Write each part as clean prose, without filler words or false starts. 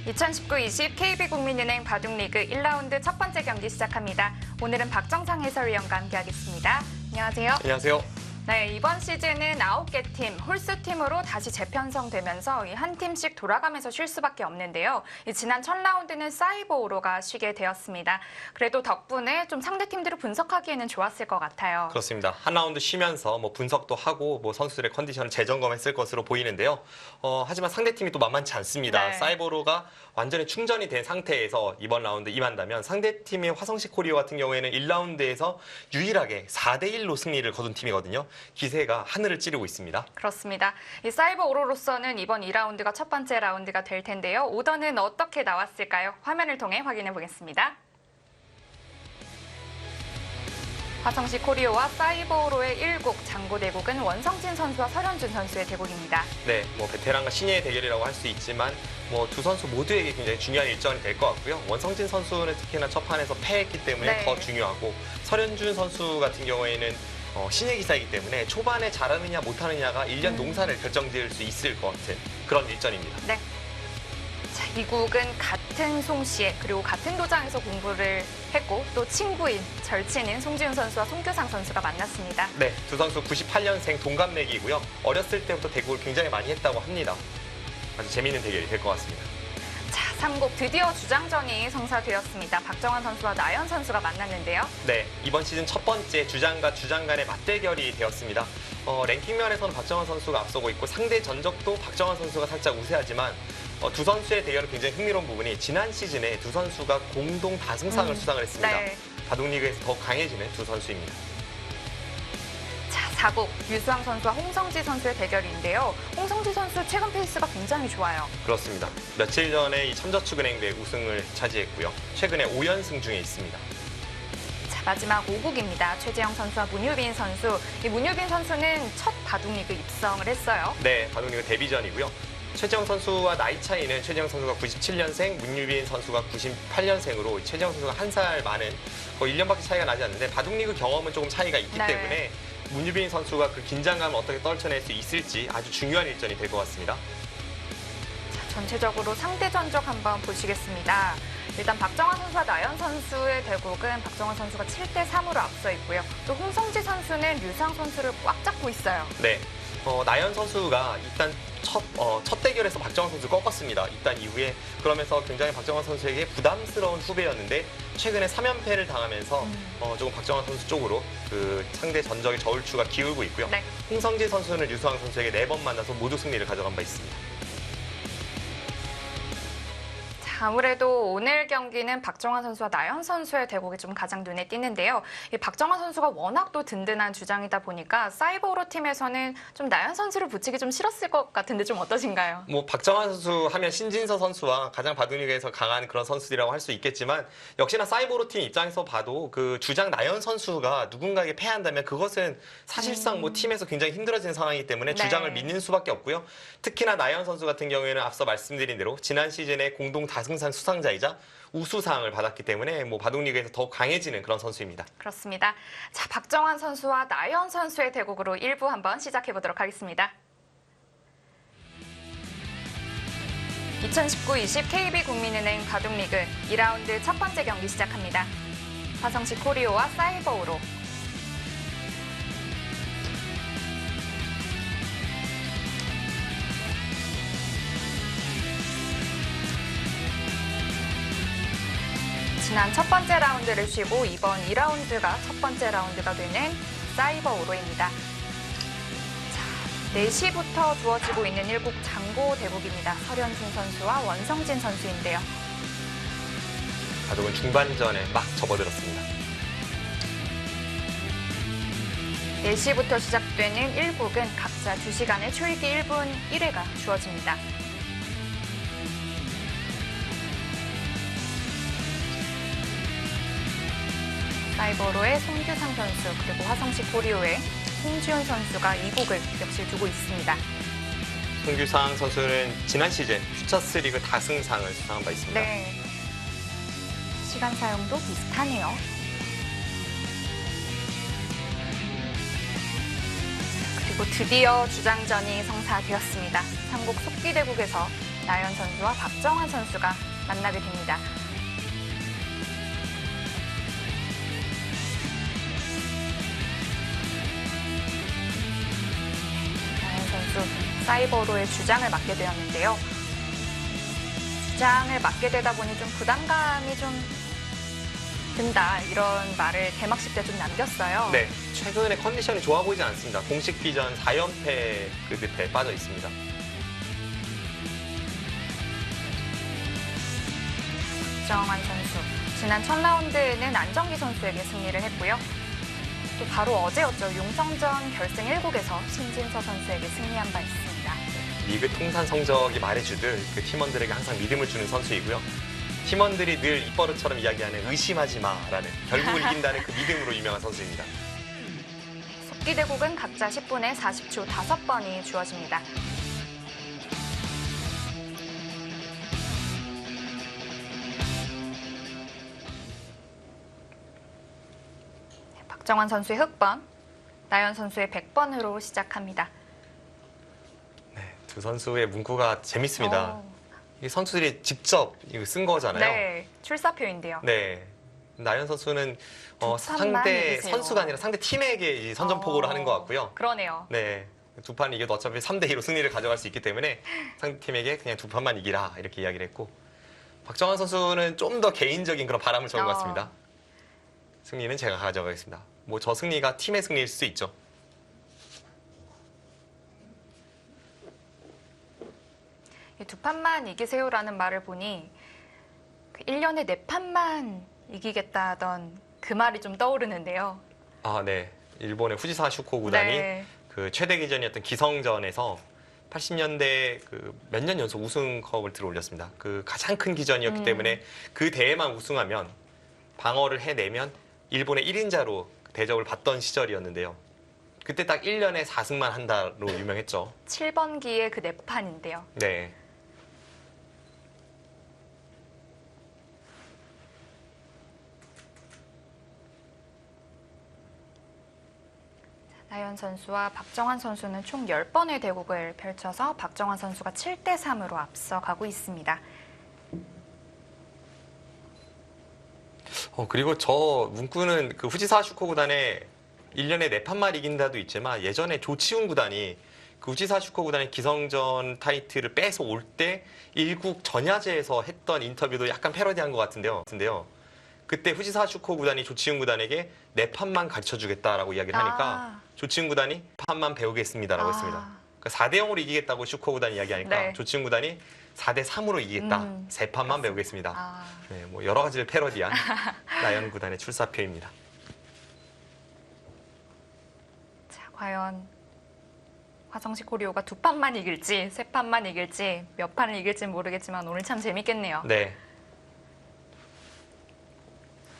2019-20 KB국민은행 바둑리그 1라운드 첫 번째 경기 시작합니다. 오늘은 박정상 해설위원과 함께하겠습니다. 안녕하세요. 안녕하세요. 네, 이번 시즌은 9개 팀, 홀수팀으로 다시 재편성되면서 한 팀씩 돌아가면서 쉴 수밖에 없는데요. 지난 첫 라운드는 사이버5로가 쉬게 되었습니다. 그래도 덕분에 좀 상대 팀들을 분석하기에는 좋았을 것 같아요. 그렇습니다. 한 라운드 쉬면서 분석도 하고 선수들의 컨디션을 재점검했을 것으로 보이는데요. 하지만 상대 팀이 또 만만치 않습니다. 네. 사이버5로가 완전히 충전이 된 상태에서 이번 라운드 임한다면 상대 팀의 화성시 코리오 같은 경우에는 1라운드에서 유일하게 4대1로 승리를 거둔 팀이거든요. 기세가 하늘을 찌르고 있습니다. 그렇습니다. 이 사이버5로로서는 이번 2라운드가 첫 번째 라운드가 될 텐데요. 오더는 어떻게 나왔을까요? 화면을 통해 확인해 보겠습니다. 화성시 코리오와 사이버5로의 1곡, 장고 대국은 원성진 선수와 설현준 선수의 대국입니다. 네, 베테랑과 신예의 대결이라고 할 수 있지만 두 선수 모두에게 굉장히 중요한 일전이 될 것 같고요. 원성진 선수는 특히나 첫 판에서 패했기 때문에 네. 더 중요하고 설현준 선수 같은 경우에는 신예 기사이기 때문에 초반에 잘하느냐 못하느냐가 1년 농사를 결정지을 수 있을 것 같은 그런 일전입니다. 네. 자, 이 곡은 같은 송시에 그리고 같은 도장에서 공부를 했고 또 친구인 절친인 송지훈 선수와 송교상 선수가 만났습니다. 네, 두 선수 98년생 동갑내기이고요. 어렸을 때부터 대국을 굉장히 많이 했다고 합니다. 아주 재미있는 대결이 될 것 같습니다. 자, 3곡 드디어 주장전이 성사되었습니다. 박정환 선수와 나연 선수가 만났는데요. 네, 이번 시즌 첫 번째 주장과 주장 간의 맞대결이 되었습니다. 랭킹면에서는 박정환 선수가 앞서고 있고 상대 전적도 박정환 선수가 살짝 우세하지만 두 선수의 대결은 굉장히 흥미로운 부분이 지난 시즌에 두 선수가 공동 다승상을 수상을 했습니다. 네. 바둑리그에서 더 강해지는 두 선수입니다. 자, 4곡 유수왕 선수와 홍성지 선수의 대결인데요. 홍성지 선수 최근 페이스가 굉장히 좋아요. 그렇습니다. 며칠 전에 이 첨저축은행대 우승을 차지했고요. 최근에 5연승 중에 있습니다. 자, 마지막 5곡입니다. 최재영 선수와 문유빈 선수. 이 문유빈 선수는 첫 바둑리그 입성을 했어요. 네, 바둑리그 데뷔전이고요. 최재영 선수와 나이 차이는 최재영 선수가 97년생, 문유빈 선수가 98년생으로 최재영 선수가 한 살 많은 거의 1년밖에 차이가 나지 않는데 바둑리그 경험은 조금 차이가 있기 네. 때문에 문유빈 선수가 그 긴장감을 어떻게 떨쳐낼 수 있을지 아주 중요한 일전이 될 것 같습니다. 자, 전체적으로 상대 전적 한번 보시겠습니다. 일단 박정환 선수와 나연 선수의 대국은 박정환 선수가 7대3으로 앞서 있고요. 또 홍성지 선수는 유수왕 선수를 꽉 잡고 있어요. 네, 나연 선수가 일단 첫 대결에서 박정환 선수 꺾었습니다. 일단 이후에 그러면서 굉장히 박정환 선수에게 부담스러운 후배였는데 최근에 3연패를 당하면서 조금 박정환 선수 쪽으로 그 상대 전적의 저울추가 기울고 있고요. 네. 홍성지 선수는 유수왕 선수에게 4번 만나서 모두 승리를 가져간 바 있습니다. 아무래도 오늘 경기는 박정환 선수와 나연 선수의 대국이 좀 가장 눈에 띄는데요. 이 박정환 선수가 워낙 또 든든한 주장이다 보니까 사이버5로 팀에서는 좀 나연 선수를 붙이기 좀 싫었을 것 같은데 좀 어떠신가요? 박정환 선수 하면 신진서 선수와 가장 바둑리그에서 강한 그런 선수들이라고 할 수 있겠지만 역시나 사이버5로 팀 입장에서 봐도 그 주장 나연 선수가 누군가에게 패한다면 그것은 사실상 팀에서 굉장히 힘들어지는 상황이기 때문에 네. 주장을 믿는 수밖에 없고요. 특히나 나연 선수 같은 경우에는 앞서 말씀드린 대로 지난 시즌에 공동 다승상 수상자이자 우수상을 받았기 때문에 바둑리그에서 더 강해지는 그런 선수입니다. 그렇습니다. 자, 박정환 선수와 나연 선수의 대국으로 1부 한번 시작해 보도록 하겠습니다. 2019-20 KB국민은행 바둑리그 2라운드 첫 번째 경기 시작합니다. 화성시 코리오와 사이버5로. 지난 첫 번째 라운드를 쉬고 이번 2라운드가 첫 번째 라운드가 되는 사이버5로입니다. 자, 4시부터 주어지고 있는 1곡 장고 대국입니다. 설현준 선수와 원성진 선수인데요. 바둑은 중반전에 막 접어들었습니다. 4시부터 시작되는 1곡은 각자 2시간의 초읽기 1분 1회가 주어집니다. 사이버5로의 송규상 선수 그리고 화성시 코리오의 홍지훈 선수가 이 곡을 역시 두고 있습니다. 송규상 선수는 지난 시즌 퓨처스 리그 다승상을 수상한 바 있습니다. 네, 시간 사용도 비슷하네요. 그리고 드디어 주장전이 성사되었습니다. 삼국 속기대국에서 나연 선수와 박정환 선수가 만나게 됩니다. 나연 선수 사이버로의 주장을 맡게 되었는데요. 주장을 맡게 되다 보니 좀 부담감이 좀 든다, 이런 말을 개막식 때 좀 남겼어요. 네, 최근에 컨디션이 좋아 보이지 않습니다. 공식 비전 4연패 그 끝에 빠져 있습니다. 박정환 선수, 지난 첫 라운드는 안정기 선수에게 승리를 했고요. 또 바로 어제였죠. 용성전 결승 1국에서 신진서 선수에게 승리한 바 있습니다. 리그 통산 성적이 말해주듯 그 팀원들에게 항상 믿음을 주는 선수이고요. 팀원들이 늘 입버릇처럼 이야기하는 의심하지 마라는, 결국은 이긴다는 그 믿음으로 유명한 선수입니다. 속기 대국은 각자 10분에 40초 5번이 주어집니다. 박정환 선수의 흑번, 나연 선수의 100번으로 시작합니다. 네, 두 선수의 문구가 재밌습니다. 오. 이 선수들이 직접 이거 쓴 거잖아요. 네, 출사표인데요. 네. 나연 선수는 두 판만 상대 이기세요. 선수가 아니라 상대 팀에게 이 선전포고를 하는 것 같고요. 그러네요. 네. 두 판 이겨도 어차피 3대2로 승리를 가져갈 수 있기 때문에 상대 팀에게 그냥 두 판만 이기라 이렇게 이야기를 했고, 박정환 선수는 좀 더 개인적인 그런 바람을 적은 것 같습니다. 승리는 제가 가져가겠습니다. 뭐 저 승리가 팀의 승리일 수 있죠. 이 두 판만 이기세요라는 말을 보니 1년에 4판만 이기겠다던 그 말이 좀 떠오르는데요. 아, 네. 일본의 후지사 슈코 구단이 네. 그 최대 기전이었던 기성전에서 80년대 그 몇 년 연속 우승컵을 들어올렸습니다. 그 가장 큰 기전이었기 때문에 그 대회만 우승하면, 방어를 해내면 일본의 1인자로 대접을 받던 시절이었는데요. 그때 딱 1년에 4승만 한다로 유명했죠. 7번기의 그 4판인데요. 네. 나연 선수와 박정환 선수는 총 10번의 대국을 펼쳐서 박정환 선수가 7대3으로 앞서가고 있습니다. 그리고 저 문구는 그 후지사 슈코 구단의 1년에 4판만 이긴다도 있지만, 예전에 조치훈 구단이 그 후지사 슈코 구단의 기성전 타이틀을 빼서 올 때 일국 전야제에서 했던 인터뷰도 약간 패러디한 것 같은데요. 그때 후지사 슈코 구단이 조치훈 구단에게 4판만 가르쳐주겠다라고 이야기를 하니까 조치훈 구단이 판만 배우겠습니다라고 했습니다. 그러니까 4대0으로 이기겠다고 슈코 구단이 이야기하니까 네. 조치훈 구단이 4대3으로 이기겠다. 3판만 배우겠습니다. 네, 뭐 여러 가지를 패러디한 나연 구단의 출사표입니다. 자, 과연 화성시 코리오가 2판만 이길지 3판만 이길지 몇 판을 이길지는 모르겠지만 오늘 참 재밌겠네요. 네.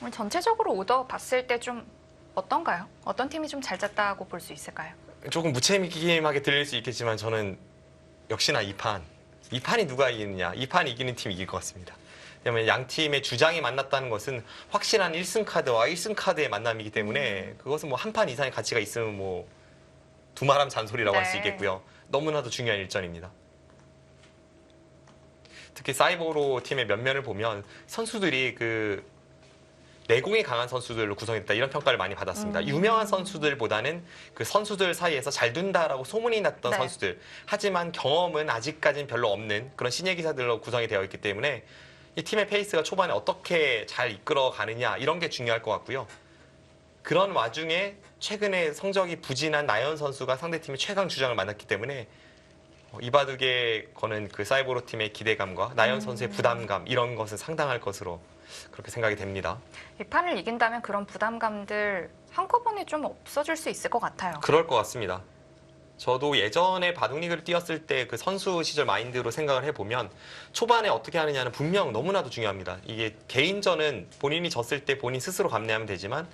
오늘 전체적으로 오더 봤을 때 좀 어떤가요? 어떤 팀이 좀 잘 짰다고 볼 수 있을까요? 조금 무책임하게 들릴 수 있겠지만 저는 역시나 2판이 누가 이기느냐, 2판 이기는 팀이 이길 것 같습니다. 왜냐하면 양 팀의 주장이 만났다는 것은 확실한 1승 카드와 1승 카드의 만남이기 때문에 그것은 뭐 한 판 이상의 가치가 있으면 뭐 두말하면 잔소리라고 할 수 네. 있겠고요. 너무나도 중요한 일전입니다. 특히 사이버로 팀의 면면을 보면 선수들이 그 내공이 강한 선수들로 구성했다, 이런 평가를 많이 받았습니다. 유명한 선수들보다는 그 선수들 사이에서 잘 둔다라고 소문이 났던 네. 선수들, 하지만 경험은 아직까지는 별로 없는 그런 신예 기사들로 구성이 되어 있기 때문에 이 팀의 페이스가 초반에 어떻게 잘 이끌어 가느냐, 이런 게 중요할 것 같고요. 그런 와중에 최근에 성적이 부진한 나연 선수가 상대팀의 최강 주장을 만났기 때문에 이바둑에 거는 그 사이버로 팀의 기대감과 나연 선수의 부담감, 이런 것은 상당할 것으로 그렇게 생각이 됩니다. 이 판을 이긴다면 그런 부담감들 한꺼번에 좀 없어질 수 있을 것 같아요. 그럴 것 같습니다. 저도 예전에 바둑리그를 뛰었을 때 그 선수 시절 마인드로 생각을 해보면 초반에 어떻게 하느냐는 분명 너무나도 중요합니다. 이게 개인전은 본인이 졌을 때 본인 스스로 감내하면 되지만,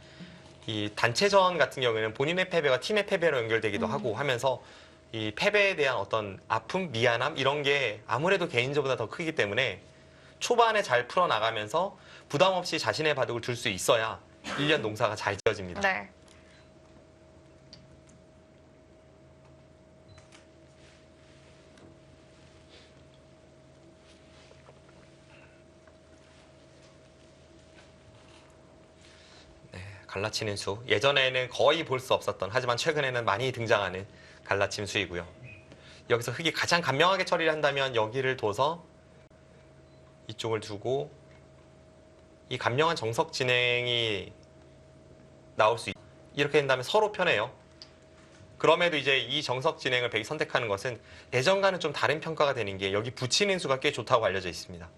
이 단체전 같은 경우에는 본인의 패배가 팀의 패배로 연결되기도 하고 하면서 이 패배에 대한 어떤 아픔, 미안함, 이런 게 아무래도 개인전보다 더 크기 때문에 초반에 잘 풀어나가면서 부담 없이 자신의 바둑을 둘 수 있어야 1년 농사가 잘 지어집니다. 네. 갈라치는 수. 예전에는 거의 볼 수 없었던, 하지만 최근에는 많이 등장하는 갈라침 수이고요. 여기서 흙이 가장 간명하게 처리를 한다면 여기를 둬서 이쪽을 두고 이 간명한 정석 진행이 나올 수 이렇게 된다면 서로 편해요. 그럼에도 이제 이 정석 진행을 백이 선택하는 것은 예전과는 좀 다른 평가가 되는 게 여기 붙이는 수가 꽤 좋다고 알려져 있습니다.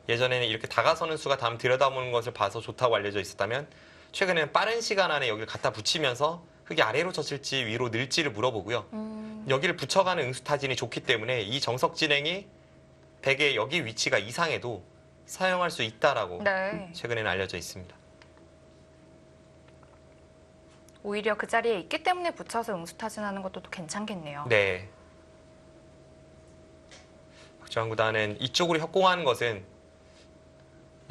예전에는 이렇게 다가서는 수가 다음 들여다보는 것을 봐서 좋다고 알려져 있었다면 최근에는 빠른 시간 안에 여기를 갖다 붙이면서 흙이 아래로 젖힐지 위로 늘지를 물어보고요. 여기를 붙여가는 응수타진이 좋기 때문에 이 정석 진행이 백의 여기 위치가 이상해도 사용할 수 있다라고 네. 최근에는 알려져 있습니다. 오히려 그 자리에 있기 때문에 붙여서 응수타진하는 것도 또 괜찮겠네요. 네. 박정환 구단은 이쪽으로 협공하는 것은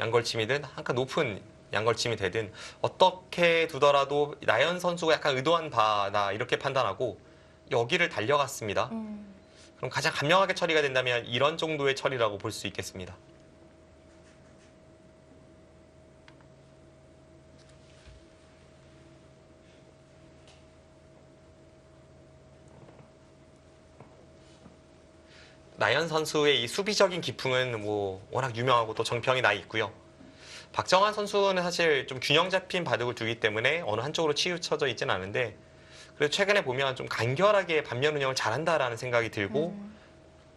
양걸침이든 한 칸 높은 양걸침이 되든 어떻게 두더라도 나연 선수가 약간 의도한 바다 이렇게 판단하고 여기를 달려갔습니다. 그럼 가장 간명하게 처리가 된다면 이런 정도의 처리라고 볼 수 있겠습니다. 나연 선수의 이 수비적인 기풍은 뭐 워낙 유명하고 또 정평이 나 있고요. 박정환 선수는 사실 좀 균형 잡힌 바둑을 두기 때문에 어느 한쪽으로 치우쳐져 있지는 않은데 그래도 최근에 보면 좀 간결하게 반면 운영을 잘한다라는 생각이 들고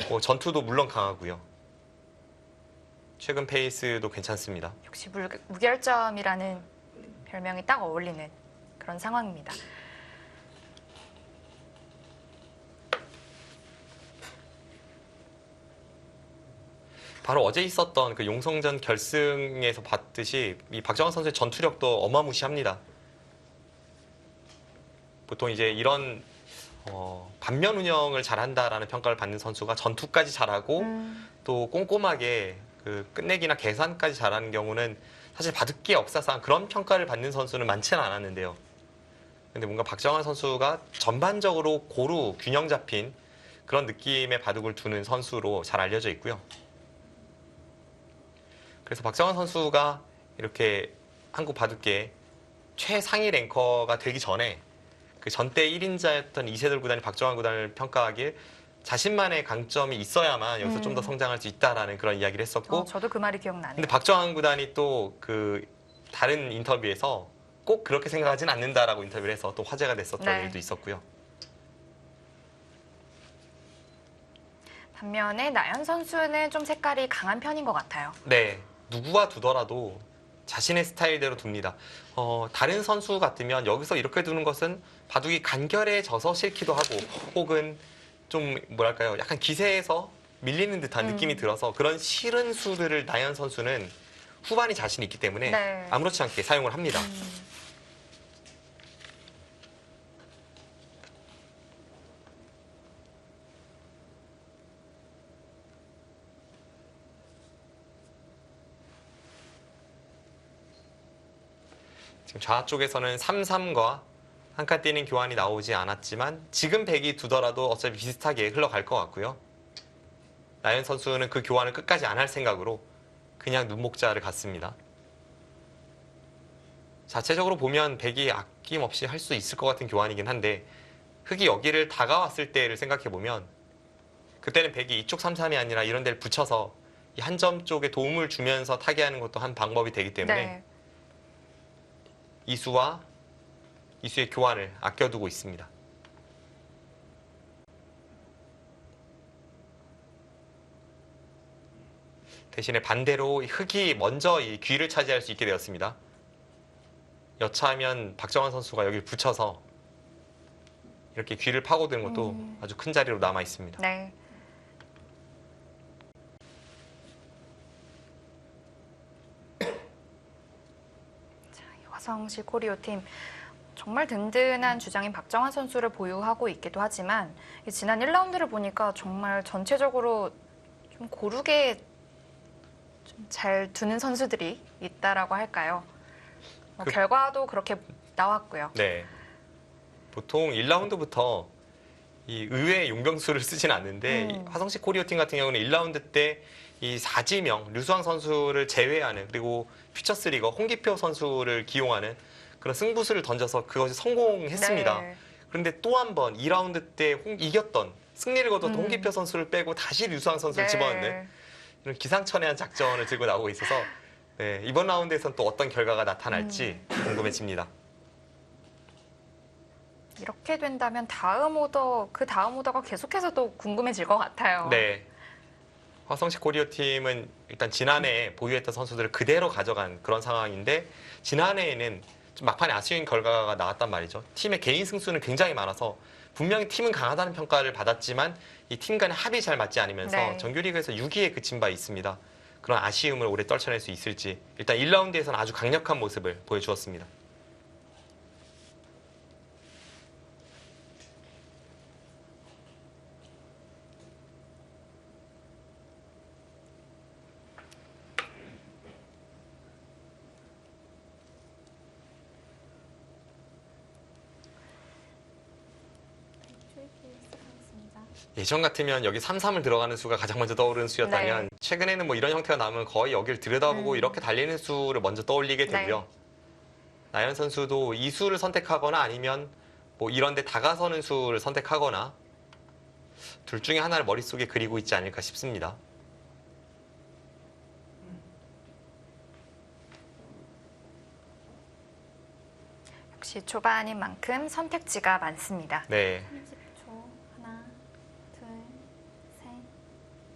뭐 전투도 물론 강하고요. 최근 페이스도 괜찮습니다. 역시 무결점이라는 별명이 딱 어울리는 그런 상황입니다. 바로 어제 있었던 그 용성전 결승에서 봤듯이 이 박정환 선수의 전투력도 어마무시합니다. 보통 이제 이런 반면 운영을 잘한다라는 평가를 받는 선수가 전투까지 잘하고 또 꼼꼼하게 그 끝내기나 계산까지 잘하는 경우는 사실 바둑계 역사상 그런 평가를 받는 선수는 많지는 않았는데요. 근데 뭔가 박정환 선수가 전반적으로 고루 균형 잡힌 그런 느낌의 바둑을 두는 선수로 잘 알려져 있고요. 그래서 박정환 선수가 이렇게 한국 바둑계 최상위 랭커가 되기 전에 그 전대 1인자였던 이세돌 구단이 박정환 구단을 평가하길 자신만의 강점이 있어야만 여기서 좀 더 성장할 수 있다라는 그런 이야기를 했었고 저도 그 말이 기억나네요. 근데 박정환 구단이 또 그 다른 인터뷰에서 꼭 그렇게 생각하진 않는다라고 인터뷰를 해서 또 화제가 됐었던 네. 일도 있었고요. 반면에 나연 선수는 좀 색깔이 강한 편인 것 같아요. 네, 누구와 두더라도 자신의 스타일대로 둡니다. 다른 선수 같으면 여기서 이렇게 두는 것은 바둑이 간결해져서 싫기도 하고 혹은 좀 뭐랄까요, 약간 기세에서 밀리는 듯한 느낌이 들어서 그런 싫은 수들을 나연 선수는 후반이 자신 있기 때문에 네. 아무렇지 않게 사용을 합니다. 지금 좌쪽에서는 3-3과 한 칸 뛰는 교환이 나오지 않았지만 지금 백이 두더라도 어차피 비슷하게 흘러갈 것 같고요. 나연 선수는 그 교환을 끝까지 안 할 생각으로 그냥 눈목자를 갔습니다. 자체적으로 보면 백이 아낌없이 할 수 있을 것 같은 교환이긴 한데 흙이 여기를 다가왔을 때를 생각해보면 그때는 백이 이쪽 3-3이 아니라 이런 데를 붙여서 이 한 점 쪽에 도움을 주면서 타개하는 것도 한 방법이 되기 때문에 네. 이수와 이수의 교환을 아껴두고 있습니다. 대신에 반대로 흙이 먼저 이 귀를 차지할 수 있게 되었습니다. 여차하면 박정환 선수가 여기를 붙여서 이렇게 귀를 파고드는 것도 아주 큰 자리로 남아 있습니다. 네. 자, 이 화성시 코리오 팀 정말 든든한 주장인 박정환 선수를 보유하고 있기도 하지만 이 지난 1라운드를 보니까 정말 전체적으로 좀 고르게 좀 잘 두는 선수들이 있다라고 할까요? 결과도 그렇게 나왔고요. 네. 보통 1라운드부터 이 의외의 용병수를 쓰진 않는데 이 화성시 코리오 팀 같은 경우는 1라운드 때 이 사지명 류수왕 선수를 제외하는 그리고 퓨처스 리거 홍기표 선수를 기용하는 그런 승부수를 던져서 그것이 성공했습니다. 네. 그런데 또 한 번 2라운드 때 이겼던 승리를 거뒀던 홍기표 선수를 빼고 다시 류수왕 선수를 네. 집어넣는 이런 기상천외한 작전을 들고 나오고 있어서 네, 이번 라운드에서는 또 어떤 결과가 나타날지 궁금해집니다. 이렇게 된다면 다음 오더가 계속해서 또 궁금해질 것 같아요. 네. 화성시 코리오 팀은 일단 지난해 보유했던 선수들을 그대로 가져간 그런 상황인데 지난해에는 좀 막판에 아쉬운 결과가 나왔단 말이죠. 팀의 개인 승수는 굉장히 많아서 분명히 팀은 강하다는 평가를 받았지만 이 팀 간의 합이 잘 맞지 않으면서 네. 정규리그에서 6위에 그친 바 있습니다. 그런 아쉬움을 올해 떨쳐낼 수 있을지 일단 1라운드에서는 아주 강력한 모습을 보여주었습니다. 예전 같으면 여기 3-3을 들어가는 수가 가장 먼저 떠오르는 수였다면 네. 최근에는 뭐 이런 형태가 나오면 거의 여기를 들여다보고 이렇게 달리는 수를 먼저 떠올리게 되고요. 네. 나연 선수도 이 수를 선택하거나 아니면 뭐 이런 데 다가서는 수를 선택하거나 둘 중에 하나를 머릿속에 그리고 있지 않을까 싶습니다. 역시 초반인 만큼 선택지가 많습니다. 네. 30초. 하나, 둘, 셋,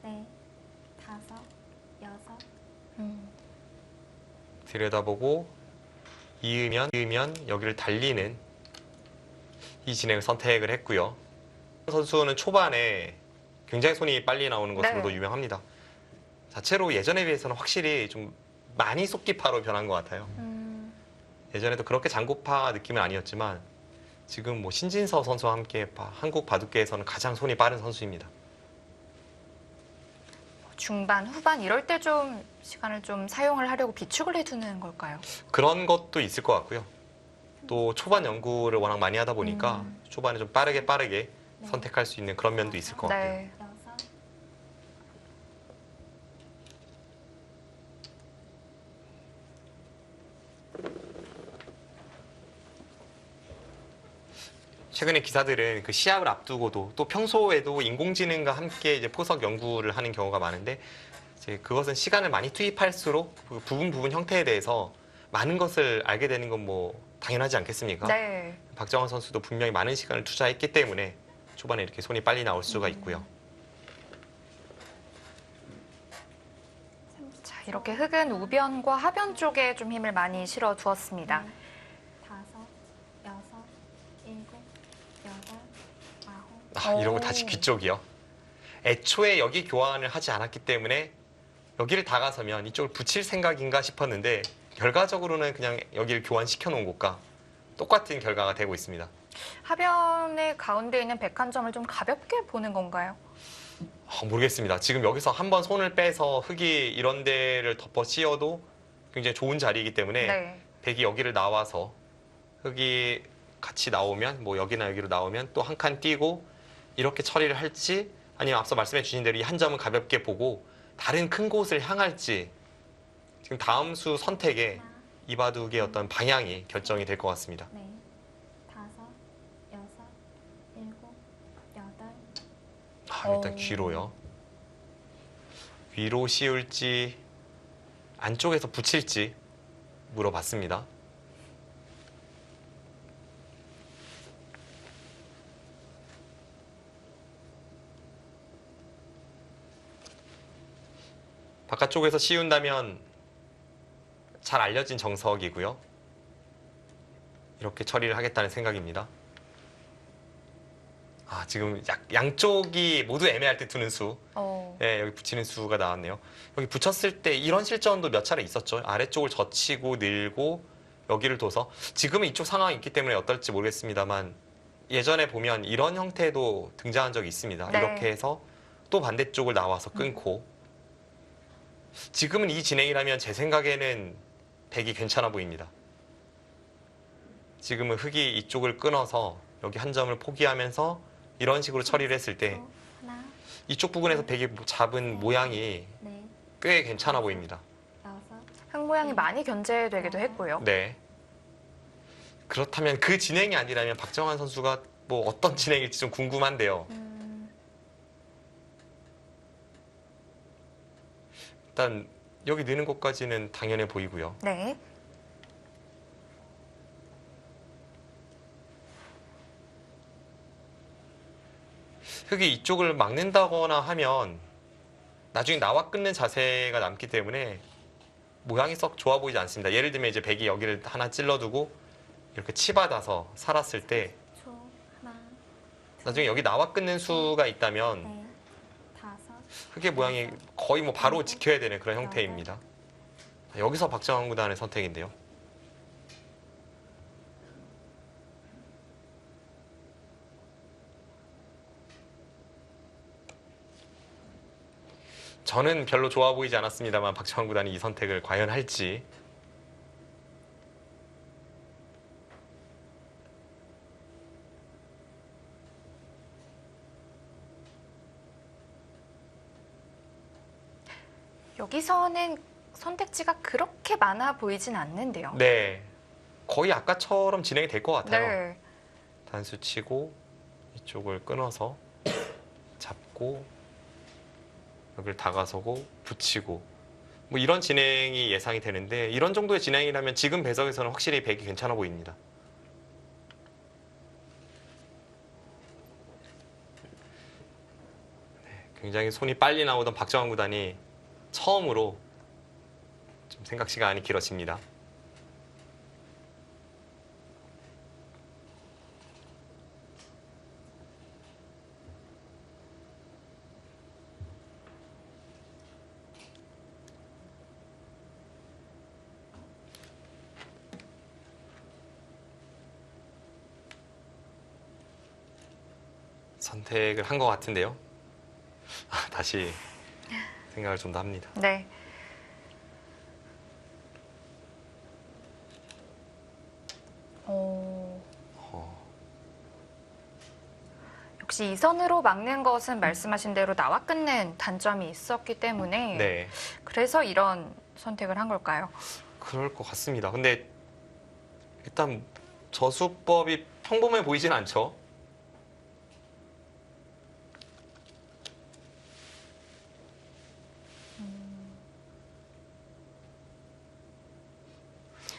넷, 다섯, 여섯. 들여다보고 이으면 여기를 달리는 이 진행을 선택을 했고요. 선수는 초반에 굉장히 손이 빨리 나오는 것으로도 네. 유명합니다. 자체로 예전에 비해서는 확실히 좀 많이 속기파로 변한 것 같아요. 예전에도 그렇게 장고파 느낌은 아니었지만 지금 뭐 신진서 선수와 함께 한국 바둑계에서는 가장 손이 빠른 선수입니다. 중반, 후반 이럴 때 좀 시간을 좀 사용을 하려고 비축을 해두는 걸까요? 그런 것도 있을 것 같고요. 또 초반 연구를 워낙 많이 하다 보니까 초반에 좀 빠르게 선택할 수 있는 그런 면도 있을 것 같고요. 네. 여섯. 최근에 기사들은 그 시합을 앞두고도 또 평소에도 인공지능과 함께 이제 포석 연구를 하는 경우가 많은데 이제 그것은 시간을 많이 투입할수록 그 부분 형태에 대해서 많은 것을 알게 되는 건 뭐 당연하지 않겠습니까? 네. 박정원 선수도 분명히 많은 시간을 투자했기 때문에 초반에 이렇게 손이 빨리 나올 수가 있고요. 자, 이렇게 흑은 우변과 하변 쪽에 좀 힘을 많이 실어 두었습니다. 다섯, 여섯, 일곱, 여덟, 아홉. 이러고 오. 다시 귀 쪽이요. 애초에 여기 교환을 하지 않았기 때문에 여기를 다가서면 이쪽을 붙일 생각인가 싶었는데 결과적으로는 그냥 여기를 교환시켜 놓은 것과 똑같은 결과가 되고 있습니다. 하변의 가운데 있는 백한점을 좀 가볍게 보는 건가요? 모르겠습니다. 지금 여기서 한번 손을 빼서 흙이 이런 데를 덮어 씌워도 굉장히 좋은 자리이기 때문에 네. 백이 여기를 나와서 흙이 같이 나오면 뭐 여기나 여기로 나오면 또 한 칸 띄고 이렇게 처리를 할지 아니면 앞서 말씀해 주신 대로 이 한 점을 가볍게 보고 다른 큰 곳을 향할지 지금 다음 수 선택에 이 바둑의 어떤 방향이 결정이 될 것 같습니다. 넷, 다섯, 여섯, 일곱, 여덟. 일단 귀로요. 위로 씌울지 안쪽에서 붙일지 물어봤습니다. 바깥쪽에서 씌운다면 잘 알려진 정석이고요. 이렇게 처리를 하겠다는 생각입니다. 지금 양쪽이 모두 애매할 때 두는 수. 네, 여기 붙이는 수가 나왔네요. 여기 붙였을 때 이런 실전도 몇 차례 있었죠. 아래쪽을 젖히고 늘고 여기를 둬서 지금은 이쪽 상황이 있기 때문에 어떨지 모르겠습니다만 예전에 보면 이런 형태도 등장한 적이 있습니다. 네. 이렇게 해서 또 반대쪽을 나와서 끊고 지금은 이 진행이라면 제 생각에는 백이 괜찮아 보입니다. 지금은 흙이 이쪽을 끊어서 여기 한 점을 포기하면서 이런 식으로 처리를 했을 때 초, 하나, 이쪽 부분에서 백이 잡은 모양이 넷, 꽤 괜찮아 보입니다. 여섯, 흙 모양이 많이 견제되기도 했고요. 네. 그렇다면 그 진행이 아니라면 박정환 선수가 뭐 어떤 진행일지 좀 궁금한데요. 일단 여기 느는 것까지는 당연해 보이고요. 네. 흙이 이쪽을 막는다거나 하면 나중에 나와 끊는 자세가 남기 때문에 모양이 썩 좋아 보이지 않습니다. 예를 들면 이제 백이 여기를 하나 찔러두고 이렇게 치받아서 살았을 때 초, 하나, 나중에 여기 나와 끊는 수가 있다면 넷, 다섯, 흙의 모양이 거의 뭐 바로 지켜야 되는 그런 형태입니다. 여기서 박정환 구단의 선택인데요. 저는 별로 좋아 보이지 않았습니다만 박정환 구단이 이 선택을 과연 할지. 여기서는 선택지가 그렇게 많아 보이진 않는데요. 네, 거의 아까처럼 진행이 될 것 같아요. 네. 단수 치고 이쪽을 끊어서 잡고 여기를 다가서고 붙이고 뭐 이런 진행이 예상이 되는데 이런 정도의 진행이라면 지금 배석에서는 확실히 백이 괜찮아 보입니다. 네, 굉장히 손이 빨리 나오던 박정환 구단이 처음으로 좀 생각 시간이 길어집니다. 선택을 한 것 같은데요. 다시 생각을 좀 더 합니다. 네. 역시 이 선으로 막는 것은 말씀하신 대로 나와 끊는 단점이 있었기 때문에 네, 그래서 이런 선택을 한 걸까요? 그럴 것 같습니다. 근데 일단 저수법이 평범해 보이진 않죠.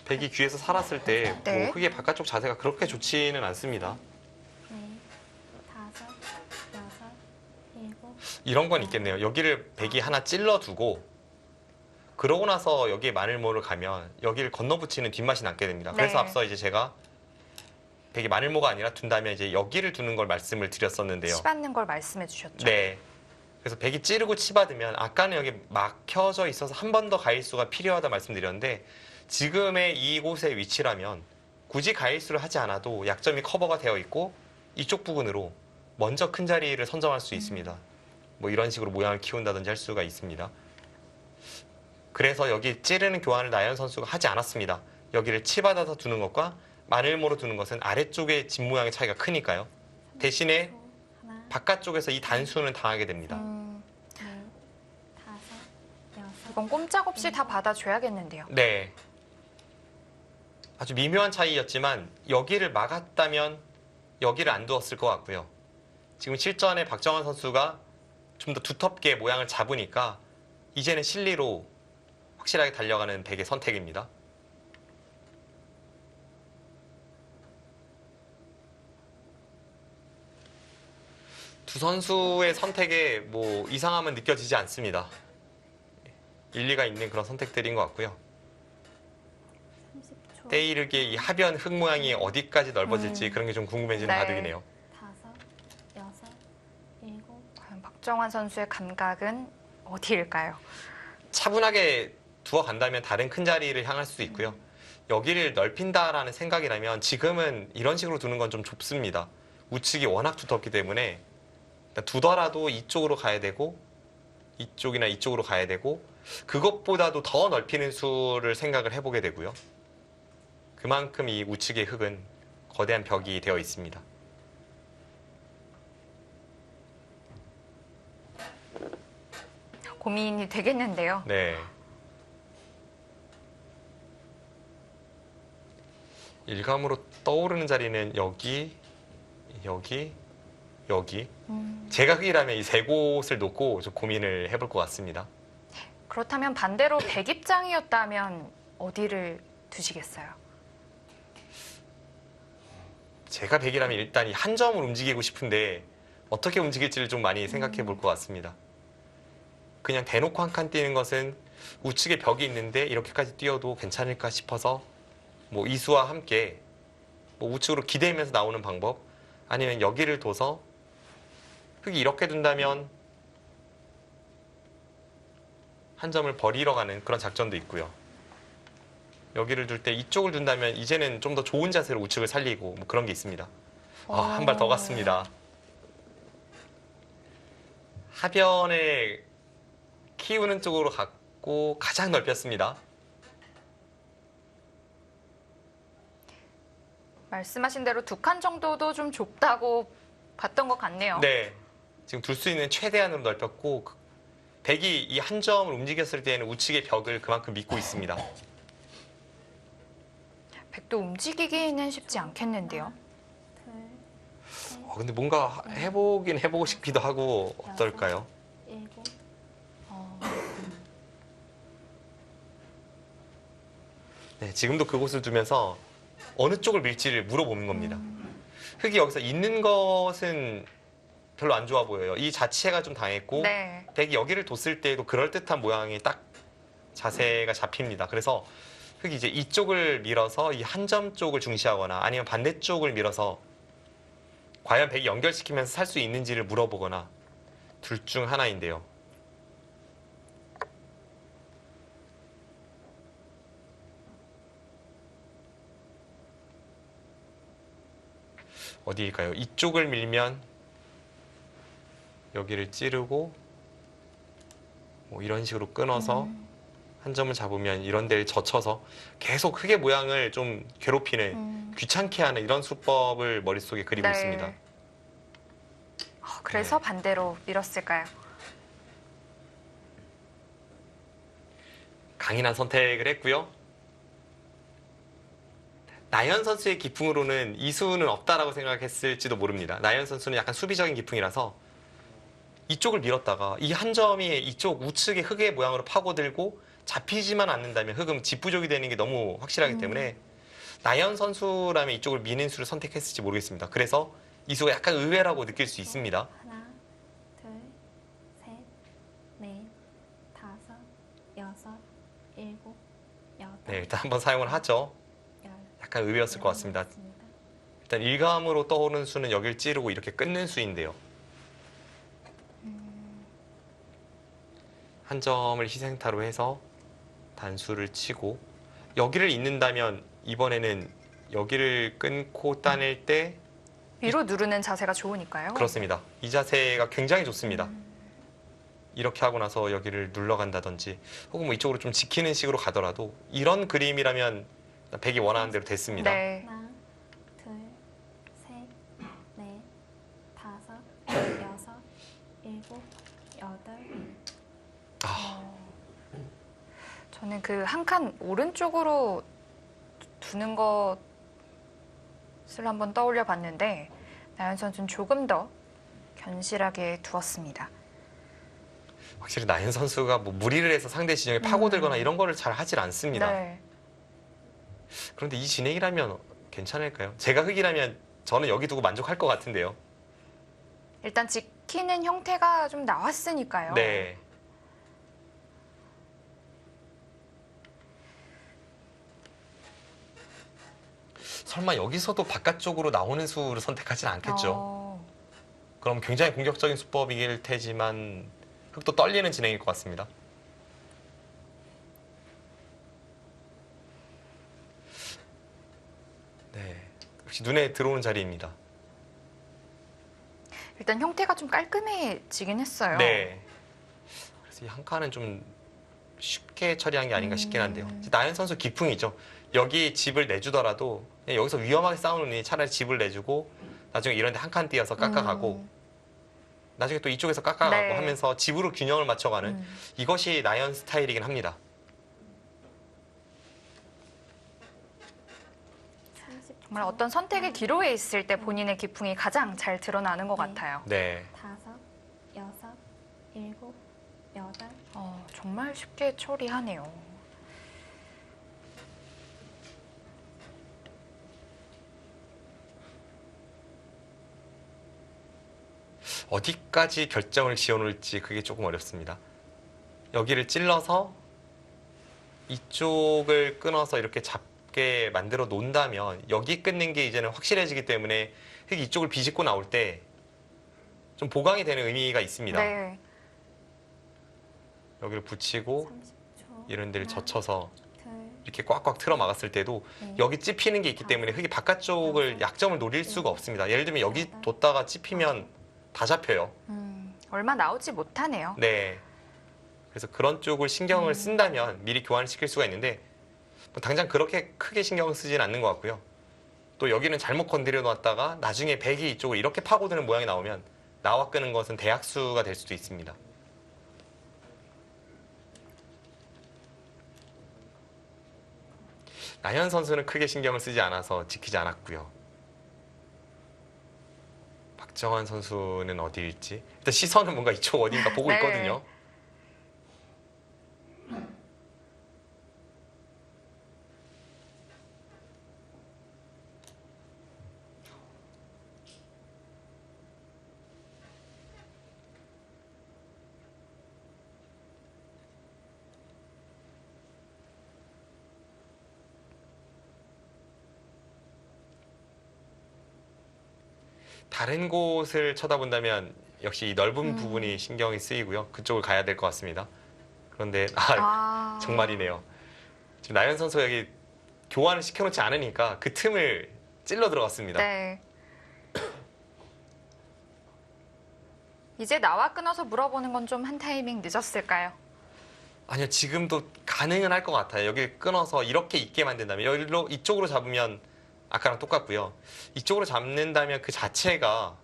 백이 귀에서 살았을 때 네. 뭐 흙의 바깥쪽 자세가 그렇게 좋지는 않습니다. 넷, 다섯, 여섯, 일곱, 이런 건 있겠네요. 여기를 백이 하나 찔러두고 그러고 나서 여기에 마늘모를 가면 여기를 건너붙이는 뒷맛이 남게 됩니다. 그래서 네. 앞서 이제 제가 백이 마늘모가 아니라 둔다면 이제 여기를 두는 걸 말씀을 드렸었는데요. 치받는 걸 말씀해 주셨죠. 네. 그래서 백이 찌르고 치받으면 아까는 여기 막혀져 있어서 한 번 더 가일수가 필요하다 말씀드렸는데 지금의 이곳의 위치라면 굳이 가일수를 하지 않아도 약점이 커버가 되어 있고 이쪽 부분으로 먼저 큰 자리를 선점할 수 있습니다. 뭐 이런 식으로 모양을 키운다든지 할 수가 있습니다. 그래서 여기 찌르는 교환을 나연 선수가 하지 않았습니다. 여기를 치받아서 두는 것과 마늘모로 두는 것은 아래쪽의 집 모양의 차이가 크니까요. 대신에 초, 하나, 바깥쪽에서 이 단수는 당하게 됩니다. 넷, 다섯, 여섯, 이건 꼼짝없이 다 받아줘야겠는데요. 네. 아주 미묘한 차이였지만 여기를 막았다면 여기를 안 두었을 것 같고요. 지금 실전에 박정환 선수가 좀 더 두텁게 모양을 잡으니까 이제는 실리로 확실하게 달려가는 백의 선택입니다. 두 선수의 선택에 뭐 이상함은 느껴지지 않습니다. 일리가 있는 그런 선택들인 것 같고요. 30초, 때이르게 이 하변 흙 모양이 어디까지 넓어질지 그런 게 좀 궁금해지는 네. 바둑이네요. 다섯, 여섯, 일곱, 과연 박정환 선수의 감각은 어디일까요? 차분하게 두어 간다면 다른 큰 자리를 향할 수도 있고요. 여기를 넓힌다라는 생각이라면 지금은 이런 식으로 두는 건 좀 좁습니다. 우측이 워낙 두텁기 때문에 두더라도 이쪽으로 가야 되고 이쪽이나 이쪽으로 가야 되고 그것보다도 더 넓히는 수를 생각을 해보게 되고요. 그만큼 이 우측의 흙은 거대한 벽이 되어 있습니다. 고민이 되겠는데요. 네. 일감으로 떠오르는 자리는 여기, 여기, 여기. 제가 흑이라면 이 세 곳을 놓고 좀 고민을 해볼 것 같습니다. 그렇다면 반대로 백 입장이었다면 어디를 두시겠어요? 제가 백이라면 일단 이 한 점을 움직이고 싶은데 어떻게 움직일지를 좀 많이 생각해 볼 것 같습니다. 그냥 대놓고 한 칸 뛰는 것은 우측에 벽이 있는데 이렇게까지 뛰어도 괜찮을까 싶어서 뭐 이수와 함께 뭐 우측으로 기대면서 나오는 방법, 아니면 여기를 둬서 흑이 이렇게 둔다면 한 점을 버리러 가는 그런 작전도 있고요. 여기를 둘 때 이쪽을 둔다면 이제는 좀 더 좋은 자세로 우측을 살리고 뭐 그런 게 있습니다. 한 발 더 갔습니다. 하변을 키우는 쪽으로 갔고 가장 넓혔습니다. 말씀하신 대로 두 칸 정도도 좀 좁다고 봤던 것 같네요. 네, 지금 둘 수 있는 최대한으로 넓혔고 백이 이 한 점을 움직였을 때에는 우측의 벽을 그만큼 믿고 있습니다. 백도 움직이기는 쉽지 않겠는데요. 둘, 셋, 근데 뭔가 해보긴 해보고 싶기도 하고 어떨까요? 일곱. 네, 지금도 그곳을 두면서 어느 쪽을 밀지를 물어보는 겁니다. 흑이 여기서 있는 것은 별로 안 좋아 보여요. 이 자체가 좀 당했고 네. 백이 여기를 뒀을 때에도 그럴듯한 모양이 딱 자세가 잡힙니다. 그래서 흑이 이제 이쪽을 밀어서 이 한 점 쪽을 중시하거나 아니면 반대쪽을 밀어서 과연 백이 연결시키면서 살 수 있는지를 물어보거나 둘 중 하나인데요. 어디일까요? 이쪽을 밀면 여기를 찌르고 뭐 이런 식으로 끊어서 한 점을 잡으면 이런 데를 젖혀서 계속 흑의 모양을 좀 괴롭히는 귀찮게 하는 이런 수법을 머릿속에 그리고 네. 있습니다. 그래서 네. 반대로 밀었을까요? 강인한 선택을 했고요. 나연 선수의 기풍으로는 이수는 없다라고 생각했을지도 모릅니다. 나연 선수는 약간 수비적인 기풍이라서 이쪽을 밀었다가 이 한 점이 이쪽 우측의 흑의 모양으로 파고들고 잡히지만 않는다면 흑은 집부족이 되는 게 너무 확실하기 때문에 나연 선수라면 이쪽을 미는 수를 선택했을지 모르겠습니다. 그래서 이수가 약간 의외라고 느낄 수 있습니다. 하나, 둘, 셋, 넷, 다섯, 여섯, 일곱, 여덟. 네, 일단 한번 사용을 하죠. 열. 약간 의외였을 것 같습니다. 열었습니다. 일단 일감으로 떠오르는 수는 여길 찌르고 이렇게 끊는 수인데요. 한 점을 희생타로 해서 단수를 치고 여기를 잇는다면 이번에는 여기를 끊고 따낼 때 위로 누르는 자세가 좋으니까요. 그렇습니다. 이 자세가 굉장히 좋습니다. 이렇게 하고 나서 여기를 눌러간다든지 혹은 뭐 이쪽으로 좀 지키는 식으로 가더라도 이런 그림이라면 백이 원하는 대로 됐습니다. 네. 하나, 둘, 셋, 넷, 다섯, 여섯, 일곱, 여덟. 저는 그 한 칸 오른쪽으로 두는 것을 한번 떠올려 봤는데 나연 선수는 조금 더 견실하게 두었습니다. 확실히 나연 선수가 뭐 무리를 해서 상대 진영에 파고들거나 이런 거를 잘 하질 않습니다. 네. 그런데 이 진행이라면 괜찮을까요? 제가 흑이라면 저는 여기 두고 만족할 것 같은데요. 일단 지키는 형태가 좀 나왔으니까요. 네. 설마 여기서도 바깥쪽으로 나오는 수를 선택하진 않겠죠. 그럼 굉장히 공격적인 수법이길 테지만 흑도 떨리는 진행일 것 같습니다. 네, 역시 눈에 들어오는 자리입니다. 일단 형태가 좀 깔끔해지긴 했어요. 네. 그래서 이 한 칸은 좀 쉽게 처리한 게 아닌가 싶긴 한데요. 나연 선수 기풍이죠. 여기 집을 내주더라도 그냥 여기서 위험하게 싸우느니 차라리 집을 내주고 나중에 이런 데 한 칸 띄어서 깎아가고 나중에 또 이쪽에서 깎아가고 네. 하면서 집으로 균형을 맞춰가는 이것이 나연 스타일이긴 합니다. 30초. 정말 어떤 선택의 기로에 있을 때 본인의 기풍이 가장 잘 드러나는 것 같아요. 네. 5, 6, 7, 8. 정말 쉽게 처리하네요. 어디까지 결정을 지어놓을지 그게 조금 어렵습니다. 여기를 찔러서 이쪽을 끊어서 이렇게 잡게 만들어 놓는다면 여기 끊는 게 이제는 확실해지기 때문에 흙이 이쪽을 비집고 나올 때 좀 보강이 되는 의미가 있습니다. 네. 여기를 붙이고 30초. 이런 데를 젖혀서 둘, 이렇게 꽉꽉 틀어 막았을 때도 네. 여기 찝히는 게 있기 때문에 흙이 바깥쪽을 약점을 노릴 수가 없습니다. 예를 들면 여기 뒀다가 찝히면 다 잡혀요. 얼마 나오지 못하네요. 네. 그래서 그런 쪽을 신경을 쓴다면 미리 교환을 시킬 수가 있는데 뭐 당장 그렇게 크게 신경을 쓰진 않는 것 같고요. 또 여기는 잘못 건드려 놨다가 나중에 백이 이쪽을 이렇게 파고드는 모양이 나오면 나와 끄는 것은 대학수가 될 수도 있습니다. 나현 선수는 크게 신경을 쓰지 않아서 지키지 않았고요. 박정환 선수는 어디일지 일단 시선은 뭔가 이쪽 어딘가 보고 네. 있거든요. 다른 곳을 쳐다본다면 역시 이 넓은 부분이 신경이 쓰이고요. 그쪽을 가야 될 것 같습니다. 그런데 정말이네요. 지금 나연 선수가 여기 교환을 시켜놓지 않으니까 그 틈을 찔러 들어갔습니다. 네. 이제 나와 끊어서 물어보는 건 좀 한 타이밍 늦었을까요? 아니요, 지금도 가능은 할 것 같아요. 여기 끊어서 이렇게 있게 만든다면 여기로 이쪽으로 잡으면 아까랑 똑같고요. 이쪽으로 잡는다면 그 자체가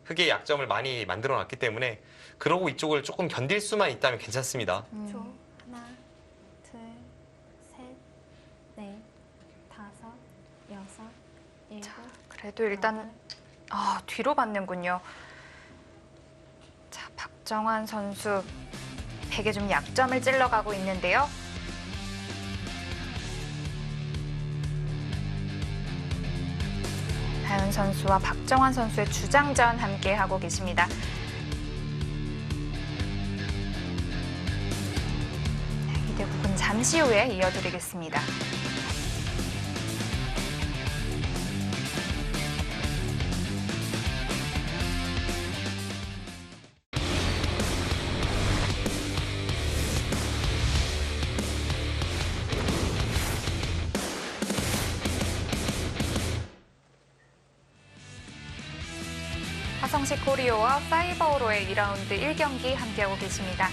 흙의 약점을 많이 만들어 놨기 때문에 그러고 이쪽을 조금 견딜 수만 있다면 괜찮습니다. 초. 하나, 둘, 셋, 넷, 다섯, 여섯, 일곱. 그래도 일단 뒤로 받는군요. 자, 박정환 선수 백에 좀 약점을 찔러가고 있는데요. 나연 선수와 박정환 선수의 주장전 함께 하고 계십니다. 이 대국은 잠시 후에 이어드리겠습니다. 화성시 코리오와 사이버오로의 2라운드 1경기 함께하고 계십니다.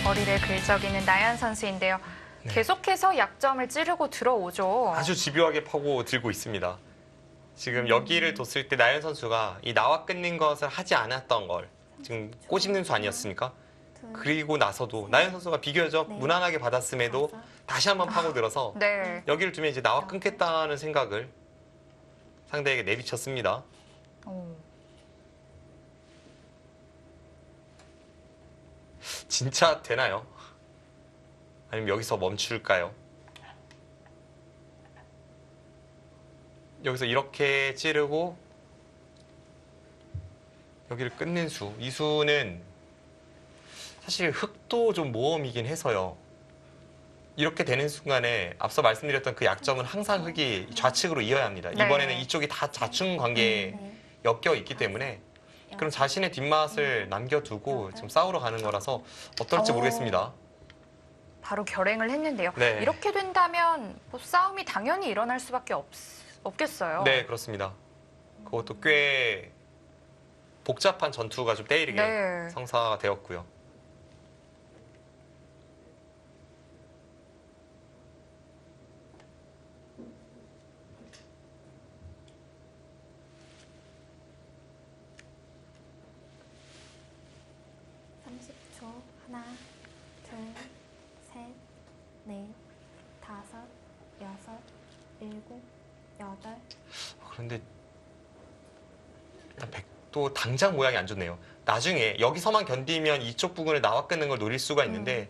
머리를 긁적이는 나연 선수인데요. 네. 계속해서 약점을 찌르고 들어오죠. 아주 집요하게 파고 들고 있습니다. 지금 여기를 뒀을 때 나연 선수가 이 나와 끊는 것을 하지 않았던 걸 지금 꼬집는 수 아니었습니까? 둘, 그리고 나서도 나연 선수가 비교적 네. 무난하게 받았음에도 다섯. 다시 한번 파고들어서 네. 여기를 두면 이제 나와 끊겠다는 생각을 상대에게 내비쳤습니다. 오. 진짜 되나요? 아니면 여기서 멈출까요? 여기서 이렇게 찌르고 여기를 끊는 수. 이 수는 사실 흙도 좀 모험이긴 해서요. 이렇게 되는 순간에 앞서 말씀드렸던 그 약점은 항상 흙이 좌측으로 이어야 합니다. 네. 이번에는 이쪽이 다 좌측 관계에 네. 엮여 있기 때문에 그럼 자신의 뒷맛을 남겨두고 지금 싸우러 가는 거라서 어떨지 모르겠습니다. 바로 결행을 했는데요. 네. 이렇게 된다면 뭐 싸움이 당연히 일어날 수밖에 없겠어요. 네, 그렇습니다. 그것도 꽤 복잡한 전투가 좀 때이르게 네. 성사가 되었고요. 일곱, 여덟. 그런데 일단 백도 당장 모양이 안 좋네요. 나중에 여기서만 견디면 이쪽 부분을 나와 끊는 걸 노릴 수가 있는데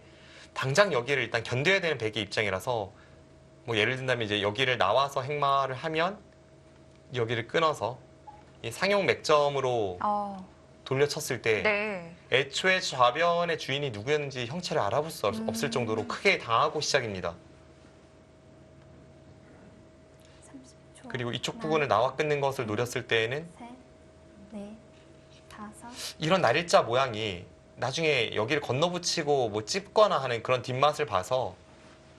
당장 여기를 일단 견뎌야 되는 백의 입장이라서 뭐 예를 든다면 이제 여기를 나와서 행마를 하면 여기를 끊어서 이 상용 맥점으로 돌려쳤을 때 네. 애초에 좌변의 주인이 누구였는지 형체를 알아볼 수 없을 정도로 크게 당하고 시작입니다. 30초. 그리고 이쪽 하나, 부분을 나와 끊는 것을 노렸을 때에는 셋, 넷, 다섯. 이런 날일자 모양이 나중에 여기를 건너붙이고 뭐 찝거나 하는 그런 뒷맛을 봐서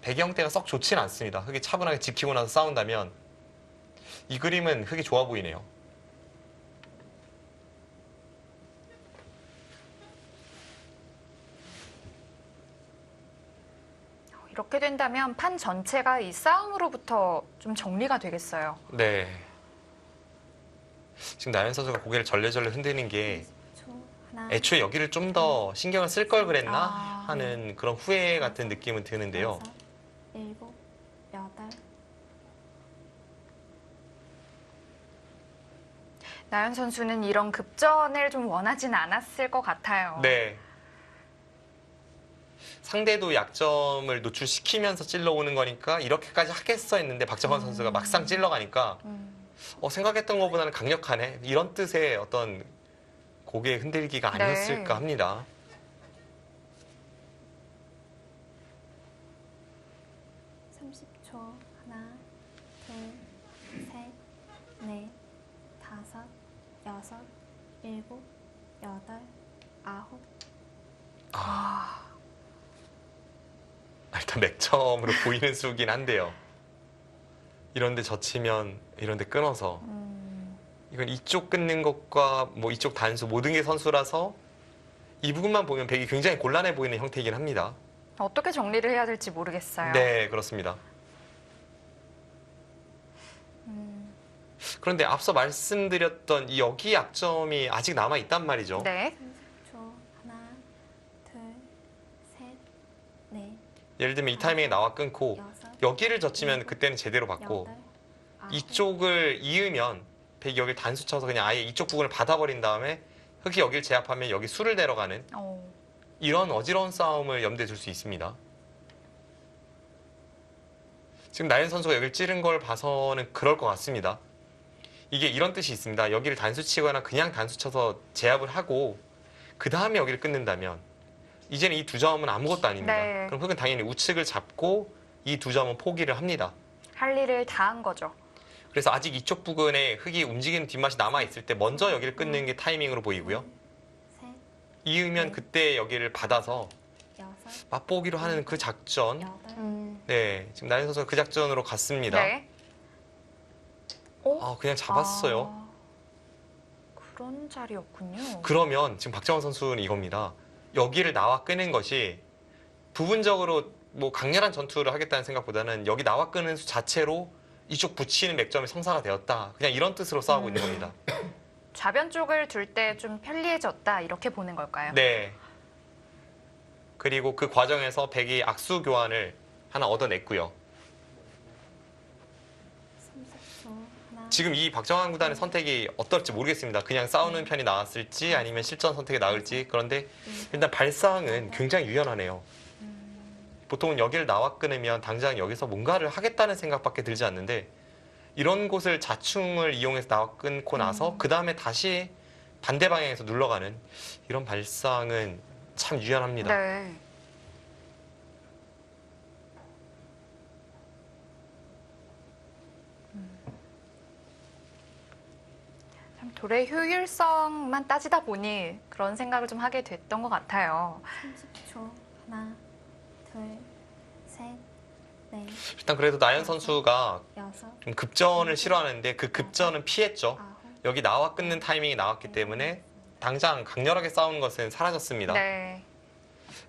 배경때가 썩 좋지는 않습니다. 흙이 차분하게 지키고 나서 싸운다면 이 그림은 흙이 좋아 보이네요. 이렇게 된다면 판 전체가 이 싸움으로부터 좀 정리가 되겠어요. 네. 지금 나연 선수가 고개를 절레절레 흔드는 게 30초. 하나, 애초에 여기를 좀 더 신경을 쓸 걸 그랬나 아. 하는 그런 후회 같은 느낌은 드는데요. 여섯, 일곱, 여덟. 나연 선수는 이런 급전을 좀 원하진 않았을 것 같아요. 네. 상대도 약점을 노출시키면서 찔러오는 거니까 이렇게까지 하겠어 했는데 박정환 선수가 막상 찔러가니까 생각했던 것보다는 강력하네. 이런 뜻의 어떤 고개 흔들기가 네. 아니었을까 합니다. 삼십 초. 하나, 둘, 셋, 넷, 다섯, 여섯, 일곱, 여덟, 아홉. 일단 맥점으로 보이는 수긴 한데요. 이런데 젖히면 이런데 끊어서 이건 이쪽 끊는 것과 뭐 이쪽 단수 모든 게 선수라서 이 부분만 보면 백이 굉장히 곤란해 보이는 형태이긴 합니다. 어떻게 정리를 해야 될지 모르겠어요. 네, 그렇습니다. 그런데 앞서 말씀드렸던 이 여기 약점이 아직 남아 있단 말이죠. 네. 30초. 하나, 둘, 셋, 넷, 예를 들면 이 타이밍에 나와 끊고 여섯, 여기를 젖히면 그때는 제대로 받고 여덟, 아홉. 이쪽을 이으면 백이 여기를 단수 쳐서 그냥 아예 이쪽 부분을 받아버린 다음에 흙이 여기를 제압하면 여기 수를 내려가는 이런 어지러운 싸움을 염두에 둘 수 있습니다. 지금 나연 선수가 여기를 찌른 걸 봐서는 그럴 것 같습니다. 이게 이런 뜻이 있습니다. 여기를 단수 치거나 그냥 단수 쳐서 제압을 하고 그 다음에 여기를 끊는다면 이제는 이 두 점은 아무것도 아닙니다. 네. 그럼 흙은 당연히 우측을 잡고 이 두 점은 포기를 합니다. 할 일을 다 한 거죠. 그래서 아직 이쪽 부근에 흙이 움직이는 뒷맛이 남아있을 때 먼저 여기를 끊는 게 타이밍으로 보이고요. 셋, 이으면 그때 여기를 받아서 여섯, 맛보기로 하는 그 작전. 여덟. 네, 지금 나연 선수가 그 작전으로 갔습니다. 네. 그냥 잡았어요. 그런 자리였군요. 그러면 지금 박정원 선수는 이겁니다. 여기를 나와 끄는 것이 부분적으로 뭐 강렬한 전투를 하겠다는 생각보다는 여기 나와 끄는 수 자체로 이쪽 붙이는 맥점이 성사가 되었다. 그냥 이런 뜻으로 싸우고 있는 겁니다. 좌변 쪽을 둘 때 좀 편리해졌다 이렇게 보는 걸까요? 네. 그리고 그 과정에서 백이 악수 교환을 하나 얻어냈고요. 30초. 하나, 지금 이 박정환 구단의 선택이 어떨지 모르겠습니다. 그냥 싸우는 편이 나았을지 아니면 실전 선택이 나을지. 그런데 일단 발상은 굉장히 유연하네요. 보통은 여기를 나와 끊으면 당장 여기서 뭔가를 하겠다는 생각밖에 들지 않는데 이런 곳을 자충을 이용해서 나와 끊고 나서 그 다음에 다시 반대 방향에서 눌러가는 이런 발상은 참 유연합니다. 네. 참 돌의 효율성만 따지다 보니 그런 생각을 좀 하게 됐던 것 같아요. 30초. 하나, 둘, 셋, 넷, 일단 그래도 나연 선수가 여섯, 좀 급전을 싫어하는데 그 급전은 피했죠. 아홉. 여기 나와 끊는 타이밍이 나왔기 때문에 당장 강렬하게 싸우는 것은 사라졌습니다. 네.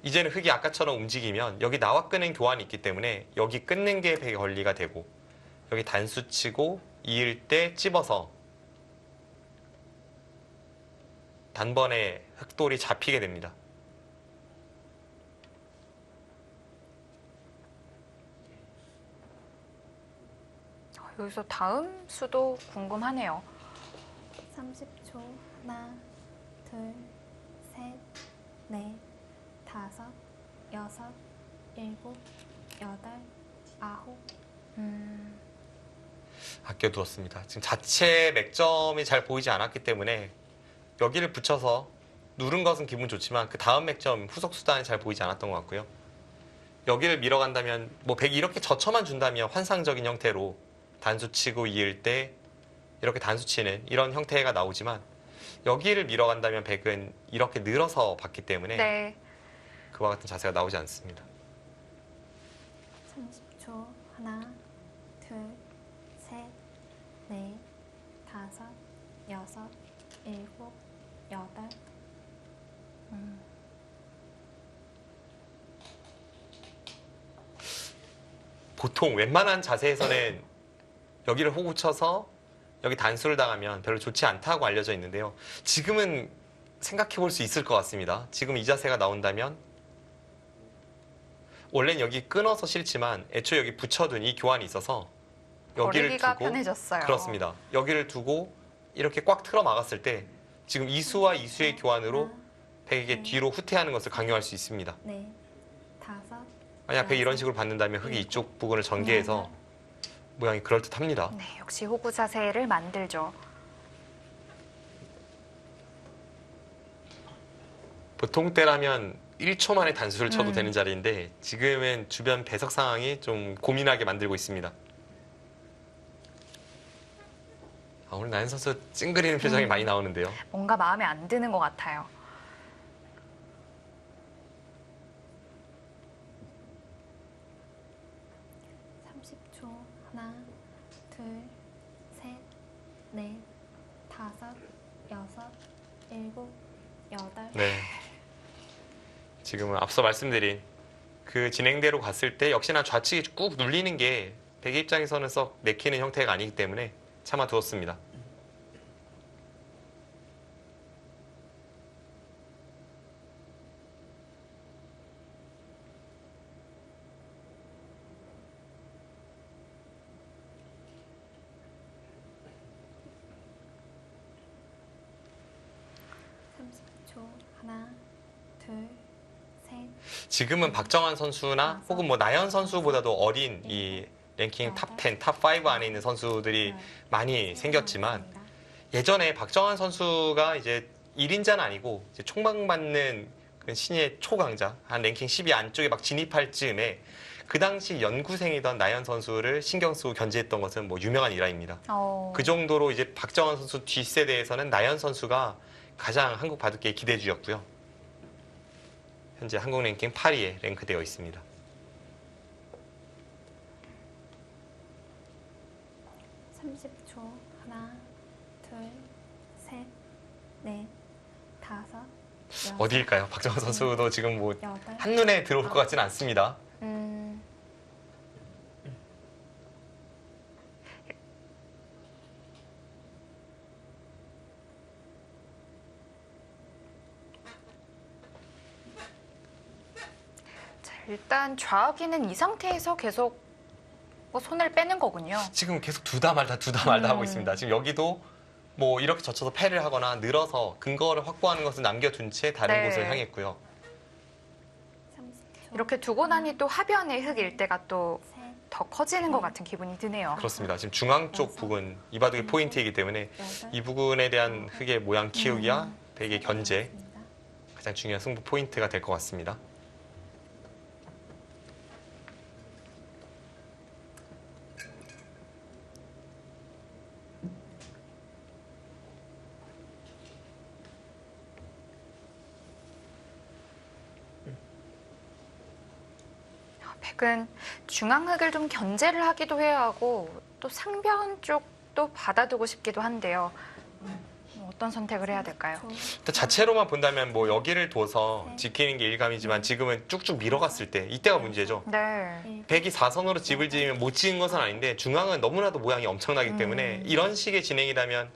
이제는 흙이 아까처럼 움직이면 여기 나와 끄는 교환이 있기 때문에 여기 끊는 게 백의 권리가 되고 여기 단수 치고 이을 때 찝어서 단번에 흙돌이 잡히게 됩니다. 여기서 다음 수도 궁금하네요. 30초. 하나, 둘, 셋, 넷, 다섯, 여섯, 일곱, 여덟, 아홉. 아껴두었습니다. 지금 자체 맥점이 잘 보이지 않았기 때문에 여기를 붙여서 누른 것은 기분 좋지만 그 다음 맥점 후속 수단이 잘 보이지 않았던 것 같고요. 여기를 밀어간다면 뭐 100 이렇게 젖혀만 준다면 환상적인 형태로 단수 치고 이을 때 이렇게 단수 치는 이런 형태가 나오지만 여기를 밀어간다면 100은 이렇게 늘어서 봤기 때문에 네. 그와 같은 자세가 나오지 않습니다. 30초. 하나, 둘, 셋, 넷, 다섯, 여섯, 일곱, 여덟. 보통 웬만한 자세에서는 여기를 호구 쳐서 여기 단수를 당하면 별로 좋지 않다고 알려져 있는데요. 지금은 생각해 볼 수 있을 것 같습니다. 지금 이 자세가 나온다면 원래는 여기 끊어서 싫지만 애초에 여기 붙여둔 이 교환이 있어서 여기를 버리기가 두고 편해졌어요. 그렇습니다. 여기를 두고 이렇게 꽉 틀어 막았을 때 지금 이수와 이수의 교환으로 백에게 뒤로 후퇴하는 것을 강요할 수 있습니다. 넷, 다섯. 만약 백이 이런 식으로 받는다면 흙이 이쪽 부분을 전개해서 모양이 그럴듯합니다. 네, 역시 호구 자세를 만들죠. 보통 때라면 1초 만에 단수를 쳐도 음. 되는 자리인데 지금은 주변 배석 상황이 좀 고민하게 만들고 있습니다. 오늘 나연 선수 찡그리는 표정이 많이 나오는데요. 뭔가 마음에 안 드는 것 같아요. 30초. 하나, 둘, 셋, 넷, 다섯, 여섯, 일곱, 여덟. 네. 지금은 앞서 말씀드린 그 진행대로 갔을 때 역시나 좌측이 꾹 눌리는 게 백의 입장에서는 썩 내키는 형태가 아니기 때문에 참아두었습니다. 하나, 둘, 셋. 지금은 박정환 선수나 혹은 뭐 나연 선수보다도 어린 이 랭킹 탑 10, 탑 5 안에 있는 선수들이 많이 생겼지만 예전에 박정환 선수가 이제 1인자는 아니고 이제 총망받는 그 신예 초강자 한 랭킹 10위 안쪽에 막 진입할 즈음에 그 당시 연구생이던 나연 선수를 신경 쓰고 견제했던 것은 뭐 유명한 일화입니다. 그 정도로 이제 박정환 선수 뒷세대에서는 나연 선수가 가장 한국 바둑계의 기대주였고요. 현재 한국 랭킹 8위에 랭크되어 있습니다. 30초. 하나, 둘, 셋, 넷, 다섯, 여섯, 어디일까요? 박정환 선수도 지금 뭐 여덟. 한눈에 들어올 것 같지는 않습니다. 자, 일단 좌우기는 이 상태에서 계속 뭐 손을 빼는 거군요. 지금 계속 두다 말다 하고 있습니다. 지금 여기도 뭐 이렇게 젖혀서 패를 하거나 늘어서 근거를 확보하는 것을 남겨둔 채 다른 네. 곳을 향했고요. 30초. 이렇게 두고 나니 또 하변의 흙 일대가 또 더 셋, 커지는 것 같은 기분이 드네요. 그렇습니다. 지금 중앙 쪽 부분, 이 바둑의 포인트이기 때문에 여덟. 이 부분에 대한 흙의 모양 키우기와 백의 견제, 맞습니다. 가장 중요한 승부 포인트가 될 것 같습니다. 백은 중앙흙을 좀 견제를 하기도 해야 하고 또 상변 쪽도 받아두고 싶기도 한데요. 어떤 선택을 해야 될까요? 30초. 일단 자체로만 본다면 뭐 여기를 둬서 지키는 게 일감이지만 지금은 쭉쭉 밀어갔을 때 이때가 문제죠. 네. 백이 4선으로 집을 지으면 못 지은 것은 아닌데 중앙은 너무나도 모양이 엄청나기 때문에 이런 식의 진행이라면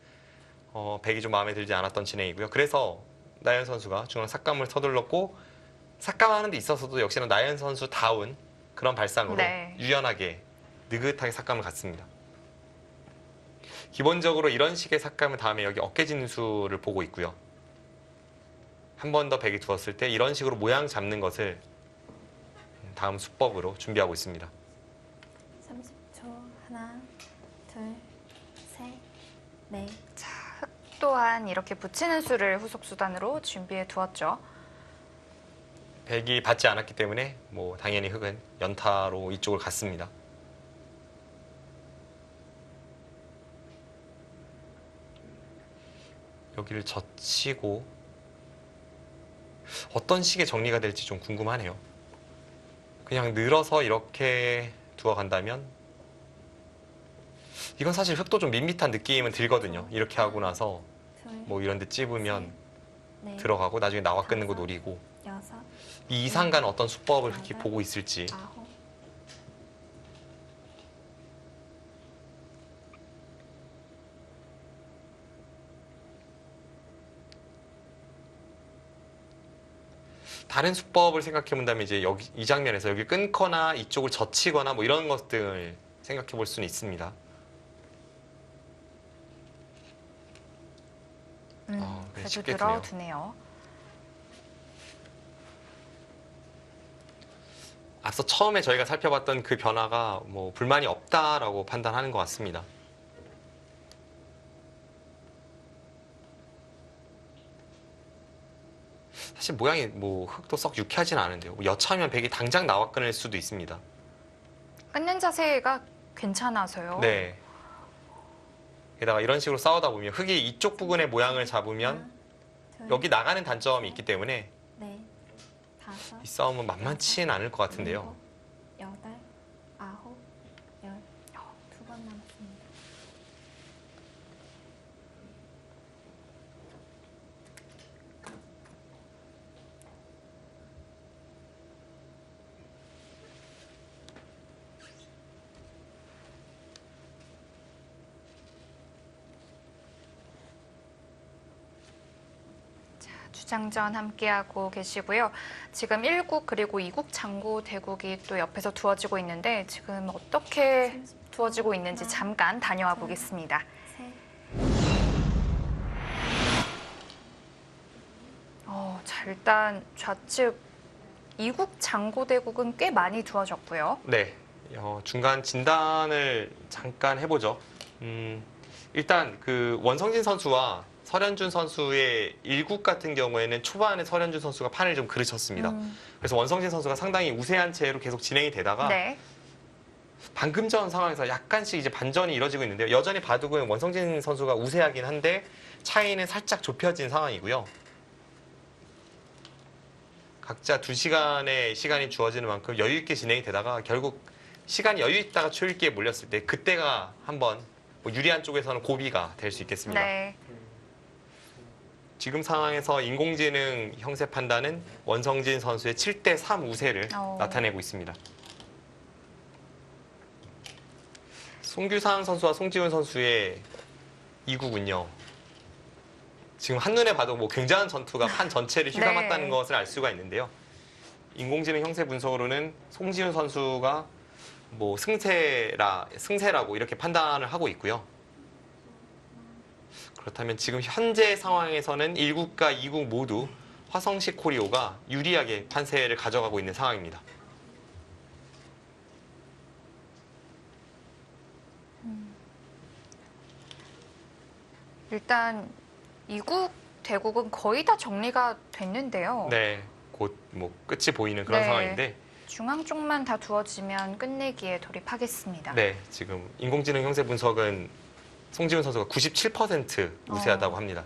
백이 좀 마음에 들지 않았던 진행이고요. 그래서 나연 선수가 중앙 삭감을 서둘렀고 삭감하는 데 있어서도 역시나 나연 선수 다운 그런 발상으로 네. 유연하게 느긋하게 삭감을 갔습니다. 30초. 기본적으로 이런 식의 삭감은 다음에 여기 어깨 진수를 보고 있고요. 한 번 더 백이 두었을 때 이런 식으로 모양 잡는 것을 다음 수법으로 준비하고 있습니다. 30초. 하나, 둘, 셋, 넷. 흙 또한 이렇게 붙이는 수를 후속 수단으로 준비해 두었죠. 백이 받지 않았기 때문에 뭐 당연히 흙은 연타로 이쪽을 갔습니다. 여기를 젖히고 어떤 식의 정리가 될지 좀 궁금하네요. 그냥 늘어서 이렇게 두어간다면 이건 사실 흙도 좀 밋밋한 느낌은 들거든요. 이렇게 하고 나서 둘, 뭐 이런 데 찝으면 넷, 들어가고 나중에 나와 끊는 거 노리고 여섯, 이 이상간 어떤 수법을 흙이 보고 있을지. 아홉. 다른 수법을 생각해 본다면 이제 여기 이 장면에서 여기 끊거나 이쪽을 젖히거나 뭐 이런 것들을 생각해 볼 수는 있습니다. 그래, 그래도 쉽게 늘어두네요. 앞서 처음에 저희가 살펴봤던 그 변화가 뭐 불만이 없다라고 판단하는 것 같습니다. 사실 모양이 뭐 흙도 썩 유쾌하진 않은데요. 여차하면 백이 당장 나와 끊을 수도 있습니다. 끊는 자세가 괜찮아서요. 네. 게다가 이런 식으로 싸우다 보면 흙이 이쪽 부분의 모양을 잡으면 둘, 여기 나가는 단점이 있기 때문에 넷, 다섯, 이 싸움은 만만치는 않을 것 같은데요. 일곱, 여덟, 아홉, 열. 두 번 남았습니다. 주장전 함께하고 계시고요. 지금 1국 그리고 2국 장구 대국이 또 옆에서 두어지고 있는데 지금 어떻게 두어지고 있는지 잠깐 다녀와 보겠습니다. 셋, 자, 일단 좌측 2국 장구 대국은 꽤 많이 두어졌고요. 네. 중간 진단을 잠깐 해보죠. 일단 그 원성진 선수와 설현준 선수의 1국 같은 경우에는 초반에 설현준 선수가 판을 좀 그르쳤습니다. 그래서 원성진 선수가 상당히 우세한 채로 계속 진행이 되다가 네. 방금 전 상황에서 약간씩 이제 반전이 이뤄지고 있는데요. 여전히 바둑은 원성진 선수가 우세하긴 한데 차이는 살짝 좁혀진 상황이고요. 각자 2시간의 시간이 주어지는 만큼 여유 있게 진행이 되다가 결국 시간이 여유 있다가 초읽기에 몰렸을 때 그때가 한번 뭐 유리한 쪽에서는 고비가 될 수 있겠습니다. 네. 지금 상황에서 인공지능 형세 판단은 원성진 선수의 7대3 우세를 나타내고 있습니다. 송규상 선수와 송지훈 선수의 2구군요. 지금 한눈에 봐도 뭐 굉장한 전투가 판 전체를 휘감았다는 네. 것을 알 수가 있는데요. 인공지능 형세 분석으로는 송지훈 선수가 뭐 승세라고 이렇게 판단을 하고 있고요. 그렇다면 지금 현재 상황에서는 1국과 2국 모두 화성식 코리오가 유리하게 판세를 가져가고 있는 상황입니다. 일단 2국 대국은 거의 다 정리가 됐는데요. 네, 곧 뭐 끝이 보이는 그런 네. 상황인데 중앙 쪽만 다 두어지면 끝내기에 돌입하겠습니다. 네, 지금 인공지능 형세 분석은 송지훈 선수가 97% 우세하다고 합니다.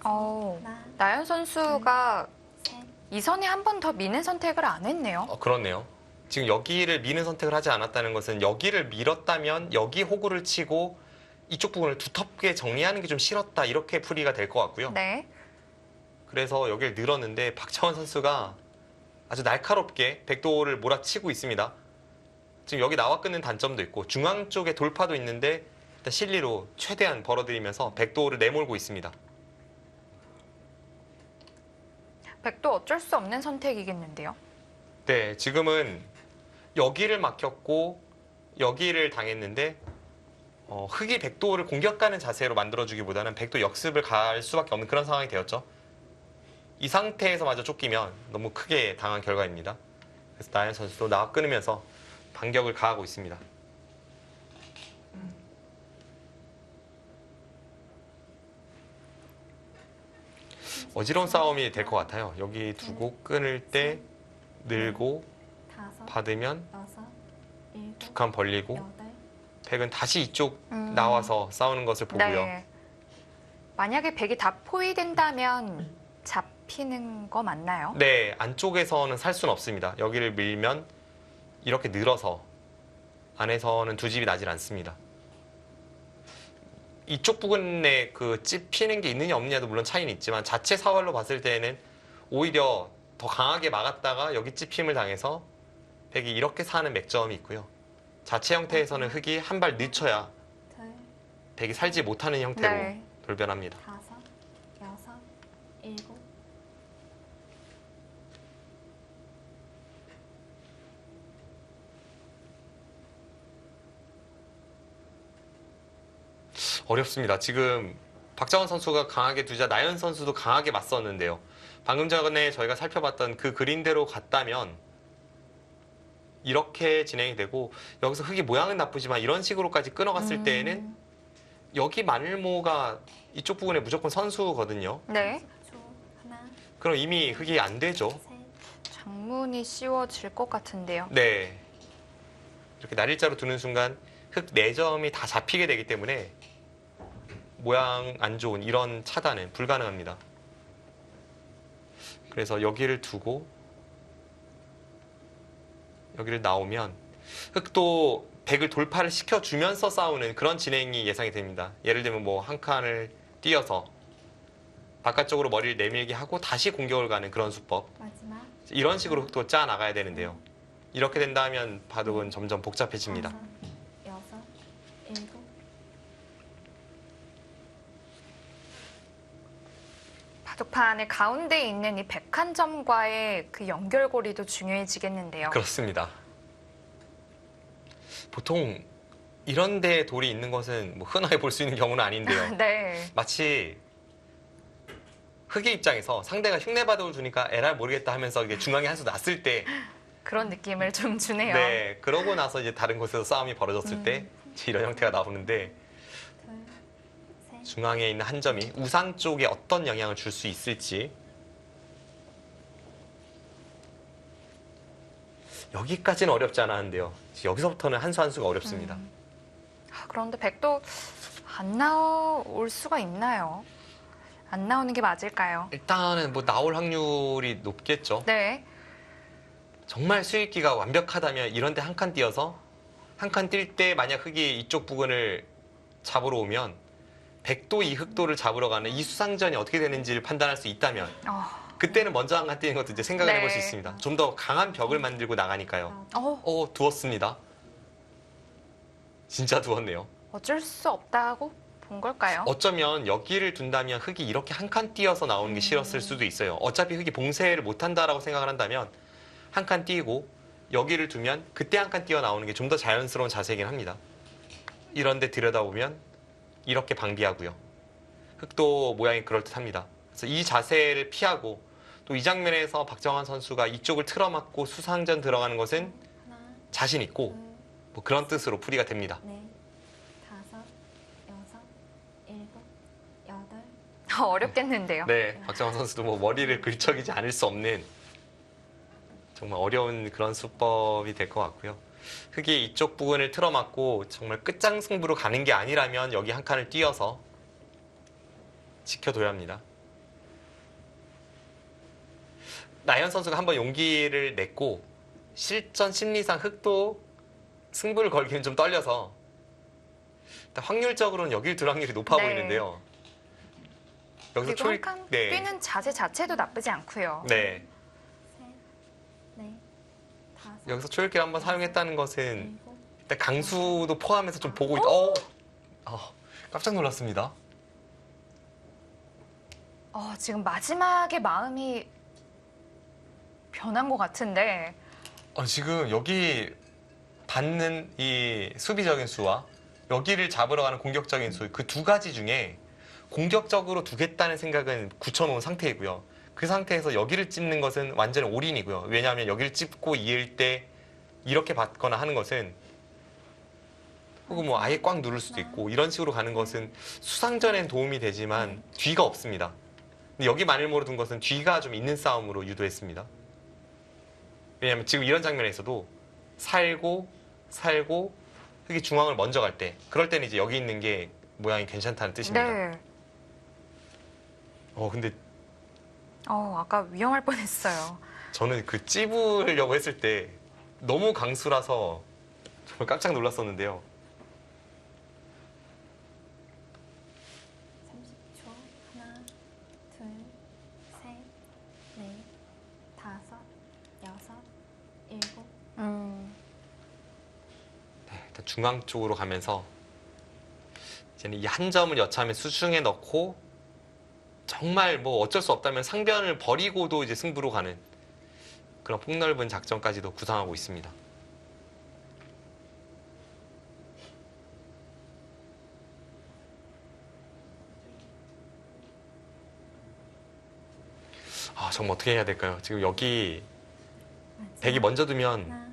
하나, 나연 선수가 셋, 이 선에 한 번 더 미는 선택을 안 했네요. 그렇네요. 지금 여기를 미는 선택을 하지 않았다는 것은 여기를 밀었다면 여기 호구를 치고 이쪽 부분을 두텁게 정리하는 게 좀 싫었다 이렇게 풀이가 될 것 같고요. 네. 그래서 여기를 늘었는데 박차원 선수가 아주 날카롭게 백도를 몰아치고 있습니다. 지금 여기 나와 끊는 단점도 있고 중앙 쪽에 돌파도 있는데 일단 실리로 최대한 벌어들이면서 백도를 내몰고 있습니다. 백도 어쩔 수 없는 선택이겠는데요. 네, 지금은 여기를 막혔고 여기를 당했는데 흑이 백도를 공격하는 자세로 만들어주기보다는 백도 역습을 갈 수밖에 없는 그런 상황이 되었죠. 이 상태에서 마저 쫓기면 너무 크게 당한 결과입니다. 그래서 나연 선수도 나와 끊으면서 반격을 가하고 있습니다. 어지러운 싸움이 될 것 같아요. 여기 두고 끊을 때 늘고 다섯, 받으면 여섯, 일곱, 두 칸 벌리고 여덟, 백은 다시 이쪽 나와서 싸우는 것을 보고요. 네. 만약에 백이 다 포위된다면 잡히는 거 맞나요? 네, 안쪽에서는 살 수는 없습니다. 여기를 밀면 이렇게 늘어서 안에서는 두 집이 나질 않습니다. 이쪽 부근에 그 찝히는 게 있느냐 없느냐도 물론 차이는 있지만 자체 사활로 봤을 때는 오히려 더 강하게 막았다가 여기 찝힘을 당해서 백이 이렇게 사는 맥점이 있고요. 자체 형태에서는 흑이 한 발 늦춰야 둘, 백이 살지 못하는 형태로 네. 돌변합니다. 다섯, 여섯, 일곱, 어렵습니다. 지금 박정원 선수가 강하게 두자 나연 선수도 강하게 맞섰는데요. 방금 전에 저희가 살펴봤던 그 그림대로 갔다면 이렇게 진행이 되고 여기서 흑이 모양은 나쁘지만 이런 식으로까지 끊어갔을 때에는 여기 마늘모가 이쪽 부분에 무조건 선수거든요. 네. 초, 하나, 그럼 이미 흑이 안 되죠. 셋, 장문이 씌워질 것 같은데요. 네. 이렇게 날일자로 두는 순간 흑 4점이 다 잡히게 되기 때문에 모양 안 좋은 이런 차단은 불가능합니다. 그래서 여기를 두고 여기를 나오면 흑도 백을 돌파를 시켜주면서 싸우는 그런 진행이 예상이 됩니다. 예를 들면 뭐 한 칸을 띄어서 바깥쪽으로 머리를 내밀게 하고 다시 공격을 가는 그런 수법. 마지막, 이런 식으로 흑도 짜 나가야 되는데요. 이렇게 된다면 바둑은 점점 복잡해집니다. 다섯, 여섯, 일곱, 바둑판의 가운데에 있는 이 백한점과의 그 연결고리도 중요해지겠는데요. 그렇습니다. 보통 이런 데 돌이 있는 것은 뭐 흔하게 볼 수 있는 경우는 아닌데요. 네. 마치 흑의 입장에서 상대가 흉내바둑을 주니까 에라 모르겠다 하면서 이게 중앙에 한 수 났을 때 그런 느낌을 좀 주네요. 네, 그러고 나서 이제 다른 곳에서 싸움이 벌어졌을 때 이제 이런 형태가 나오는데 둘, 셋, 중앙에 있는 한 점이 우상 쪽에 어떤 영향을 줄 수 있을지 여기까지는 어렵지 않았는데요. 여기서부터는 한 수 한 수가 어렵습니다. 그런데 백도 안 나올 수가 있나요? 안 나오는 게 맞을까요? 일단은 뭐 나올 확률이 높겠죠. 네. 정말 수익기가 완벽하다면 이런 데 한 칸 띄어서 한 칸 뛸 때 만약 흑이 이쪽 부근을 잡으러 오면 백도 이 흑도를 잡으러 가는 이 수상전이 어떻게 되는지를 판단할 수 있다면 그때는 먼저 한 칸 뛰는 것도 이제 생각을 네. 해볼 수 있습니다. 좀 더 강한 벽을 만들고 나가니까요. 아홉, 두었습니다. 진짜 두었네요. 어쩔 수 없다고 본 걸까요? 어쩌면 여기를 둔다면 흑이 이렇게 한 칸 띄어서 나오는 게 싫었을 수도 있어요. 어차피 흑이 봉쇄를 못한다라고 생각을 한다면 한 칸 띄고 여기를 두면 그때 한 칸 띄어 나오는 게 좀 더 자연스러운 자세이긴 합니다. 이런데 들여다보면 이렇게 방비하고요. 흑도 모양이 그럴듯합니다. 그래서 이 자세를 피하고 또 이 장면에서 박정환 선수가 이쪽을 틀어막고 수상전 들어가는 것은 하나, 자신 있고 둘, 뭐 그런 뜻으로 풀이가 됩니다. 넷, 다섯, 여섯, 일곱, 여덟, 어렵겠는데요. 네, 박정환 선수도 뭐 머리를 긁적이지 않을 수 없는 정말 어려운 그런 수법이 될 것 같고요. 흑이 이쪽 부분을 틀어막고 정말 끝장승부로 가는 게 아니라면 여기 한 칸을 띄어서 지켜둬야 합니다. 나연 선수가 한번 용기를 냈고 실전 심리상 흑도 승부를 걸기는 좀 떨려서 일단 확률적으로는 여길 둘 확률이 높아 네. 보이는데요. 여기서 그리고 한 칸 네. 뛰는 자세 자체도 나쁘지 않고요. 네. 셋, 넷, 다섯, 여기서 초읽기를 한번 사용했다는 것은 일곱, 일단 강수도 포함해서 좀 보고 깜짝 놀랐습니다. 지금 마지막에 마음이 변한 것 같은데. 지금 여기 닿는 이 수비적인 수와 여기를 잡으러 가는 공격적인 수, 그 두 가지 중에 공격적으로 두겠다는 생각은 굳혀놓은 상태이고요. 그 상태에서 여기를 찝는 것은 완전히 올인이고요. 왜냐하면 여기를 찝고 이을 때 이렇게 받거나 하는 것은 혹은 뭐 아예 꽉 누를 수도 있고 이런 식으로 가는 것은 수상전엔 도움이 되지만 뒤가 없습니다. 근데 여기 마늘모로 둔 것은 뒤가 좀 있는 싸움으로 유도했습니다. 왜냐하면 지금 이런 장면에서도 살고 흙이 중앙을 먼저 갈 때, 그럴 때는 이제 여기 있는 게 모양이 괜찮다는 뜻입니다. 네. 근데 아까 위험할 뻔했어요. 저는 그 찝으려고 했을 때 너무 강수라서 정말 깜짝 놀랐었는데요. 30초. 하나, 둘, 셋, 넷, 다섯, 여섯, 일곱. 네, 일단 중앙 쪽으로 가면서 이제는 이 한 점을 여차하면 수중에 넣고 정말 뭐 어쩔 수 없다면 상변을 버리고도 이제 승부로 가는 그런 폭넓은 작전까지도 구상하고 있습니다. 정말 어떻게 해야 될까요? 지금 여기 마지막. 백이 먼저 두면 하나,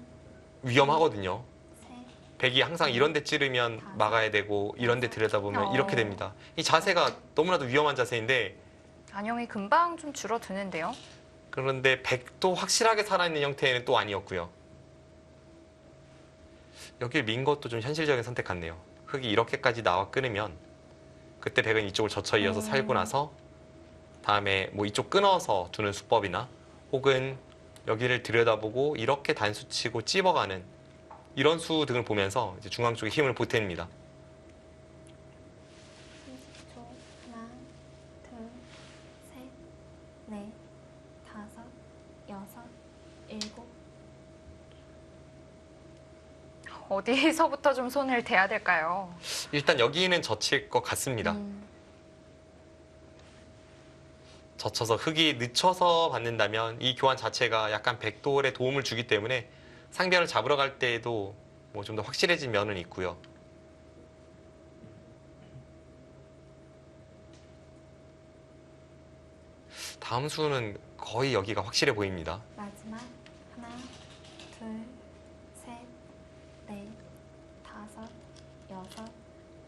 위험하거든요. 셋, 백이 항상 이런 데 찌르면 막아야 되고 이런 데 들여다보면 이렇게 됩니다. 이 자세가 너무나도 위험한 자세인데 안영이 금방 좀 줄어드는데요. 그런데 백도 확실하게 살아있는 형태는 또 아니었고요. 여길 민 것도 좀 현실적인 선택 같네요. 흙이 이렇게까지 나와 끊으면 그때 백은 이쪽을 젖혀 이어서 살고 나서 다음에 뭐 이쪽 끊어서 두는 수법이나 혹은 여기를 들여다보고 이렇게 단수치고 찝어가는 이런 수 등을 보면서 이제 중앙 쪽에 힘을 보탭니다. 30초. 하나, 둘, 셋, 넷, 다섯, 여섯, 일곱. 어디서부터 좀 손을 대야 될까요? 일단 여기는 젖힐 것 같습니다. 젖혀서 흙이 늦춰서 받는다면 이 교환 자체가 약간 백돌에 도움을 주기 때문에 상변을 잡으러 갈 때에도 뭐 좀 더 확실해진 면은 있고요. 다음 수는 거의 여기가 확실해 보입니다. 마지막. 하나, 둘, 셋, 넷, 다섯, 여섯,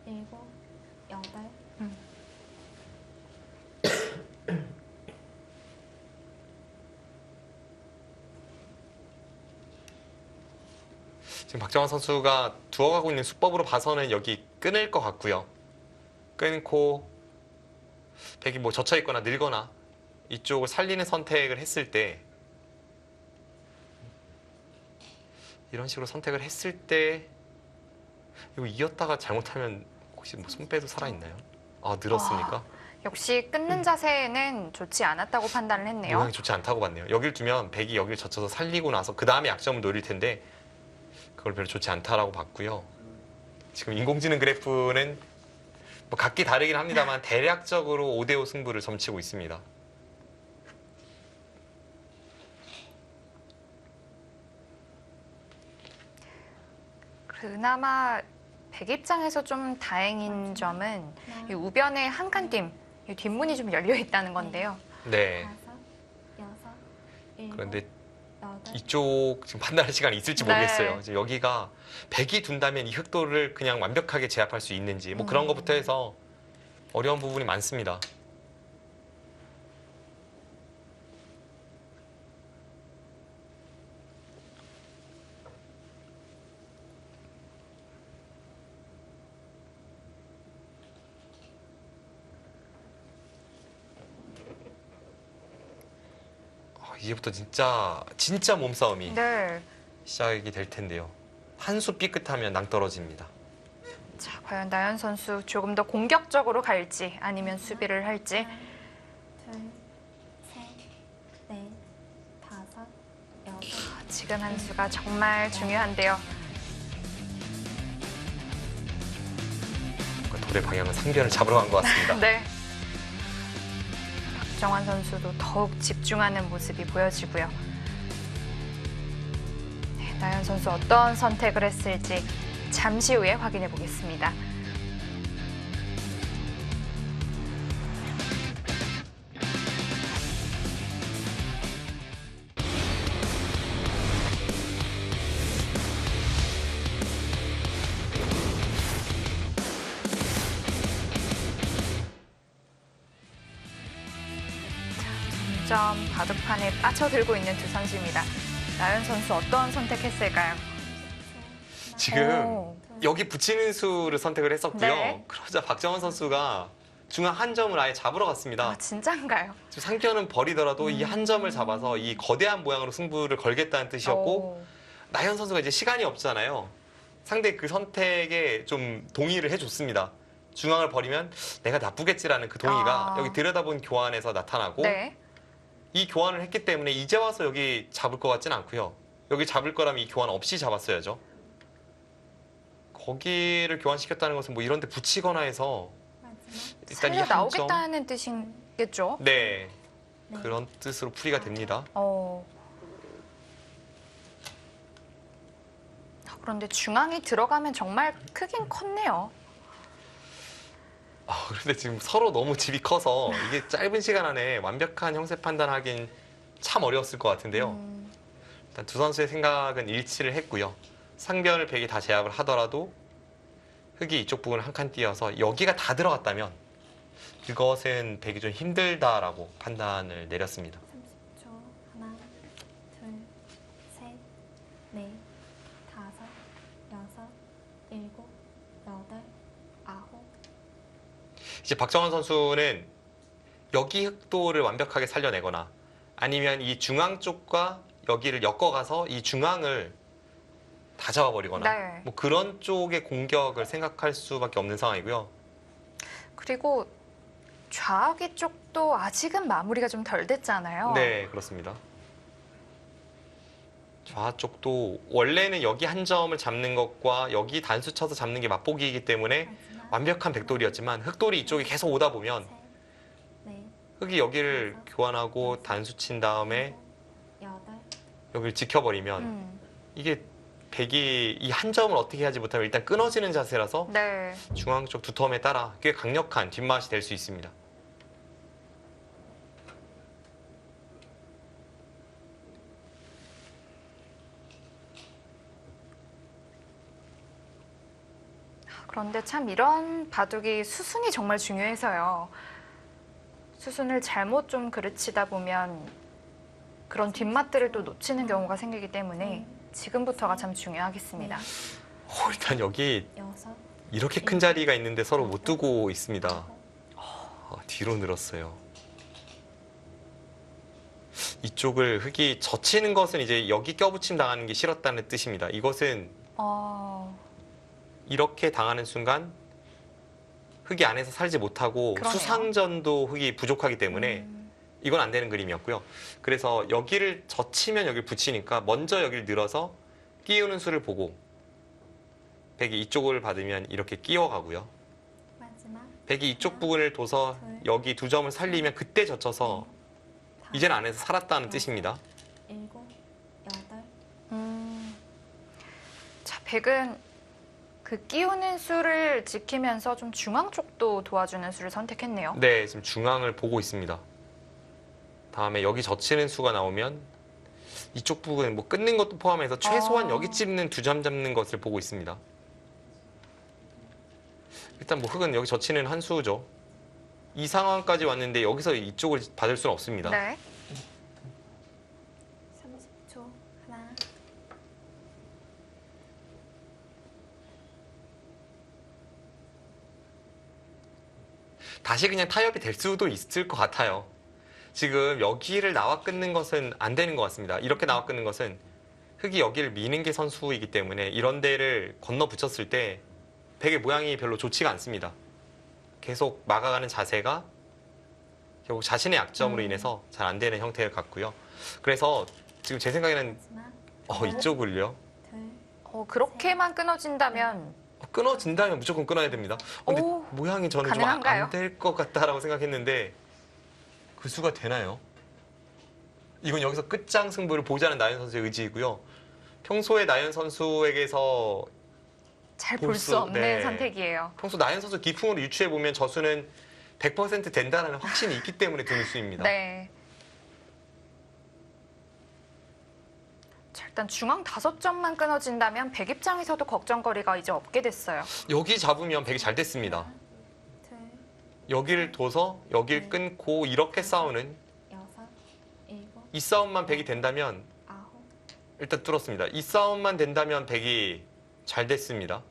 일곱, 여덟. 지금 박정환 선수가 두어가고 있는 수법으로 봐서는 여기 끊을 것 같고요. 끊고 백이 뭐 젖혀 있거나 늘거나 이쪽을 살리는 선택을 했을 때 이런 식으로 선택을 했을 때 이거 이었다가 잘못하면 혹시 뭐 손빼도 살아있나요? 늘었습니까? 역시 끊는 자세는 좋지 않았다고 판단을 했네요. 모양이 좋지 않다고 봤네요. 여길 두면 백이 여기를 젖혀서 살리고 나서 그 다음에 약점을 노릴 텐데 그걸 별로 좋지 않다라고 봤고요. 지금 인공지능 그래프는 뭐 각기 다르긴 합니다만 대략적으로 5대5 승부를 점치고 있습니다. 그나마 백 입장에서 좀 다행인 점은 이 우변에 한 칸 뒷, 이 뒷문이 좀 열려 있다는 건데요. 네. 다섯, 여섯, 일곱, 그런데 여덟. 이쪽 지금 판단할 시간이 있을지 네. 모르겠어요. 지금 여기가 백이 둔다면 이 흑도를 그냥 완벽하게 제압할 수 있는지 뭐 그런 것부터 해서 어려운 부분이 많습니다. 이제부터 진짜 몸싸움이 네. 시작이 될 텐데요. 한 수 삐끗하면 낭떨어집니다. 자, 과연 나연 선수 조금 더 공격적으로 갈지 아니면 수비를 할지. 하나, 둘, 셋, 넷, 다섯, 여섯. 지금 한 수가 정말 중요한데요. 돌의 방향은 상변을 잡으러 간 것 같습니다. 네. 박정환 선수도 더욱 집중하는 모습이 보여지고요. 나연 선수 어떤 선택을 했을지 잠시 후에 확인해 보겠습니다. 점점 바둑판에 빠져들고 있는 두 선수입니다. 나연 선수 어떤 선택했을까요? 지금 오. 여기 붙이는 수를 선택을 했었고요. 네. 그러자 박정원 선수가 중앙 한 점을 아예 잡으러 갔습니다. 아, 진짠가요? 지금 상대는 버리더라도 이 한 점을 잡아서 이 거대한 모양으로 승부를 걸겠다는 뜻이었고 오. 나연 선수가 이제 시간이 없잖아요. 상대 그 선택에 좀 동의를 해줬습니다. 중앙을 버리면 내가 나쁘겠지라는 그 동의가 아. 여기 들여다본 교환에서 나타나고 네. 이 교환을 했기 때문에 이제 와서 여기 잡을 것 같진 않고요. 여기 잡을 거라면 이 교환 없이 잡았어야죠. 거기를 교환시켰다는 것은 뭐 이런 데 붙이거나 해서 일단 살려 이 한 점. 나오겠다는 뜻이겠죠? 네. 네. 그런 뜻으로 풀이가 됩니다. 그런데 중앙이 들어가면 정말 크긴 컸네요. 그런데 지금 서로 너무 집이 커서 이게 짧은 시간 안에 완벽한 형세 판단하긴 참 어려웠을 것 같은데요. 일단 두 선수의 생각은 일치를 했고요. 상변을 백이 다 제압을 하더라도 흙이 이쪽 부분을 한 칸 띄어서 여기가 다 들어갔다면 그것은 백이 좀 힘들다라고 판단을 내렸습니다. 30초. 하나, 둘, 셋, 넷, 다섯, 여섯, 일곱, 여덟, 아홉. 이제 박정원 선수는 여기 흑도를 완벽하게 살려내거나 아니면 이 중앙 쪽과 여기를 엮어가서 이 중앙을 다 잡아버리거나 네. 뭐 그런 쪽의 공격을 생각할 수밖에 없는 상황이고요. 그리고 좌우기 쪽도 아직은 마무리가 좀 덜 됐잖아요. 네, 그렇습니다. 좌쪽도 원래는 여기 한 점을 잡는 것과 여기 단수 쳐서 잡는 게 맛보기이기 때문에 마지막. 완벽한 백돌이었지만 흑돌이 이쪽에 계속 오다 보면 셋, 넷, 흑이 여기를 교환하고 단수 친 다음에 일곱, 여덟. 여기를 지켜버리면 이게 백이 이 한 점을 어떻게 하지 못하면 일단 끊어지는 자세라서 네. 중앙 쪽 두텀에 따라 꽤 강력한 뒷맛이 될 수 있습니다. 그런데 참 이런 바둑이 수순이 정말 중요해서요. 수순을 잘못 좀 그르치다 보면 그런 뒷맛들을 또 놓치는 경우가 생기기 때문에 지금부터가 참 중요하겠습니다. 일단 여기 여섯, 이렇게 큰 자리가 있는데 서로 못 두고 있습니다. 아홉. 뒤로 늘었어요. 이쪽을 흙이 젖히는 것은 이제 여기 껴붙임 당하는 게 싫었다는 뜻입니다. 이것은 이렇게 당하는 순간 흙이 안에서 살지 못하고 그러네요. 수상전도 흙이 부족하기 때문에 이건 안 되는 그림이었고요. 그래서 여기를 젖히면 여기를 붙이니까 먼저 여기를 늘어서 끼우는 수를 보고 백이 이쪽을 받으면 이렇게 끼워가고요. 마지막. 백이 이쪽 부분을 둬서 여기 두 점을 살리면 그때 젖혀서 다섯, 이제는 안에서 살았다는 뜻입니다. 일곱, 여덟. 자, 백은 그 끼우는 수를 지키면서 좀 중앙 쪽도 도와주는 수를 선택했네요. 네, 지금 중앙을 보고 있습니다. 다음에 여기 젖히는 수가 나오면 이쪽 부분 뭐 끊는 것도 포함해서 최소한 여기 찝는 두 점 잡는 것을 보고 있습니다. 일단 뭐 흙은 여기 젖히는 한 수죠. 이 상황까지 왔는데 여기서 이쪽을 받을 수는 없습니다. 네. 30초. 하나, 다시 그냥 타협이 될 수도 있을 것 같아요. 지금 여기를 나와 끊는 것은 안 되는 것 같습니다. 이렇게 나와 끊는 것은 흙이 여기를 미는 게 선수이기 때문에 이런 데를 건너 붙였을 때 백의 모양이 별로 좋지가 않습니다. 계속 막아가는 자세가 결국 자신의 약점으로 인해서 잘 안 되는 형태를 갖고요. 그래서 지금 제 생각에는 마지막. 이쪽을요. 둘, 그렇게만 끊어진다면 끊어진다면 무조건 끊어야 됩니다. 근데 오, 모양이 저는 좀 가능한가요? 안 될 것 같다라고 생각했는데 그 수가 되나요? 이건 여기서 끝장 승부를 보자는 나연 선수의 의지이고요. 평소에 나연 선수에게서 잘 볼 수 볼수- 없는 네. 선택이에요. 평소 나연 선수 기풍으로 유추해 보면 저수는 100% 된다는 확신이 있기 때문에 드는 수입니다. 네. 자, 일단 중앙 5점만 끊어진다면 백 입장에서도 걱정거리가 이제 없게 됐어요. 여기 잡으면 백이 잘 됐습니다. 둘, 여기를 둬서 여길 끊고 이렇게 싸우는 여섯, 일곱, 이 싸움만 백이 된다면 아홉, 일단 뚫었습니다. 이 싸움만 된다면 백이 잘 됐습니다.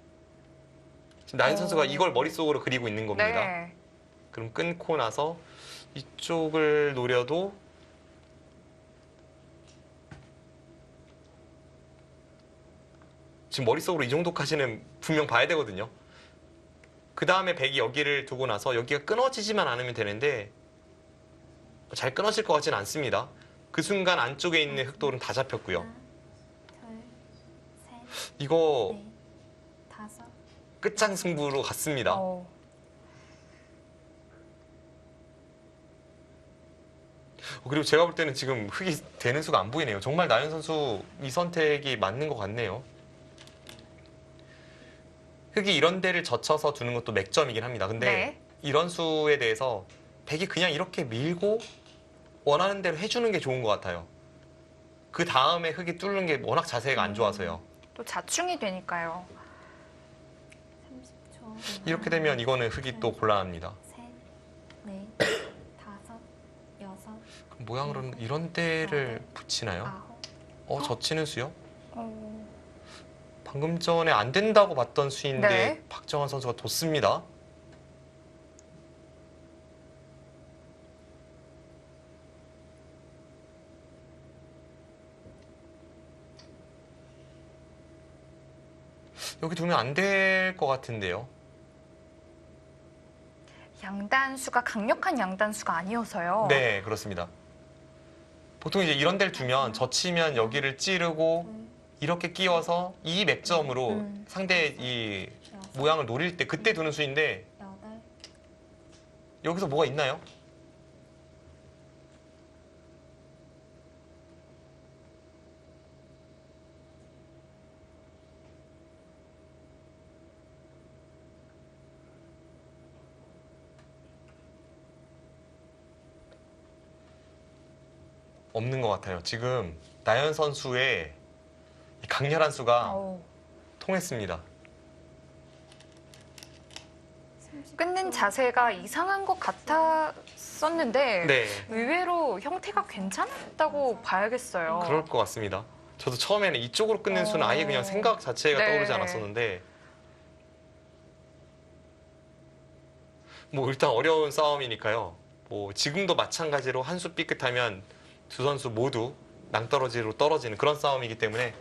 지금 나연 선수가 이걸 머릿속으로 그리고 있는 겁니다. 네. 그럼 끊고 나서 이쪽을 노려도 지금 머릿속으로 이 정도까지는 분명 봐야 되거든요. 그 다음에 백이 여기를 두고 나서 여기가 끊어지지만 않으면 되는데 잘 끊어질 것 같지는 않습니다. 그 순간 안쪽에 있는 흑돌은 다 잡혔고요. 하나, 둘, 셋, 이거 넷, 다섯, 끝장승부로 갔습니다. 어, 그리고 제가 볼 때는 지금 흑이 되는 수가 안 보이네요. 정말 나연 선수 이 선택이 맞는 것 같네요. 흑이 이런 데를 젖혀서 두는 것도 맥점이긴 합니다. 근데 네. 이런 수에 대해서 백이 그냥 이렇게 밀고 원하는 대로 해주는 게 좋은 것 같아요. 그 다음에 흑이 뚫는 게 워낙 자세가 안 좋아서요. 또 자충이 되니까요. 30초. 이렇게 되면 이거는 흑이 또 곤란합니다. 셋, 넷, 다섯, 여섯, 그럼 모양으로는 이런 데를 붙이나요? 아홉, 젖히는 수요? 어, 방금 전에 안 된다고 봤던 수인데 네. 박정환 선수가 뒀습니다. 여기 두면 안 될 것 같은데요. 양단수가 강력한 양단수가 아니어서요. 네, 그렇습니다. 보통 이제 이런 데를 두면 젖히면 여기를 찌르고 둘, 이렇게 끼워서 이 맥점으로 상대의 이 여섯, 모양을 노릴 때 그때 두는 수인데 여덟, 여기서 뭐가 있나요? 없는 것 같아요. 지금 나연 선수의 이 강렬한 수가 어우, 통했습니다. 30초. 끊는 자세가 이상한 것 같았었는데 네, 의외로 형태가 괜찮았다고 봐야겠어요. 그럴 것 같습니다. 저도 처음에는 이쪽으로 끊는 수는 아예 그냥 생각 자체가 네. 떠오르지 않았었는데 뭐 일단 어려운 싸움이니까요. 뭐 지금도 마찬가지로 한 수 삐끗하면 두 선수 모두 낭떠러지로 떨어지는 그런 싸움이기 때문에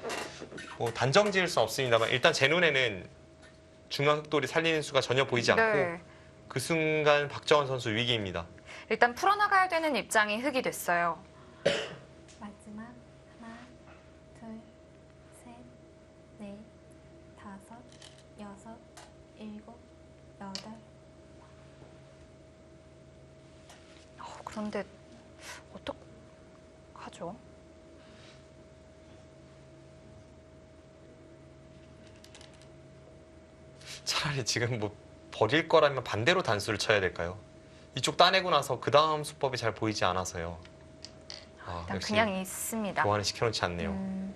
뭐 단정 지을 수 없습니다만 일단 제 눈에는 중앙 흑돌이 살리는 수가 전혀 보이지 않고 네. 그 순간 박정환 선수 위기입니다. 일단 풀어나가야 되는 입장이 흑이 됐어요. 마지막 하나, 둘, 셋, 넷, 다섯, 여섯, 일곱, 여덟. 그런데 어떡하죠? 차라리 지금 뭐 버릴 거라면 반대로 단수를 쳐야 될까요? 이쪽 따내고 나서 그 다음 수법이 잘 보이지 않아서요. 아, 일단 역시 그냥 있습니다. 교환을 시켜놓지 않네요. 음,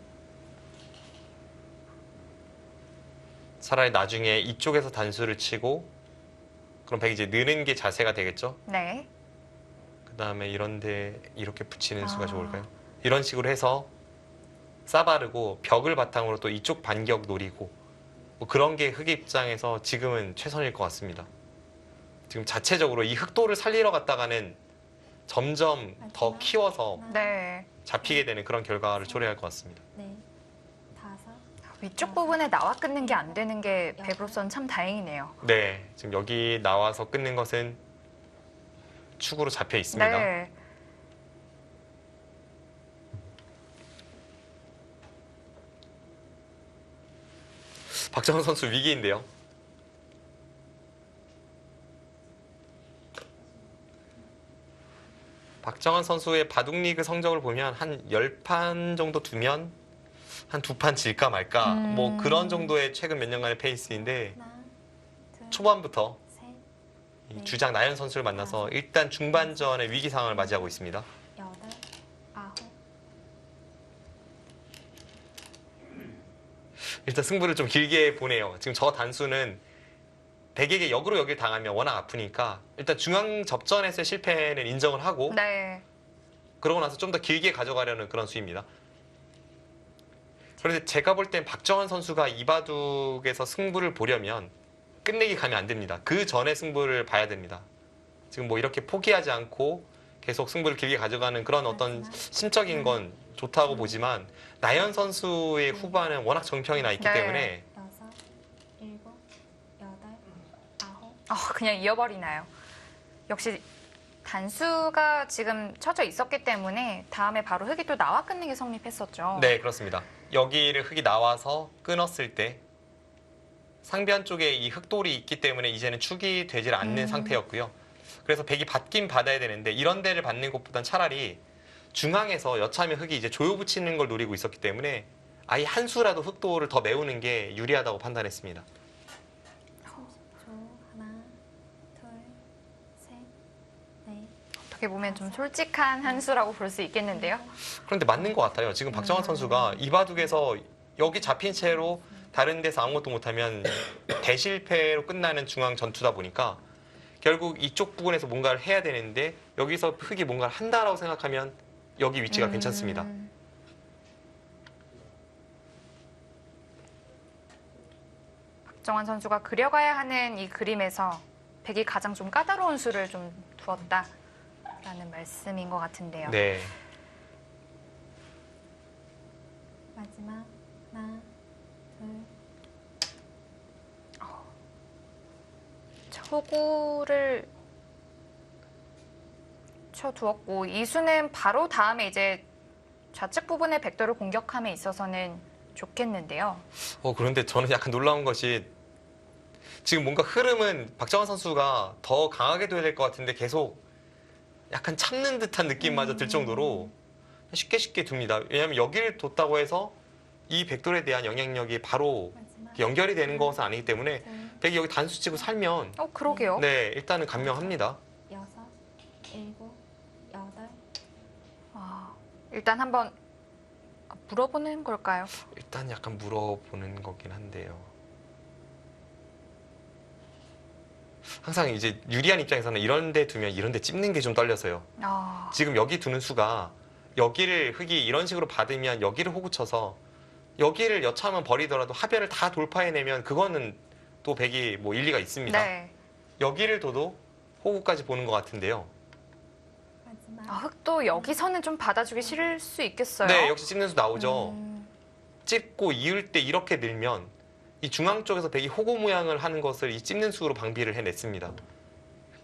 차라리 나중에 이쪽에서 단수를 치고 그럼 백이 이제 느는 게 자세가 되겠죠? 네. 그 다음에 이런데 이렇게 붙이는 수가 아. 좋을까요? 이런 식으로 해서 싸바르고 벽을 바탕으로 또 이쪽 반격 노리고 뭐 그런 게 흑 입장에서 지금은 최선일 것 같습니다. 지금 자체적으로 이 흑도를 살리러 갔다가는 점점 더 키워서 하나, 네. 잡히게 되는 그런 결과를 초래할 것 같습니다. 넷, 다섯, 위쪽 부분에 나와 끊는 게 안 되는 게 백으로서는 참 다행이네요. 네, 지금 여기 나와서 끊는 것은 축으로 잡혀 있습니다. 네. 박정환 선수 위기인데요. 박정환 선수의 바둑리그 성적을 보면 한 10판 정도 두면 한 두 판 질까 말까 뭐 음. 그런 정도의 최근 몇 년간의 페이스인데 하나, 둘, 초반부터 셋, 이 네. 주장 나연 선수를 만나서 일단 중반전의 위기 상황을 맞이하고 있습니다. 여덟, 아홉. 일단 승부를 좀 길게 보네요. 지금 저 단수는 백에게 역으로 여길 당하면 워낙 아프니까 일단 중앙 접전에서의 실패는 인정을 하고 네. 그러고 나서 좀 더 길게 가져가려는 그런 수입니다. 그런데 제가 볼 땐 박정환 선수가 이 바둑에서 승부를 보려면 끝내기 가면 안 됩니다. 그 전에 승부를 봐야 됩니다. 지금 뭐 이렇게 포기하지 않고 계속 승부를 길게 가져가는 그런 어떤 심적인 건 좋다고 보지만 나연 선수의 후반은 워낙 정평이 나 있기 네. 때문에 여섯, 일곱, 여덟, 아홉. 그냥 이어버리나요. 역시 단수가 지금 쳐져 있었기 때문에 다음에 바로 흑이 또 나와 끝내기 성립했었죠. 네, 그렇습니다. 여기를 흑이 나와서 끊었을 때 상변 쪽에 이 흑돌이 있기 때문에 이제는 축이 되질 않는 상태였고요. 그래서 백이 받긴 받아야 되는데 이런 데를 받는 것보단 차라리 중앙에서 여차하면 흑이 이제 조여 붙이는 걸 노리고 있었기 때문에 아예 한 수라도 흑돌을 더 메우는 게 유리하다고 판단했습니다. 30초. 하나, 둘, 셋, 넷. 어떻게 보면 좀 솔직한 한 수라고 볼 수 있겠는데요. 그런데 맞는 것 같아요. 지금 박정환 선수가 이 바둑에서 여기 잡힌 채로 다른 데서 아무것도 못하면 대실패로 끝나는 중앙 전투다 보니까 결국 이쪽 부분에서 뭔가를 해야 되는데 여기서 흑이 뭔가를 한다라고 생각하면 여기 위치가 괜찮습니다. 박정환 선수가 그려가야 하는 이 그림에서 백이 가장 좀 까다로운 수를 좀 두었다라는 말씀인 것 같은데요. 네. 마지막. 하나, 둘. 초구를 쳐두었고 이 수는 바로 다음에 이제 좌측 부분의 백도를 공격함에 있어서는 좋겠는데요. 그런데 저는 약간 놀라운 것이 지금 뭔가 흐름은 박정환 선수가 더 강하게 둬야 될 것 같은데 계속 약간 참는 듯한 느낌마저 들 정도로 쉽게 쉽게 둡니다. 왜냐하면 여기를 뒀다고 해서 이 백돌에 대한 영향력이 바로 마지막. 연결이 되는 것은 아니기 때문에 둘, 백이 여기 단수 치고 살면 그러게요. 네 일단은 감명합니다. 여섯, 일곱, 여덟. 일단 한번 물어보는 걸까요? 일단 약간 물어보는 거긴 한데요. 항상 이제 유리한 입장에서는 이런 데 두면 이런 데 찝는 게 좀 떨려서요. 지금 여기 두는 수가 여기를 흑이 이런 식으로 받으면 여기를 호구 쳐서 여기를 여차하면 버리더라도 하변을 다 돌파해내면 그거는 또 백이 뭐 일리가 있습니다. 네. 여기를 둬도 호구까지 보는 것 같은데요. 마지막. 흑도 여기서는 좀 받아주기 싫을 수 있겠어요. 네, 역시 찝는 수 나오죠. 음, 찝고 이을 때 이렇게 늘면 이 중앙 쪽에서 백이 호구 모양을 하는 것을 이 찝는 수로 방비를 해냈습니다.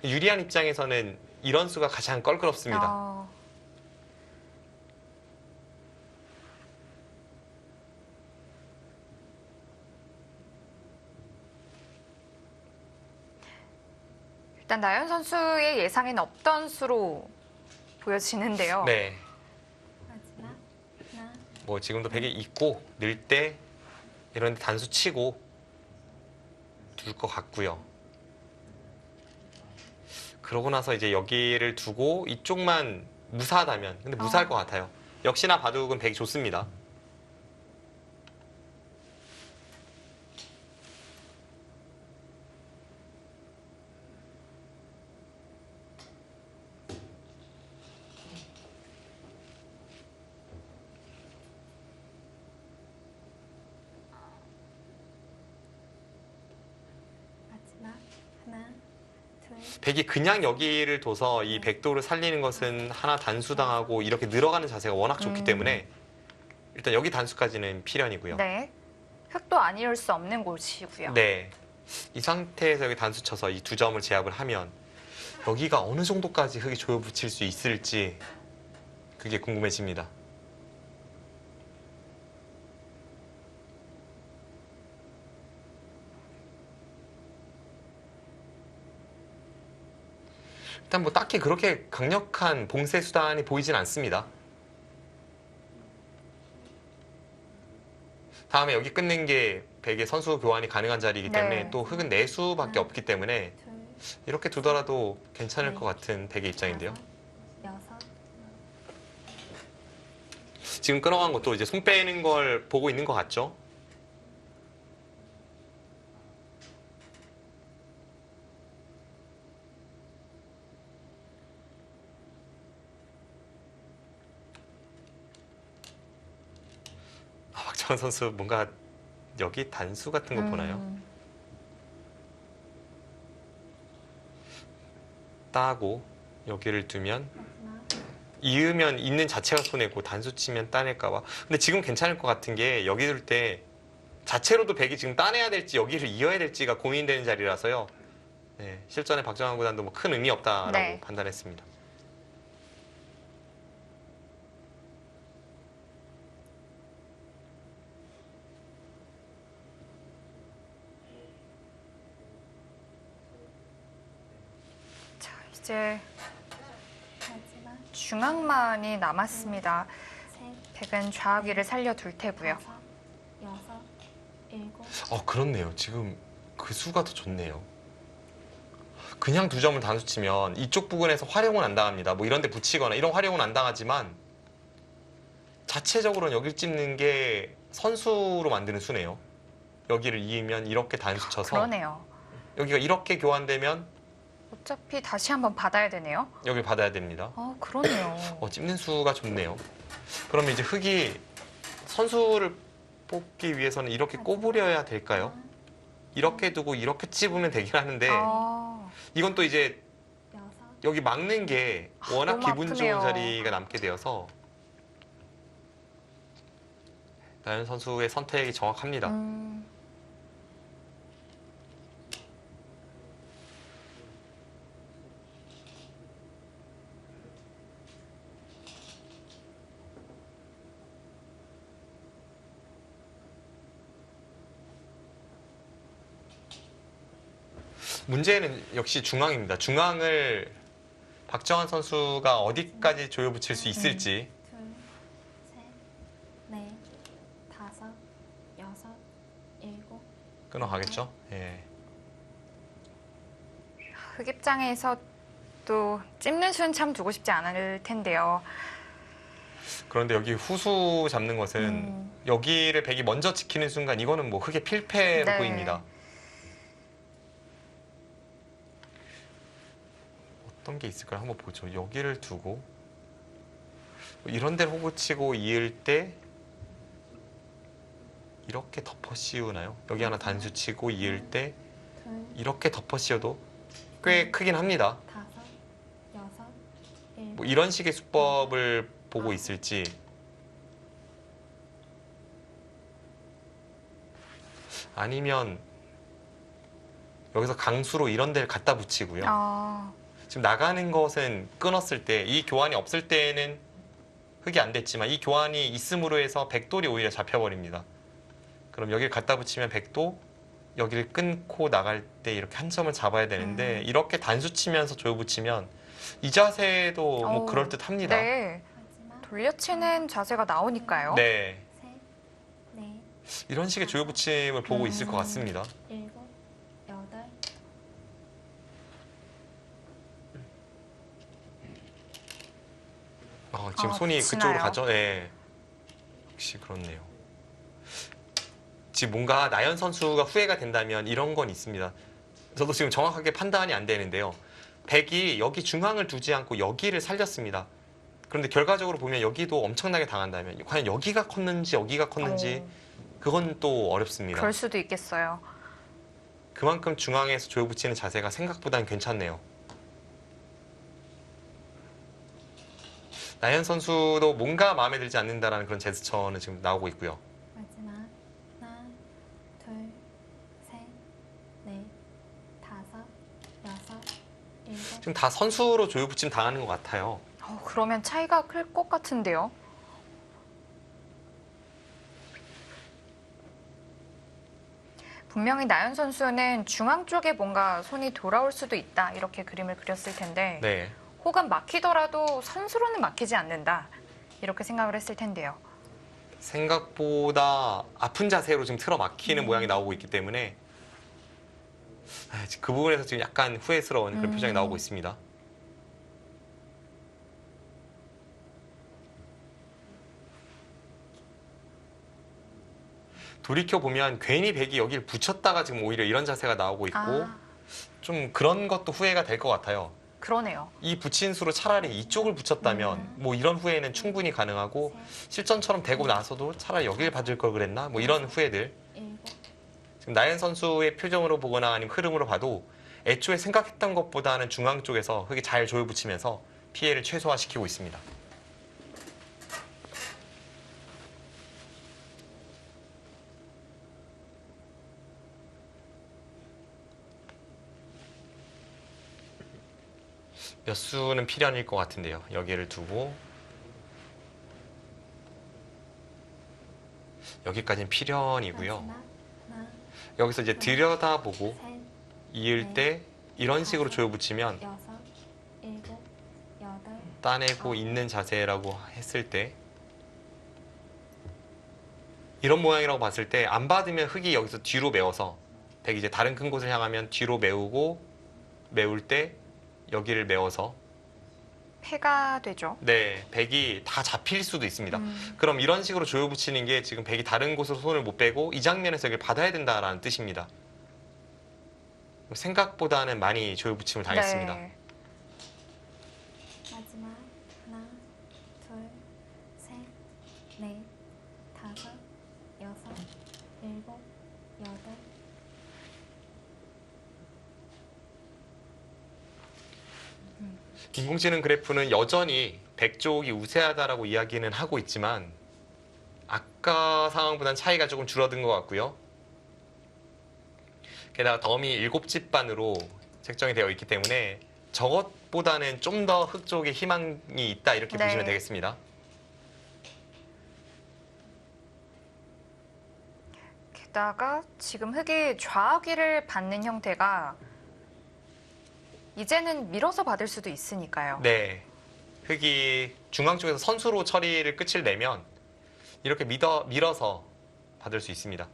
유리한 입장에서는 이런 수가 가장 껄끄럽습니다. 일단 나연 선수의 예상에는 없던 수로 보여지는데요. 네, 마지막. 하나, 뭐 지금도 백이 있고 늘 때 이런 데 단수 치고 둘 것 같고요. 그러고 나서 이제 여기를 두고 이쪽만 무사하다면 근데 무사할 것 같아요. 역시나 바둑은 백이 좋습니다. 마지막. 하나, 둘. 백이 그냥 여기를 둬서 이 백도를 살리는 것은 하나 단수당하고 이렇게 늘어가는 자세가 워낙 좋기 때문에 일단 여기 단수까지는 필연이고요. 네. 흑도 아니올 수 없는 곳이고요. 네. 이 상태에서 여기 단수 쳐서 이 두 점을 제압을 하면 여기가 어느 정도까지 흑이 조여 붙일 수 있을지 그게 궁금해집니다. 일단 뭐 딱히 그렇게 강력한 봉쇄 수단이 보이진 않습니다. 다음에 여기 끊는 게 백의 선수 교환이 가능한 자리이기 때문에 네. 또 흑은 네 수밖에 없기 때문에 둘, 이렇게 두더라도 괜찮을 것 같은 백의 입장인데요. 다섯, 여섯, 지금 끊어간 것도 이제 손 빼는 걸 보고 있는 것 같죠? 박정환 선수 뭔가 여기 단수 같은 거 보나요? 따고 여기를 두면 마지막. 이으면 있는 자체가 손해고 단수 치면 따낼까 봐. 근데 지금 괜찮을 것 같은 게 여기 둘 때 자체로도 백이 지금 따내야 될지 여기를 이어야 될지가 고민되는 자리라서요. 네, 실전에 박정환 구단도 뭐 큰 의미 없다라고 네. 판단했습니다. 자, 이제 마지막. 중앙만이 남았습니다. 셋, 백은 좌우기를 살려둘 테고요. 다섯, 여섯, 일곱. 그렇네요. 지금 그 수가 더 좋네요. 그냥 두 점을 단수 치면 이쪽 부근에서 활용은 안 당합니다. 뭐 이런 데 붙이거나 이런 활용은 안 당하지만 자체적으로는 여길 찝는 게 선수로 만드는 수네요. 여기를 이으면 이렇게 단수 쳐서 그러네요. 여기가 이렇게 교환되면 어차피 다시 한번 받아야 되네요. 여길 받아야 됩니다. 그러네요. 찝는 수가 좋네요. 그러면 이제 흑이 선수를 뽑기 위해서는 이렇게 꼬부려야 될까요? 이렇게 두고 이렇게 찝으면 되긴 하는데 이건 또 이제 여섯, 여기 막는 게 워낙 너무 기분 좋은 아프네요. 자리가 남게 되어서 나연 선수의 선택이 정확합니다. 문제는 역시 중앙입니다. 중앙을 박정환 선수가 어디까지 조여붙일 수 있을지. 둘, 셋, 넷, 다섯, 여섯, 일곱. 끊어가겠죠? 예. 흑 입장에서 또 찝는 수는 참 두고 싶지 않을 텐데요. 그런데 여기 후수 잡는 것은 여기를 백이 먼저 지키는 순간 이거는 뭐 흑의 필패로 네. 보입니다. 어떤 게 있을까요? 한번 보죠. 여기를 두고 이런 데를 호구 치고 이을 때 이렇게 덮어 씌우나요? 여기 하나 단수 치고 이을 때 둘, 이렇게 덮어 씌워도 꽤 크긴 합니다. 다섯, 여섯, 일곱. 뭐 이런 식의 수법을 보고 있을지 아니면 여기서 강수로 이런 데를 갖다 붙이고요. 지금 나가는 것은 끊었을 때 이 교환이 없을 때는 흑이 안 됐지만 이 교환이 있음으로 해서 백돌이 오히려 잡혀버립니다. 그럼 여기를 갖다 붙이면 백도 여기를 끊고 나갈 때 이렇게 한 점을 잡아야 되는데 이렇게 단수 치면서 조여 붙이면 이 자세도 뭐 그럴듯합니다. 네. 마지막. 돌려치는 자세가 나오니까요. 네. 셋, 넷, 이런 식의 조여 붙임을 보고 있을 것 같습니다. 일곱, 여덟. 지금 손이 붙이나요? 그쪽으로 가죠? 네. 역시 그렇네요. 지금 뭔가 나연 선수가 후회가 된다면 이런 건 있습니다. 저도 지금 정확하게 판단이 안 되는데요. 백이 여기 중앙을 두지 않고 여기를 살렸습니다. 그런데 결과적으로 보면 여기도 엄청나게 당한다면 과연 여기가 컸는지 여기가 컸는지 그건 또 어렵습니다. 그럴 수도 있겠어요. 그만큼 중앙에서 조여 붙이는 자세가 생각보다는 괜찮네요. 나연 선수도 뭔가 마음에 들지 않는다라는 그런 제스처는 지금 나오고 있고요. 마지막. 하나, 둘, 셋, 넷, 다섯, 여섯, 일곱. 지금 다 선수로 조여 붙임 당하는 것 같아요. 그러면 차이가 클 것 같은데요. 분명히 나연 선수는 중앙 쪽에 뭔가 손이 돌아올 수도 있다 이렇게 그림을 그렸을 텐데 네. 혹은 막히더라도 선수로는 막히지 않는다 이렇게 생각을 했을 텐데요. 생각보다 아픈 자세로 지금 틀어 막히는 모양이 나오고 있기 때문에 그 부분에서 지금 약간 후회스러운 그런 표정이 나오고 있습니다. 돌이켜보면 괜히 백이 여기를 붙였다가 지금 오히려 이런 자세가 나오고 있고 아, 좀 그런 것도 후회가 될 것 같아요. 그러네요. 이 붙인 수로 차라리 이쪽을 붙였다면 뭐 이런 후회는 충분히 가능하고 실전처럼 되고 나서도 차라리 여길 받을 걸 그랬나? 뭐 이런 후회들. 일곱, 지금 나연 선수의 표정으로 보거나 아니면 흐름으로 봐도 애초에 생각했던 것보다는 중앙 쪽에서 흙이 잘 조여 붙이면서 피해를 최소화시키고 있습니다. 몇 수는 필연일 것 같은데요. 여기를 두고 여기까지는 필연이고요. 마지막 하나, 여기서 이제 들여다보고 셋, 이을 때 이런 식으로 조여 붙이면 여섯, 일곱, 여덟, 따내고 있는 자세라고 했을 때 이런 모양이라고 봤을 때 안 받으면 흙이 여기서 뒤로 메워서 백이 이제 다른 큰 곳을 향하면 뒤로 메우고 메울 때 여기를 메워서 패가 되죠. 네, 백이 다 잡힐 수도 있습니다. 그럼 이런 식으로 조여 붙이는 게 지금 백이 다른 곳으로 손을 못 빼고 이 장면에서 여기를 받아야 된다라는 뜻입니다. 생각보다는 많이 조여 붙임을 당했습니다. 네. 마지막 하나, 둘, 셋, 넷, 다섯, 여섯, 일곱, 여덟. 인공지능 그래프는 여전히 백 쪽이 우세하다라고 이야기는 하고 있지만 아까 상황보다는 차이가 조금 줄어든 것 같고요. 게다가 덤이 7집반으로 책정이 되어 있기 때문에 저것보다는 좀 더 흙 쪽에 희망이 있다 이렇게 네. 보시면 되겠습니다. 게다가 지금 흙이 좌기를 받는 형태가 이제는 밀어서 받을 수도 있으니까요. 네, 흙이 중앙 쪽에서 선수로 처리를 끝을 내면 이렇게 밀어서 받을 수 있습니다.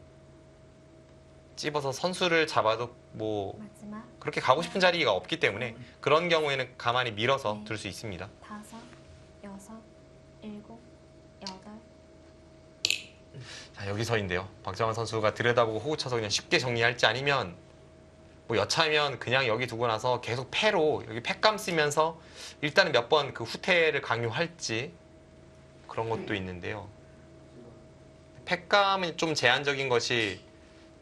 찝어서 선수를 잡아도 뭐 마지막 그렇게 가고 싶은 자리가 없기 때문에 그런 경우에는 가만히 밀어서 둘 수 있습니다. 다섯, 여섯, 일곱, 여덟. 자, 여기서인데요. 박정환 선수가 들여다보고 호구 쳐서 그냥 쉽게 정리할지 아니면 뭐 여차하면 그냥 여기 두고 나서 계속 패로 여기 패감 쓰면서 일단은 몇 번 그 후퇴를 강요할지 그런 것도 있는데요. 패감은 좀 제한적인 것이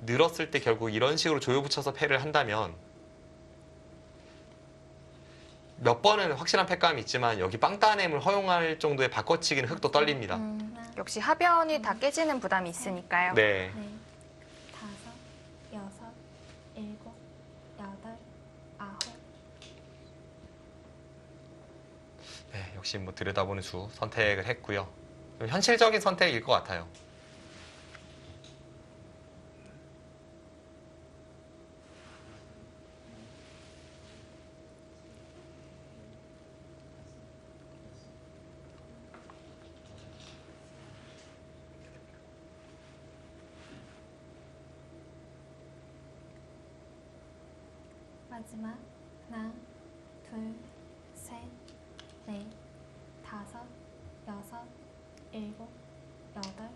늘었을 때 결국 이런 식으로 조여 붙여서 패를 한다면 몇 번은 확실한 패감이 있지만 여기 빵따냄을 허용할 정도의 바꿔치기는 흙도 떨립니다. 역시 하변이 다 깨지는 부담이 있으니까요. 네. 넷, 다섯, 여섯, 일곱, 여덟, 아홉. 네, 역시 뭐 들여다보는 수 선택을 했고요. 좀 현실적인 선택일 것 같아요. 마지막 하나, 둘, 셋, 넷, 다섯, 여섯, 일곱, 여덟.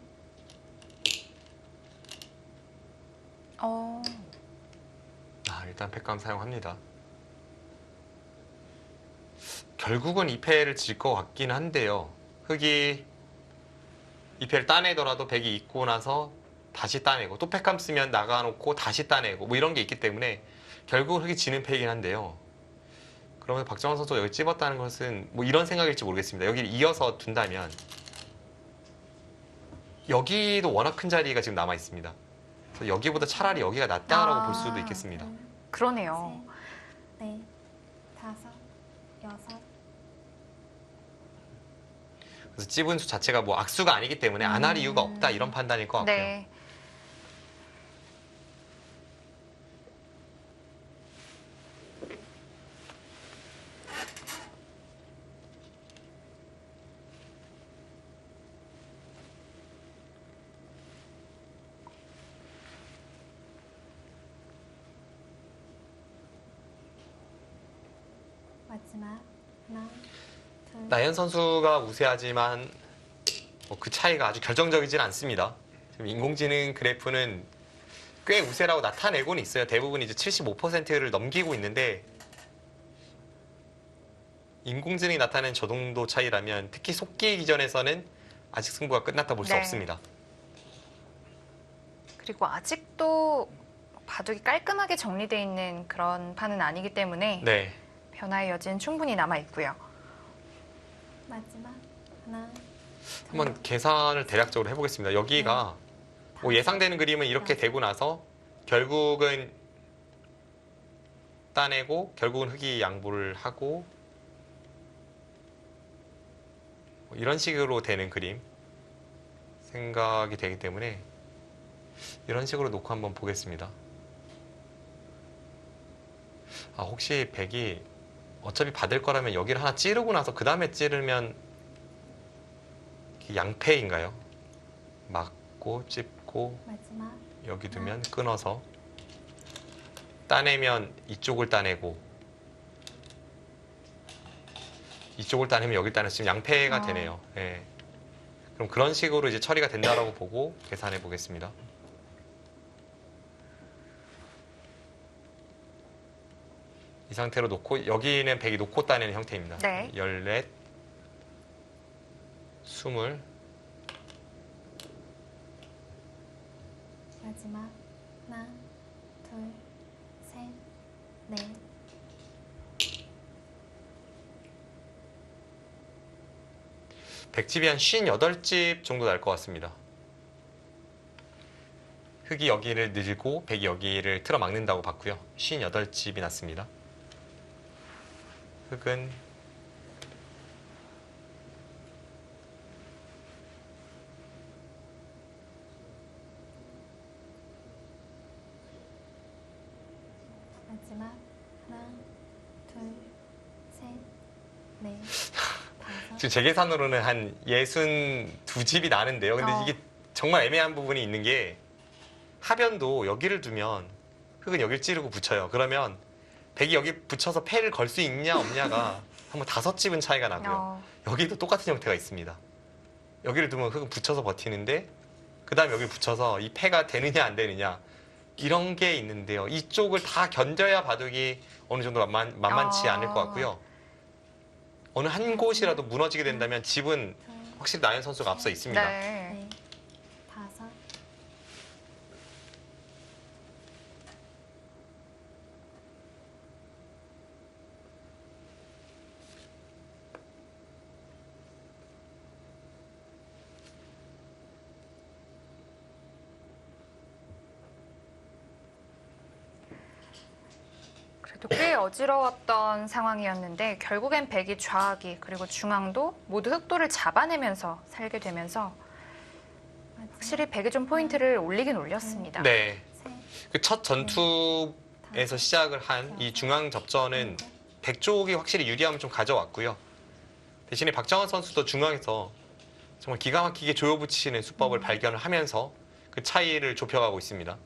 일단 패감 사용합니다. 결국은 2패를 질 것 같긴 한데요. 흙이 2패를 따내더라도 백이 있고 나서 다시 따내고 또 패감 쓰면 나가놓고 다시 따내고 뭐 이런 게 있기 때문에 결국은 흙이 지는 패이긴 한데요. 그러면 박정환 선수가 여기 찝었다는 것은 뭐 이런 생각일지 모르겠습니다. 여기를 이어서 둔다면 여기도 워낙 큰 자리가 지금 남아 있습니다. 그래서 여기보다 차라리 여기가 낫다라고 볼 수도 있겠습니다. 그러네요. 셋, 넷, 다섯, 여섯. 그래서 찝은 수 자체가 뭐 악수가 아니기 때문에 안 할 이유가 없다 이런 판단일 것 같고요. 네. 마지막. 하나, 둘, 나연 선수가 우세하지만 그 차이가 아주 결정적이진 않습니다. 지금 인공지능 그래프는 꽤 우세라고 나타내고는 있어요. 대부분 이제 75%를 넘기고 있는데 인공지능이 나타낸 저 정도 차이라면 특히 속기 기전에서는 아직 승부가 끝났다 볼 수 네. 없습니다. 그리고 아직도 바둑이 깔끔하게 정리되어 있는 그런 판은 아니기 때문에 네. 변화의 여지는 충분히 남아 있고요. 마지막. 하나, 한번 계산을 대략적으로 해보겠습니다. 여기가 뭐 예상되는 그림은 이렇게 되고 나서 결국은 따내고 결국은 흑이 양보를 하고 뭐 이런 식으로 되는 그림 생각이 되기 때문에 이런 식으로 놓고 한번 보겠습니다. 혹시 백이 어차피 받을 거라면 여기를 하나 찌르고 나서 그 다음에 찌르면 양패인가요? 막고 찝고 마지막. 여기 두면 끊어서 따내면 이쪽을 따내고 이쪽을 따내면 여기를 따내서 지금 양패가 되네요. 예. 그럼 그런 식으로 이제 처리가 된다라고 보고 계산해 보겠습니다. 이 상태로 놓고 여기는 백이 놓고 따내는 형태입니다. 네. 14, 20 마지막. 하나, 둘, 셋, 넷. 백집이 한 58집 정도 날 것 같습니다. 흑이 여기를 늘고 백이 여기를 틀어 막는다고 봤고요. 58집이 났습니다. 흑은 마지막. 하나, 둘, 셋, 넷, 다섯. 지금 제 계산으로는 한 62집이 나는데요. 근데 이게 정말 애매한 부분이 있는 게 하변도 여기를 두면 흑은 여기를 찌르고 붙여요. 그러면 백이 여기 붙여서 패를 걸 수 있냐 없냐가 한번 5집은 차이가 나고요. 여기도 똑같은 형태가 있습니다. 여기를 두면 흑은 붙여서 버티는데 그 다음에 여기 붙여서 이 패가 되느냐 안 되느냐 이런 게 있는데요. 이쪽을 다 견뎌야 바둑이 어느 정도 만만치 않을 것 같고요. 어느 한 곳이라도 무너지게 된다면 집은 둘, 확실히 나연 선수가 앞서 있습니다. 네. 넷, 다섯. 그래도 꽤 어지러웠던 상황이었는데 결국엔 백이 좌악이 그리고 중앙도 모두 흑도를 잡아내면서 살게 되면서 확실히 백이 좀 포인트를 올리긴 올렸습니다. 네. 셋, 그 첫 전투에서 다섯, 시작을 한 이 중앙 접전은 백 쪽이 확실히 유리함을 좀 가져왔고요. 대신에 박정환 선수도 중앙에서 정말 기가 막히게 조여붙이는 수법을 발견을 하면서 그 차이를 좁혀가고 있습니다.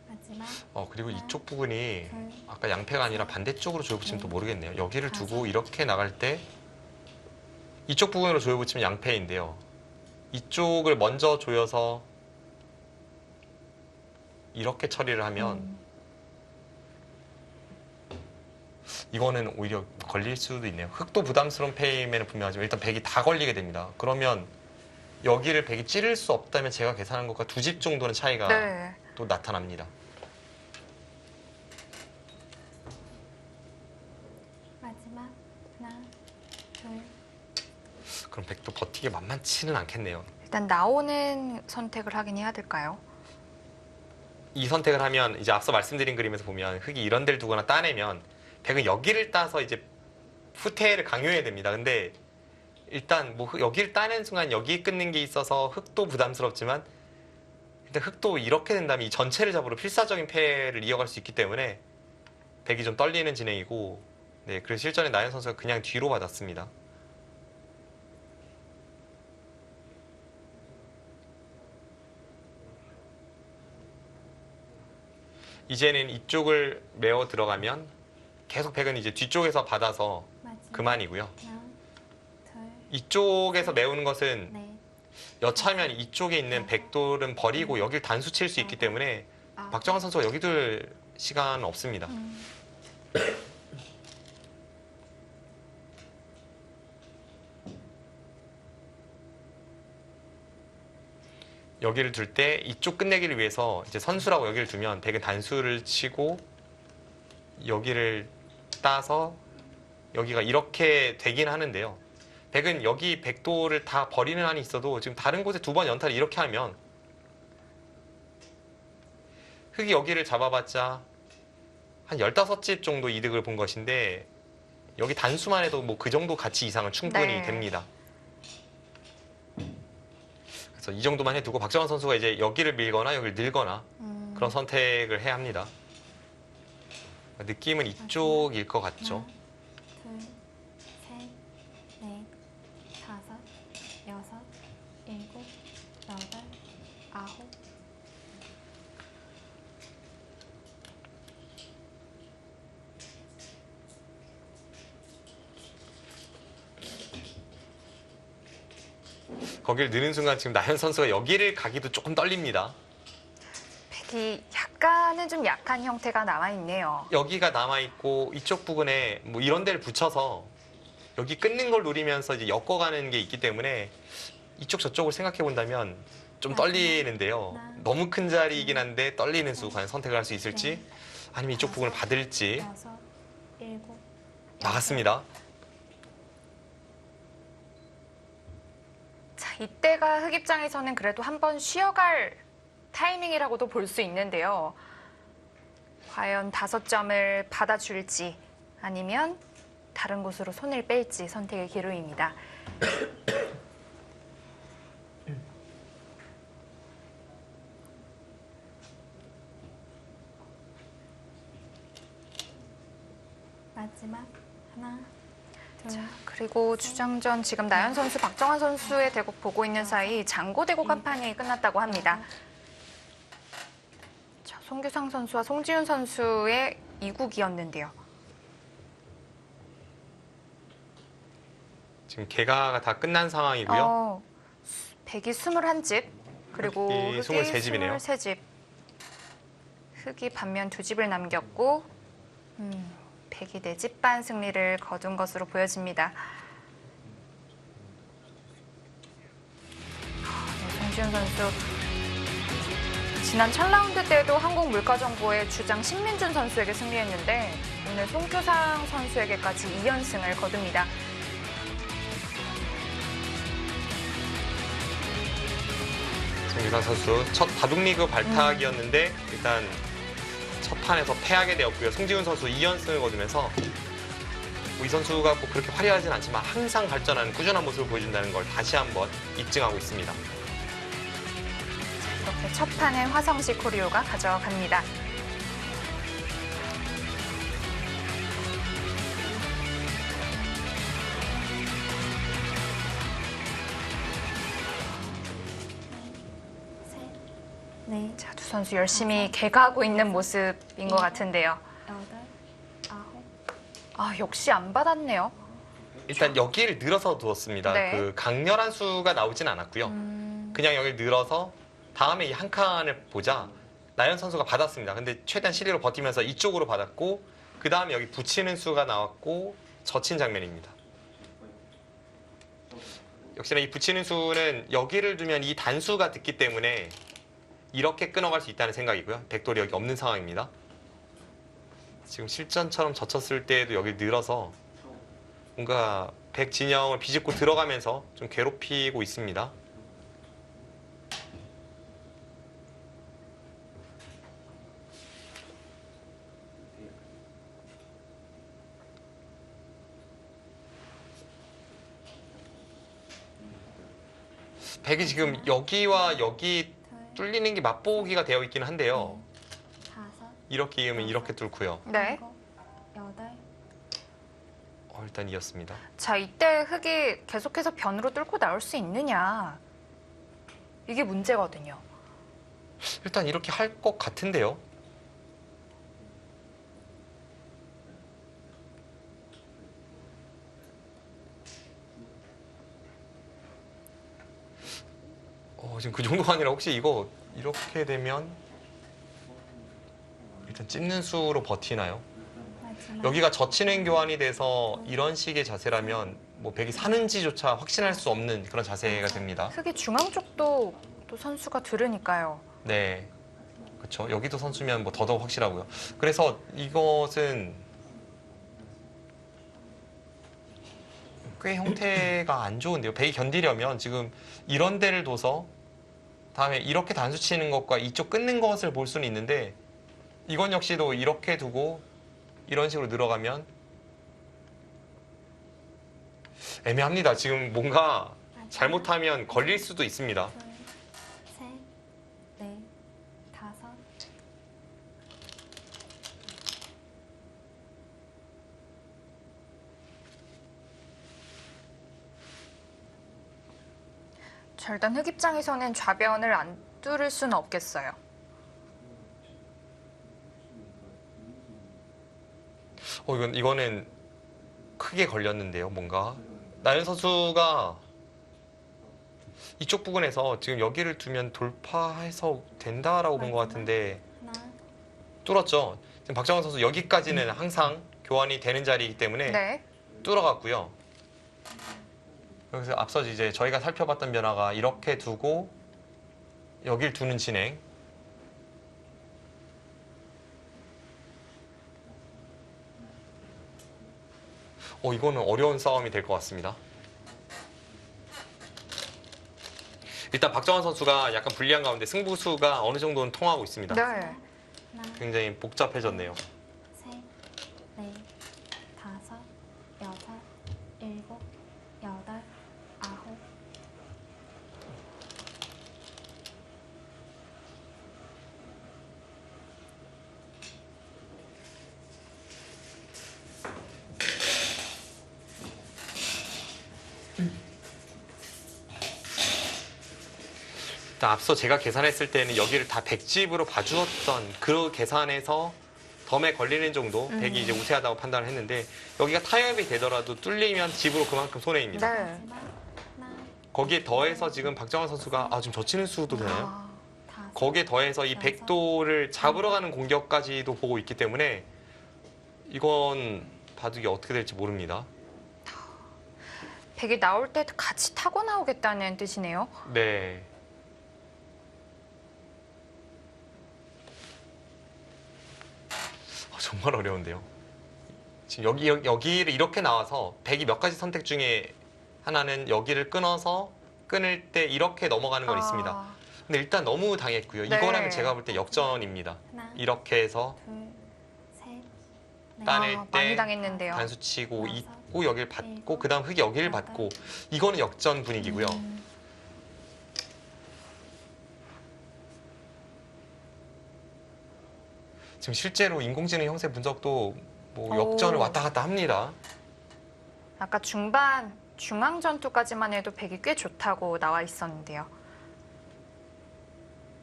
마지막. 그리고 이쪽 부분이 둘, 아까 양패가 아니라 반대쪽으로 조여붙이면 또 모르겠네요. 여기를 두고 이렇게 나갈 때 이쪽 부분으로 조여붙이면 양패인데요. 이쪽을 먼저 조여서 이렇게 처리를 하면 이거는 오히려 걸릴 수도 있네요. 흑도 부담스러운 패임에는 분명하지만 일단 백이 다 걸리게 됩니다. 그러면 여기를 백이 찌를 수 없다면 제가 계산한 것과 2집 정도는 차이가 네. 또 나타납니다. 마지막. 하나, 둘, 그럼 백도 버티기 만만치는 않겠네요. 일단 나오는 선택을 하긴 해야 될까요? 이 선택을 하면 이제 앞서 말씀드린 그림에서 보면 흑이 이런 데를 두거나 따내면 백은 여기를 따서 이제 후퇴를 강요해야 됩니다. 근데 일단 뭐 여기를 따낸 순간 여기 끊는 게 있어서 흑도 부담스럽지만 일단 흑도 이렇게 된다면 이 전체를 잡으러 필사적인 패를 이어갈 수 있기 때문에 백이 좀 떨리는 진행이고, 네, 그래서 실전에 나연 선수가 그냥 뒤로 받았습니다. 이제는 이쪽을 메워 들어가면 계속 백은 이제 뒤쪽에서 받아서 마지막 그만이고요. 하나, 둘, 이쪽에서 메우는 것은 넷, 여차하면 이쪽에 있는 백돌은 버리고 여길 단수 칠 수 있기 때문에 아홉. 박정환 선수가 여기 둘 시간 없습니다. 여기를 둘 때 이쪽 끝내기를 위해서 이제 선수라고 여기를 두면 백은 단수를 치고 여기를 따서 여기가 이렇게 되긴 하는데요. 백은 여기 백도를 다 버리는 한이 있어도 지금 다른 곳에 두 번 연타를 이렇게 하면 흑이 여기를 잡아봤자 한 15집 정도 이득을 본 것인데 여기 단수만 해도 뭐 그 정도 가치 이상은 충분히 네. 됩니다. 그래서 이 정도만 해두고 박정환 선수가 이제 여기를 밀거나 여기를 늘거나 그런 선택을 해야 합니다. 느낌은 이쪽일 것 같죠. 하나, 둘, 셋, 넷, 다섯, 여섯, 일곱, 여덟, 아홉. 거기를 느는 순간 지금 나현 선수가 여기를 가기도 조금 떨립니다. 백이 약간은 좀 약한 형태가 나와 있네요. 여기가 남아있고 이쪽 부분에 뭐 이런 데를 붙여서 여기 끊는 걸 노리면서 이제 엮어가는 게 있기 때문에 이쪽 저쪽을 생각해 본다면 좀 떨리는데요. 너무 큰 자리이긴 한데 떨리는 수 과연 선택을 할 수 있을지 아니면 이쪽 부분을 받을지. 여섯, 일곱, 나갔습니다. 자, 이때가 흑 입장에서는 그래도 한번 쉬어갈 타이밍이라고도 볼 수 있는데요. 과연 5점을 받아줄지 아니면 다른 곳으로 손을 뺄지 선택의 기로입니다. 마지막 하나, 둘, 자, 그리고 주장전 지금 나연 선수, 박정환 선수의 대국 보고 있는 사이 장고 대국 한 판이 끝났다고 합니다. 자, 송규상 선수와 송지훈 선수의 2국이었는데요. 지금 개가가 다 끝난 상황이고요. 백이 21집, 그리고 흑이 흑이 23집이네요. 23집. 흑이 반면 2집을 남겼고 백이 4집 반 승리를 거둔 것으로 보여집니다. 네, 송지훈 선수 지난 첫 라운드 때도 한국물가정보의 주장 신민준 선수에게 승리했는데 오늘 송규상 선수에게까지 2연승을 거둡니다. 송규상 선수 첫 바둑리그 발탁이었는데 일단 첫 판에서 패하게 되었고요. 송지훈 선수 2연승을 거두면서 뭐이 선수가 뭐 그렇게 화려하진 않지만 항상 발전하는 꾸준한 모습을 보여준다는 걸 다시 한번 입증하고 있습니다. 이렇게 첫 판을 화성시 코리오가 가져갑니다. 셋, 넷, 자, 두 선수 열심히 개가하고 있는 모습인 것 같은데요. 여덟, 아홉. 아, 역시 안 받았네요. 일단 여기를 늘어서 두었습니다. 네. 그 강렬한 수가 나오진 않았고요. 그냥 여기를 늘어서 다음에 이 한 칸을 보자 나연 선수가 받았습니다. 근데 최대한 시리로 버티면서 이쪽으로 받았고 그 다음에 여기 붙이는 수가 나왔고 젖힌 장면입니다. 역시나 이 붙이는 수는 여기를 두면 이 단수가 듣기 때문에 이렇게 끊어갈 수 있다는 생각이고요. 백돌이 여기 없는 상황입니다. 지금 실전처럼 젖혔을 때에도 여기 늘어서 뭔가 백 진영을 비집고 들어가면서 좀 괴롭히고 있습니다. 백이 지금 여기와 여기 뚫리는 게 맛보기가 되어 있기는 한데요. 다섯, 이렇게 이으면 이렇게 뚫고요. 네. 일곱, 여덟, 일단 이었습니다. 자, 이때 흑이 계속해서 변으로 뚫고 나올 수 있느냐. 이게 문제거든요. 일단 이렇게 할 것 같은데요. 지금 그 정도가 아니라 혹시 이거 이렇게 되면 일단 찝는 수로 버티나요? 마지막. 여기가 저치는 교환이 돼서 이런 식의 자세라면 뭐 백이 사는지조차 확신할 수 없는 그런 자세가 됩니다. 흑이 중앙 쪽도 또 선수가 들으니까요. 네, 그렇죠. 여기도 선수면 뭐 더더욱 확실하고요. 그래서 이것은 꽤 형태가 안 좋은데요. 백이 견디려면 지금 이런 데를 둬서 다음에 이렇게 단수 치는 것과 이쪽 끊는 것을 볼 수는 있는데 이건 역시도 이렇게 두고 이런 식으로 늘어가면 애매합니다. 지금 뭔가 잘못하면 걸릴 수도 있습니다. 둘, 셋, 넷, 다섯. 자, 일단 흑 입장에서는 좌변을 안 뚫을 수는 없겠어요. 이거는 크게 걸렸는데요. 뭔가 나연 선수가 이쪽 부분에서 지금 여기를 두면 돌파해서 된다라고 본 것 같은데 하나, 뚫었죠. 지금 박정원 선수 여기까지는 항상 교환이 되는 자리이기 때문에 네. 뚫어갔고요. 여기서 앞서 이제 저희가 살펴봤던 변화가 이렇게 두고 여길 두는 진행. 이거는 어려운 싸움이 될 것 같습니다. 일단 박정환 선수가 약간 불리한 가운데 승부수가 어느 정도는 통하고 있습니다. 네. 하나, 굉장히 복잡해졌네요. 셋, 넷, 다섯, 여섯, 일곱, 여덟, 아홉. 일단 앞서 제가 계산했을 때는 여기를 다 100집으로 봐주었던 그 계산에서 덤에 걸리는 정도 100이 이제 우세하다고 판단을 했는데 여기가 타협이 되더라도 뚫리면 집으로 그만큼 손해입니다. 네. 마지막 하나, 거기에 더해서 지금 박정환 선수가 지금 젖히는 수도 되나요? 아, 다섯. 거기에 더해서 이 백도를 잡으러 가는 공격까지도 보고 있기 때문에 이건 바둑이 어떻게 될지 모릅니다. 백이 나올 때 같이 타고 나오겠다는 뜻이네요. 네. 정말 어려운데요. 지금 여기를 이렇게 나와서 백이 몇 가지 선택 중에 하나는 여기를 끊어서 끊을 때 이렇게 넘어가는 건 있습니다. 아, 근데 일단 너무 당했고요. 네. 이거라면 제가 볼 때 역전입니다. 하나, 이렇게 해서 둘, 셋, 넷, 따낼 때 많이 당했는데요. 단수 치고 여섯, 있고 여기를 받고 일곱, 그 다음 흑이 여기를 여덟. 받고 이거는 역전 분위기고요. 지금 실제로 인공지능 형태 분석도 뭐 오. 역전을 왔다 갔다 합니다. 아까 중반 중앙 전투까지만 해도 백이 꽤 좋다고 나와 있었는데요.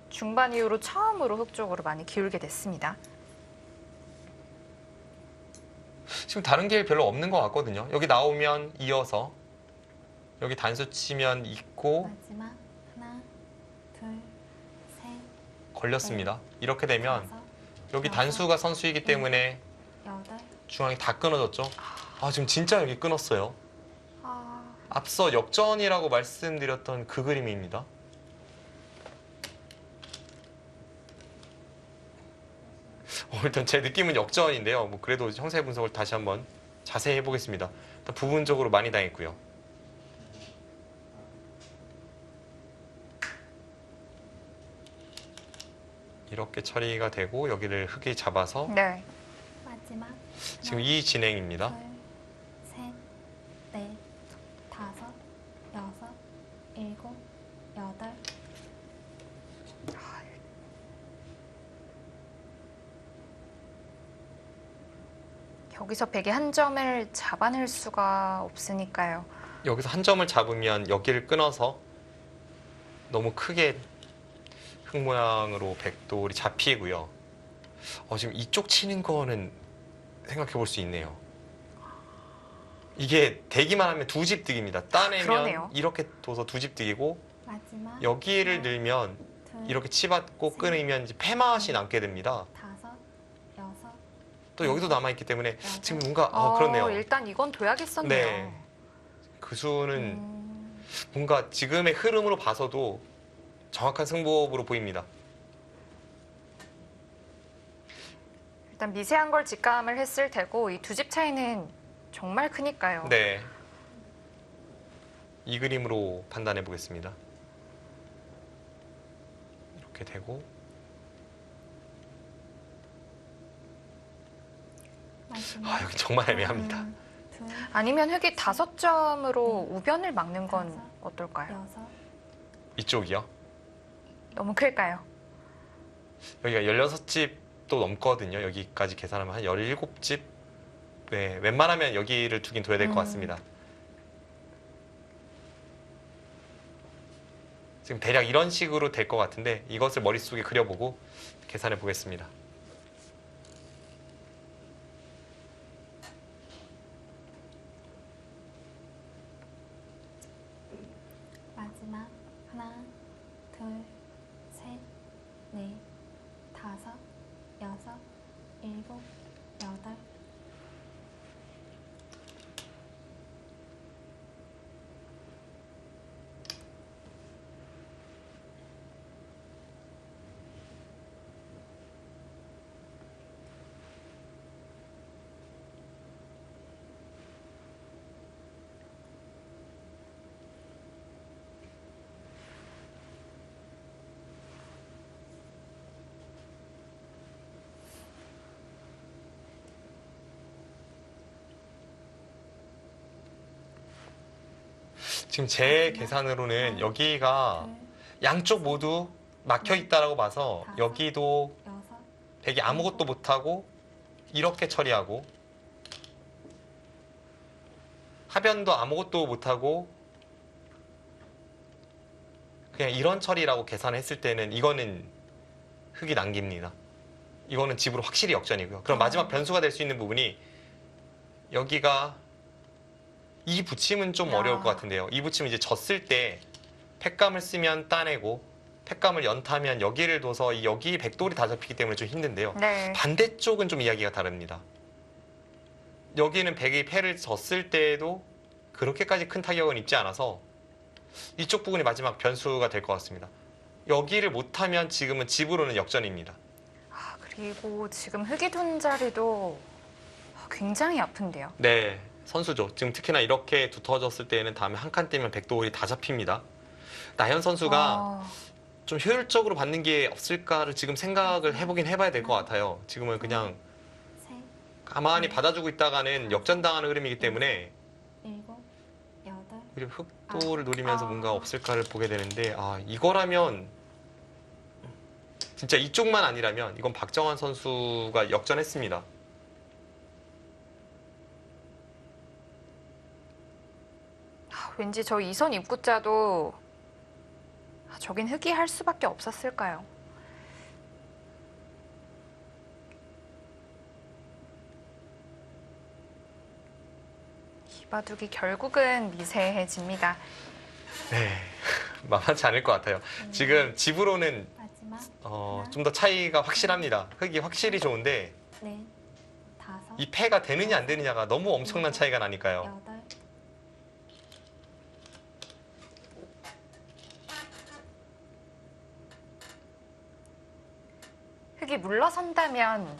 중반 이후로 처음으로 흑 쪽으로 많이 기울게 됐습니다. 지금 다른 게 별로 없는 것 같거든요. 여기 나오면 이어서 여기 단수 치면 있고 마지막 하나, 둘, 셋, 걸렸습니다. 이렇게 되면 다섯, 여기 여섯, 단수가 선수이기 때문에 여덟. 중앙이 다 끊어졌죠. 지금 진짜 여기 끊었어요. 아, 앞서 역전이라고 말씀드렸던 그 그림입니다. 일단 제 느낌은 역전인데요. 뭐 그래도 형세 분석을 다시 한번 자세히 해보겠습니다. 일단 부분적으로 많이 당했고요. 이렇게 처리가 되고 여기를 흑이 잡아서 네. 마지막 지금 이 진행입니다. 둘, 셋, 넷, 다섯, 여섯, 일곱, 여덟. 여기서 백이 한 점을 잡아낼 수가 없으니까요. 여기서 한 점을 잡으면 여기를 끊어서 너무 크게 흙 모양으로 백돌이 잡히고요. 지금 이쪽 치는 거는 생각해 볼 수 있네요. 이게 대기만 하면 두 집 득입니다. 따내면 그러네요. 이렇게 둬서 두 집 득이고 마지막 여기를 늘면 둘, 이렇게 치받고 끊으면 이제 패맛이 남게 됩니다. 다섯, 여섯, 또 여기도 남아있기 때문에 지금 뭔가 어, 그렇네요. 일단 이건 둬야겠었네요. 네. 그 수는 음, 뭔가 지금의 흐름으로 봐서도 정확한 승부업으로 보입니다. 일단 미세한 걸 직감을 했을 테고 이 두 집 차이는 정말 크니까요. 네. 이 그림으로 판단해 보겠습니다. 이렇게 되고 마지막 여기 정말 애매합니다. 둘, 아니면 흙이 5점으로 네. 우변을 막는 건 다섯, 어떨까요? 여섯, 이쪽이요. 너무 클까요? 여기가 16집도 넘거든요. 여기까지 계산하면 한 17집. 네, 웬만하면 여기를 두긴 둬야 될 것 같습니다. 지금 대략 이런 식으로 될 것 같은데 이것을 머릿속에 그려보고 계산해 보겠습니다. 마지막 하나, 둘, 셋, 넷, 다섯, 여섯, 일곱, 여덟. 지금 제 계산으로는 여기가 둘, 양쪽 모두 막혀 있다라고 봐서 다섯, 여기도 여섯, 백이 아무것도 못하고 이렇게 처리하고 하변도 아무것도 못하고 그냥 이런 처리라고 계산했을 때는 이거는 흙이 남깁니다. 이거는 집으로 확실히 역전이고요. 그럼 마지막 변수가 될 수 있는 부분이 여기가 이 붙임은 좀 야. 어려울 것 같은데요. 이 붙임은 이제 졌을 때 팩감을 쓰면 따내고 팩감을 연타면 여기를 둬서 여기 백돌이 다 잡히기 때문에 좀 힘든데요. 네. 반대쪽은 좀 이야기가 다릅니다. 여기는 백이 패를 졌을 때에도 그렇게까지 큰 타격은 입지 않아서 이쪽 부분이 마지막 변수가 될 것 같습니다. 여기를 못하면 지금은 집으로는 역전입니다. 아, 그리고 지금 흙이 둔 자리도 굉장히 아픈데요. 네, 선수죠. 지금 특히나 이렇게 두터워졌을 때에는 다음에 한 칸 떼면 백돌이 다 잡힙니다. 나현 선수가 어, 좀 효율적으로 받는 게 없을까를 지금 생각을 해보긴 해봐야 될 것 같아요. 지금은 그냥 셋, 가만히 받아주고 있다가는 역전당하는 흐름이기 때문에 일곱, 여덟. 오히려 흑도를 노리면서 아. 뭔가 없을까를 보게 되는데 이거라면 진짜 이쪽만 아니라면 이건 박정환 선수가 역전했습니다. 왠지 저 이선 입구자도 저긴 흙이 할 수밖에 없었을까요? 이 바둑이 결국은 미세해집니다. 네, 만만치 않을 것 같아요. 지금 집으로는 마지막 좀 더 차이가 확실합니다. 흙이 확실히 좋은데 넷, 다섯, 이 패가 되느냐 안 되느냐가 너무 엄청난 차이가 나니까요. 여덟. 흙이 물러선다면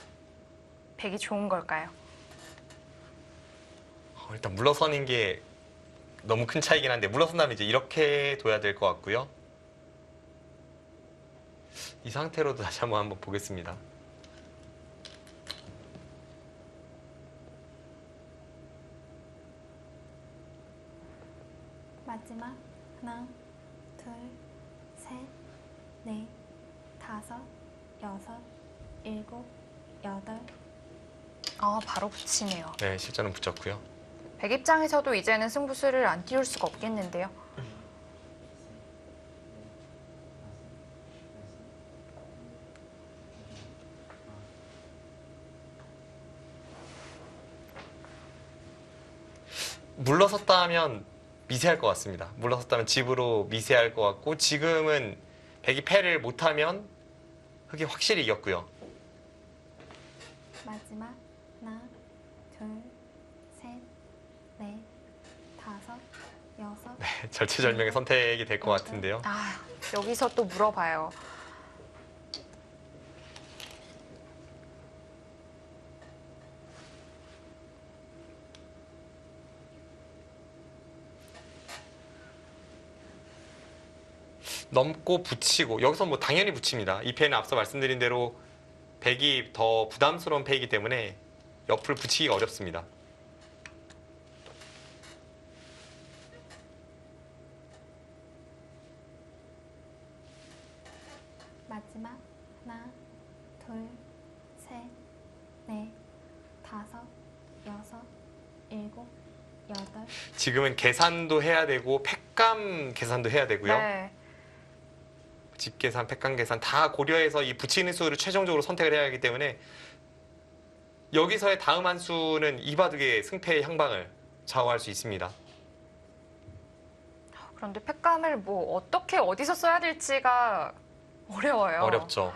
백이 좋은 걸까요? 일단 물러서는 게 너무 큰 차이긴 한데 물러선다면 이제 이렇게 둬야 될 것 같고요. 이 상태로도 다시 한번 보겠습니다. 마지막 하나, 둘, 셋, 넷, 다섯, 여섯, 일곱, 여덟. 바로 붙이네요. 네, 실전은 붙였고요. 백 입장에서도 이제는 승부수를 안 띄울 수가 없겠는데요. 물러섰다면 미세할 것 같습니다. 물러섰다면 집으로 미세할 것 같고 지금은 백이 패를 못하면 흑이 확실히 이겼고요. 마지막 하나, 둘, 셋, 넷, 다섯, 여섯. 네, 절체절명의 선택이 될 것 같은데요. 여기서 또 물어봐요. 넘고 붙이고 여기서 뭐 당연히 붙입니다. 이 패는 앞서 말씀드린 대로 백이 더 부담스러운 패이기 때문에 옆을 붙이기가 어렵습니다. 마지막 하나, 둘, 셋, 넷, 다섯, 여섯, 일곱, 여덟. 지금은 계산도 해야 되고 팩감 계산도 해야 되고요. 네. 집 계산, 팩감 계산 다 고려해서 이 붙이는 수를 최종적으로 선택을 해야 하기 때문에 여기서의 다음 한 수는 이 바둑의 승패의 향방을 좌우할 수 있습니다. 그런데 팩감을 뭐 어떻게 어디서 써야 될지가 어려워요. 어렵죠.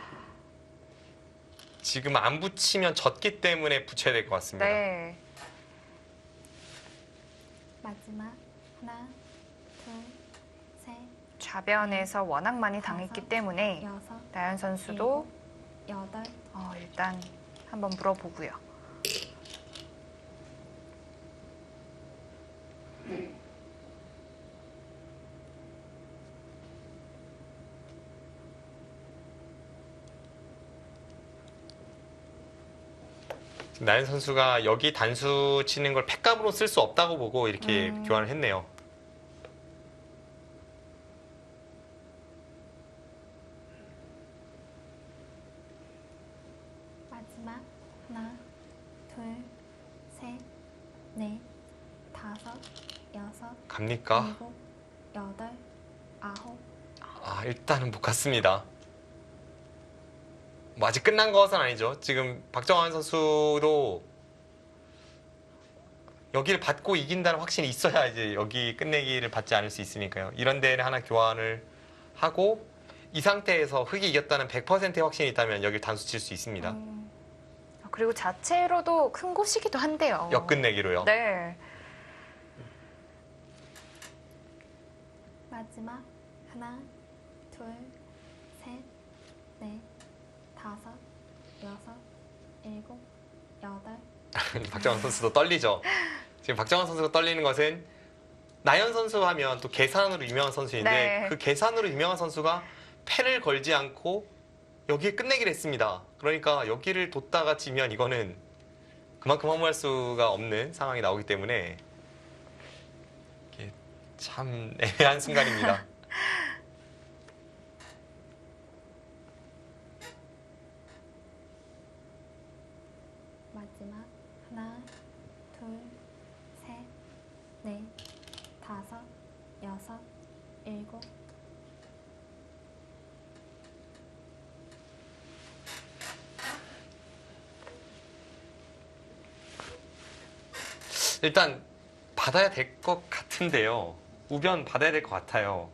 지금 안 붙이면 졌기 때문에 붙여야 될 것 같습니다. 네. 마지막 하나, 둘, 셋, 좌변에서 워낙 많이 당했기 다섯, 때문에 여섯, 나연 선수도 일곱, 여덟. 일단 한번 물어보고요. 지금 나연 선수가 여기 단수 치는 걸 팩감으로 쓸 수 없다고 보고 이렇게 교환을 했네요. 마지막 하나, 둘, 셋, 넷, 다섯, 여섯, 갑니까? 일곱, 여덟, 아홉. 일단은 못 갔습니다. 뭐 아직 끝난 것은 아니죠. 지금 박정환 선수도 여기를 받고 이긴다는 확신이 있어야 이제 여기 끝내기를 받지 않을 수 있으니까요. 이런 데는 하나 교환을 하고 이 상태에서 흑이 이겼다는 100%의 확신이 있다면 여기를 단수 칠 수 있습니다. 그리고 자체로도 큰 곳이기도 한데요. 역끝내기로요. 네. 마지막 하나, 둘, 셋, 넷, 다섯, 여섯, 일곱, 여덟. 박정환 선수도 떨리죠. 지금 박정환 선수가 떨리는 것은 나연 선수 하면 또 계산으로 유명한 선수인데 네. 그 계산으로 유명한 선수가 패를 걸지 않고 여기에 끝내기를 했습니다. 그러니까 여기를 뒀다가 지면 이거는 그만큼 허무할 수가 없는 상황이 나오기 때문에 이게 참 애매한 순간입니다. 마지막 하나, 둘, 셋, 넷, 다섯, 여섯, 일곱. 일단 받아야 될 것 같은데요. 우변 받아야 될 것 같아요.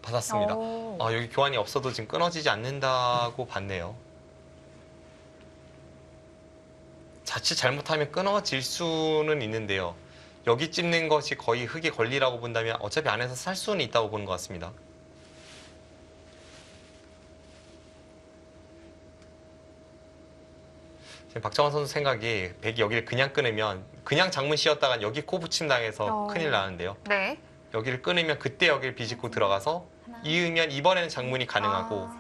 받았습니다. 여기 교환이 없어도 지금 끊어지지 않는다고 봤네요. 자칫 잘못하면 끊어질 수는 있는데요. 여기 찝는 것이 거의 흑의 권리라고 본다면 어차피 안에서 살 수는 있다고 보는 것 같습니다. 지금 박정환 선수 생각이 백이 여기를 그냥 끊으면 그냥 장문 씌웠다간 여기 코 붙임 당해서 큰일 나는데요. 네. 여기를 끊으면 그때 여기를 비집고 들어가서 하나, 이으면 이번에는 장문이 가능하고 셋,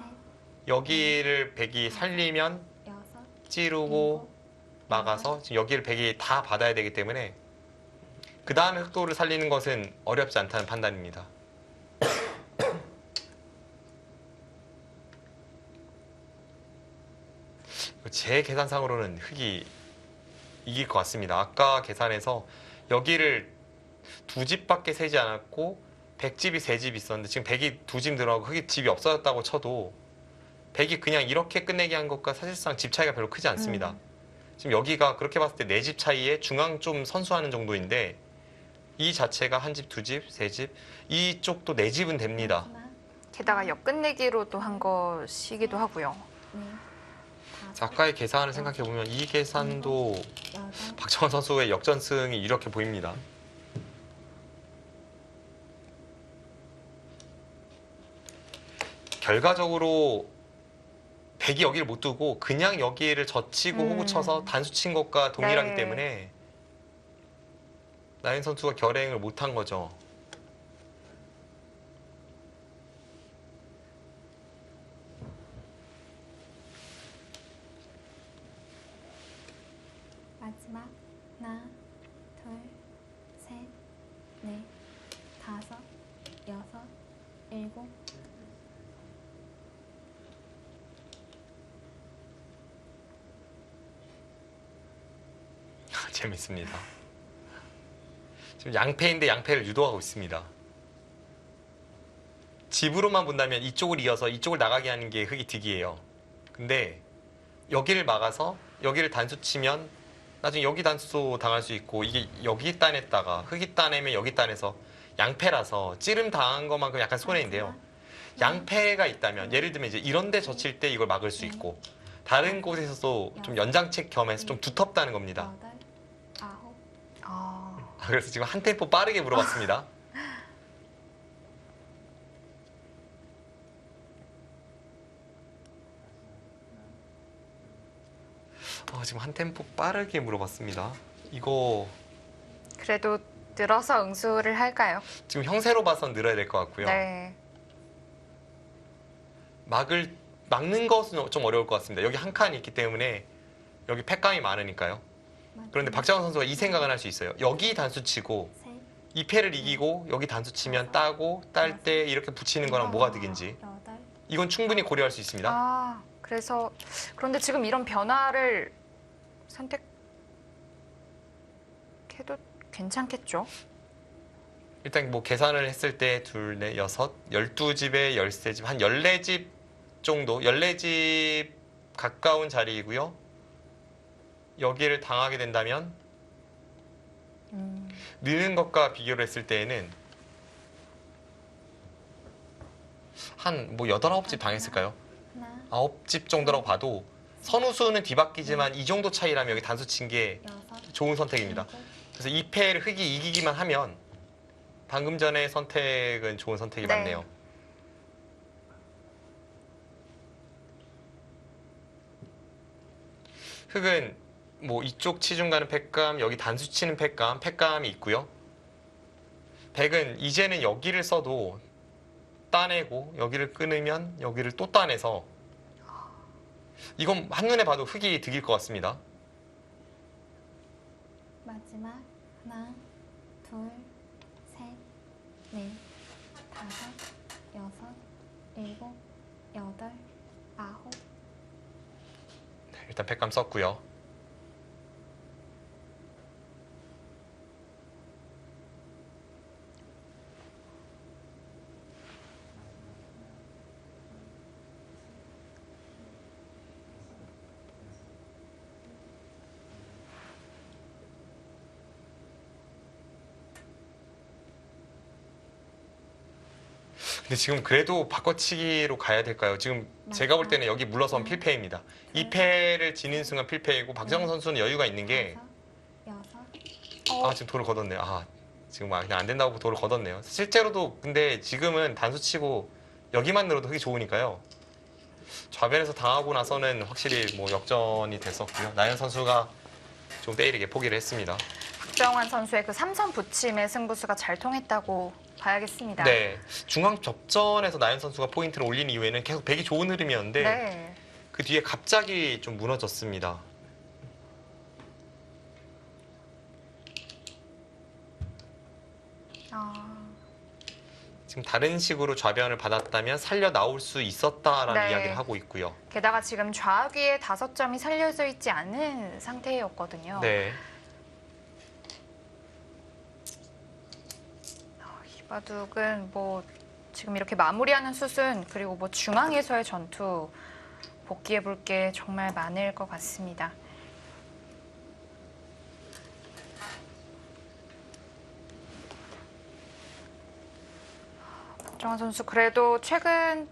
여기를 백이 살리면 여섯, 찌르고 막아서 지금 여기를 백이 다 받아야 되기 때문에 그 다음에 흑도를 살리는 것은 어렵지 않다는 판단입니다. 제 계산상으로는 흑이 이길 것 같습니다. 아까 계산해서 여기를 두 집밖에 세지 않았고 백집이 세 집 있었는데 지금 백이 두 집 들어가고 흑이 집이 없어졌다고 쳐도 백이 그냥 이렇게 끝내기 한 것과 사실상 집 차이가 별로 크지 않습니다. 지금 여기가 그렇게 봤을 때 네 집 차이에 중앙 좀 선수하는 정도인데 이 자체가 한 집, 두 집, 세 집, 이쪽도 네 집은 됩니다. 마지막 게다가 역끝내기로도 한 것이기도 하고요. 네, 자, 아까의 계산을 생각해 보면 이 계산도 여덟, 박정원 선수의 역전승이 이렇게 보입니다. 결과적으로 백이 여기를 못 두고 그냥 여기를 젖히고 호구 쳐서 단수 친 것과 동일하기 네. 때문에 나인 선수가 결행을 못한 거죠. 마지막 하나, 둘, 셋, 넷, 다섯, 여섯, 일곱. 재밌습니다. 지금 양패인데 양패를 유도하고 있습니다. 집으로만 본다면 이쪽을 이어서 이쪽을 나가게 하는 게 흑이 득이에요. 근데 여기를 막아서 여기를 단수 치면 나중에 여기 단수 당할 수 있고 이게 여기 따냈다가 흑이 따내면 여기 따내서 양패라서 찌름 당한 것만큼 약간 손해인데요. 양패가 있다면 예를 들면 이제 이런 데 젖힐 때 이걸 막을 수 있고 다른 곳에서도 좀 연장책 겸해서 좀 두텁다는 겁니다. 여덟, 아홉. 아, 그래서 지금 한 템포 빠르게 물어봤습니다. 지금 한 템포 빠르게 물어봤습니다. 이거 그래도 늘어서 응수를 할까요? 지금 형세로 봐선 늘어야 될 것 같고요. 네. 막는 것은 좀 어려울 것 같습니다. 여기 한 칸이 있기 때문에 여기 팩감이 많으니까요. 그런데 박정원 선수가 이 생각을 할 수 있어요. 여기 단수 치고 셋, 이 패를 이기고 여기 단수 치면 따고 딸 때 이렇게 붙이는 거랑 뭐가 득인지 여덟, 이건 충분히 고려할 수 있습니다. 아, 그래서 그런데 지금 이런 변화를 선택해도 괜찮겠죠? 일단 뭐 계산을 했을 때 둘, 넷, 여섯, 12집에 13집, 한 14집 정도, 14집 가까운 자리이고요. 여기를 당하게 된다면 느는 것과 비교를 했을 때에는 한 뭐 8, 9집 당했을까요? 하나, 9집 정도라고 봐도 선우수는 뒤바뀌지만 이 정도 차이라면 여기 단수 친 게 여섯, 좋은 선택입니다. 일곱. 그래서 이 패를 흑이 이기기만 하면 방금 전의 선택은 좋은 선택이 네. 맞네요. 흑은 뭐 이쪽 치중 가는 팩감, 여기 단수 치는 팩감이 있고요. 백은 이제는 여기를 써도 따내고 여기를 끊으면 여기를 또 따내서 이건 한눈에 봐도 흑이 득일 것 같습니다. 마지막 하나, 둘, 셋, 넷, 다섯, 여섯, 일곱, 여덟, 아홉. 네, 일단 팩감 썼고요. 근데 지금 그래도 바꿔치기로 가야 될까요? 지금 제가 볼 때는 여기 물러선 필패입니다. 이 패를 지는 순간 필패이고 박정원 선수는 여유가 있는 게 다섯, 여섯. 지금 돌을 걷었네요. 지금 그냥 안 된다고 돌을 걷었네요. 실제로도 근데 지금은 단수 치고 여기만 늘어도 흑이 좋으니까요. 좌변에서 당하고 나서는 확실히 뭐 역전이 됐었고요. 나연 선수가 좀 때리게 포기를 했습니다. 박정환 선수의 그 삼선 붙임의 승부수가 잘 통했다고 봐야겠습니다. 네, 중앙 접전에서 나연 선수가 포인트를 올린 이후에는 계속 백이 좋은 흐름이었는데 네. 그 뒤에 갑자기 좀 무너졌습니다. 아, 지금 다른 식으로 좌변을 받았다면 살려 나올 수 있었다라는 네. 이야기를 하고 있고요. 게다가 지금 좌귀에 5점이 살려져 있지 않은 상태였거든요. 네. 이 바둑은 뭐 지금 이렇게 마무리하는 수순 그리고 뭐 중앙에서의 전투 복귀해 볼 게 정말 많을 것 같습니다. 박정환 선수 그래도 최근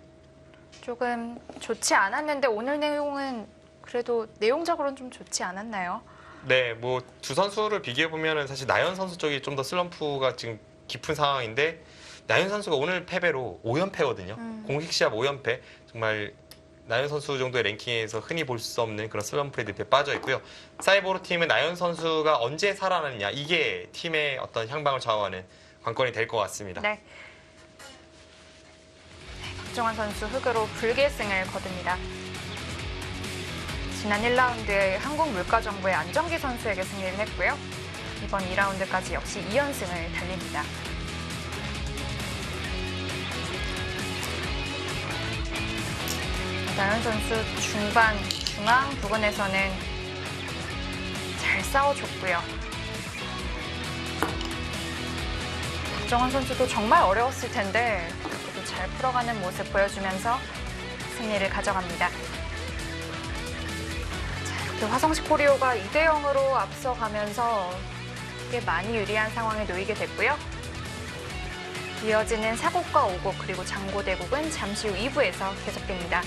조금 좋지 않았는데 오늘 내용은 그래도 내용적으로는 좀 좋지 않았나요? 네, 뭐 두 선수를 비교해 보면은 사실 나연 선수 쪽이 좀 더 슬럼프가 지금 깊은 상황인데 나연 선수가 오늘 패배로 5연패거든요. 공식 시합 5연패. 정말 나연 선수 정도의 랭킹에서 흔히 볼 수 없는 그런 슬럼프에 늪에 빠져 있고요. 사이보로 팀은 나연 선수가 언제 살아나느냐 이게 팀의 어떤 향방을 좌우하는 관건이 될 것 같습니다. 네. 박정환 선수 흑으로 불계승을 거둡니다. 지난 1라운드에 한국물가정부의 안정기 선수에게 승리를 했고요. 이번 2라운드까지 역시 2연승을 달립니다. 나연 선수 중앙 부분에서는 잘 싸워줬고요. 박정환 선수도 정말 어려웠을 텐데 그래도 잘 풀어가는 모습 보여주면서 승리를 가져갑니다. 자, 이렇게 화성식 코리오가 2대0으로 앞서가면서 꽤 많이 유리한 상황에 놓이게 됐고요. 이어지는 4국과 5국 그리고 장고대국은 잠시 후 2부에서 계속됩니다.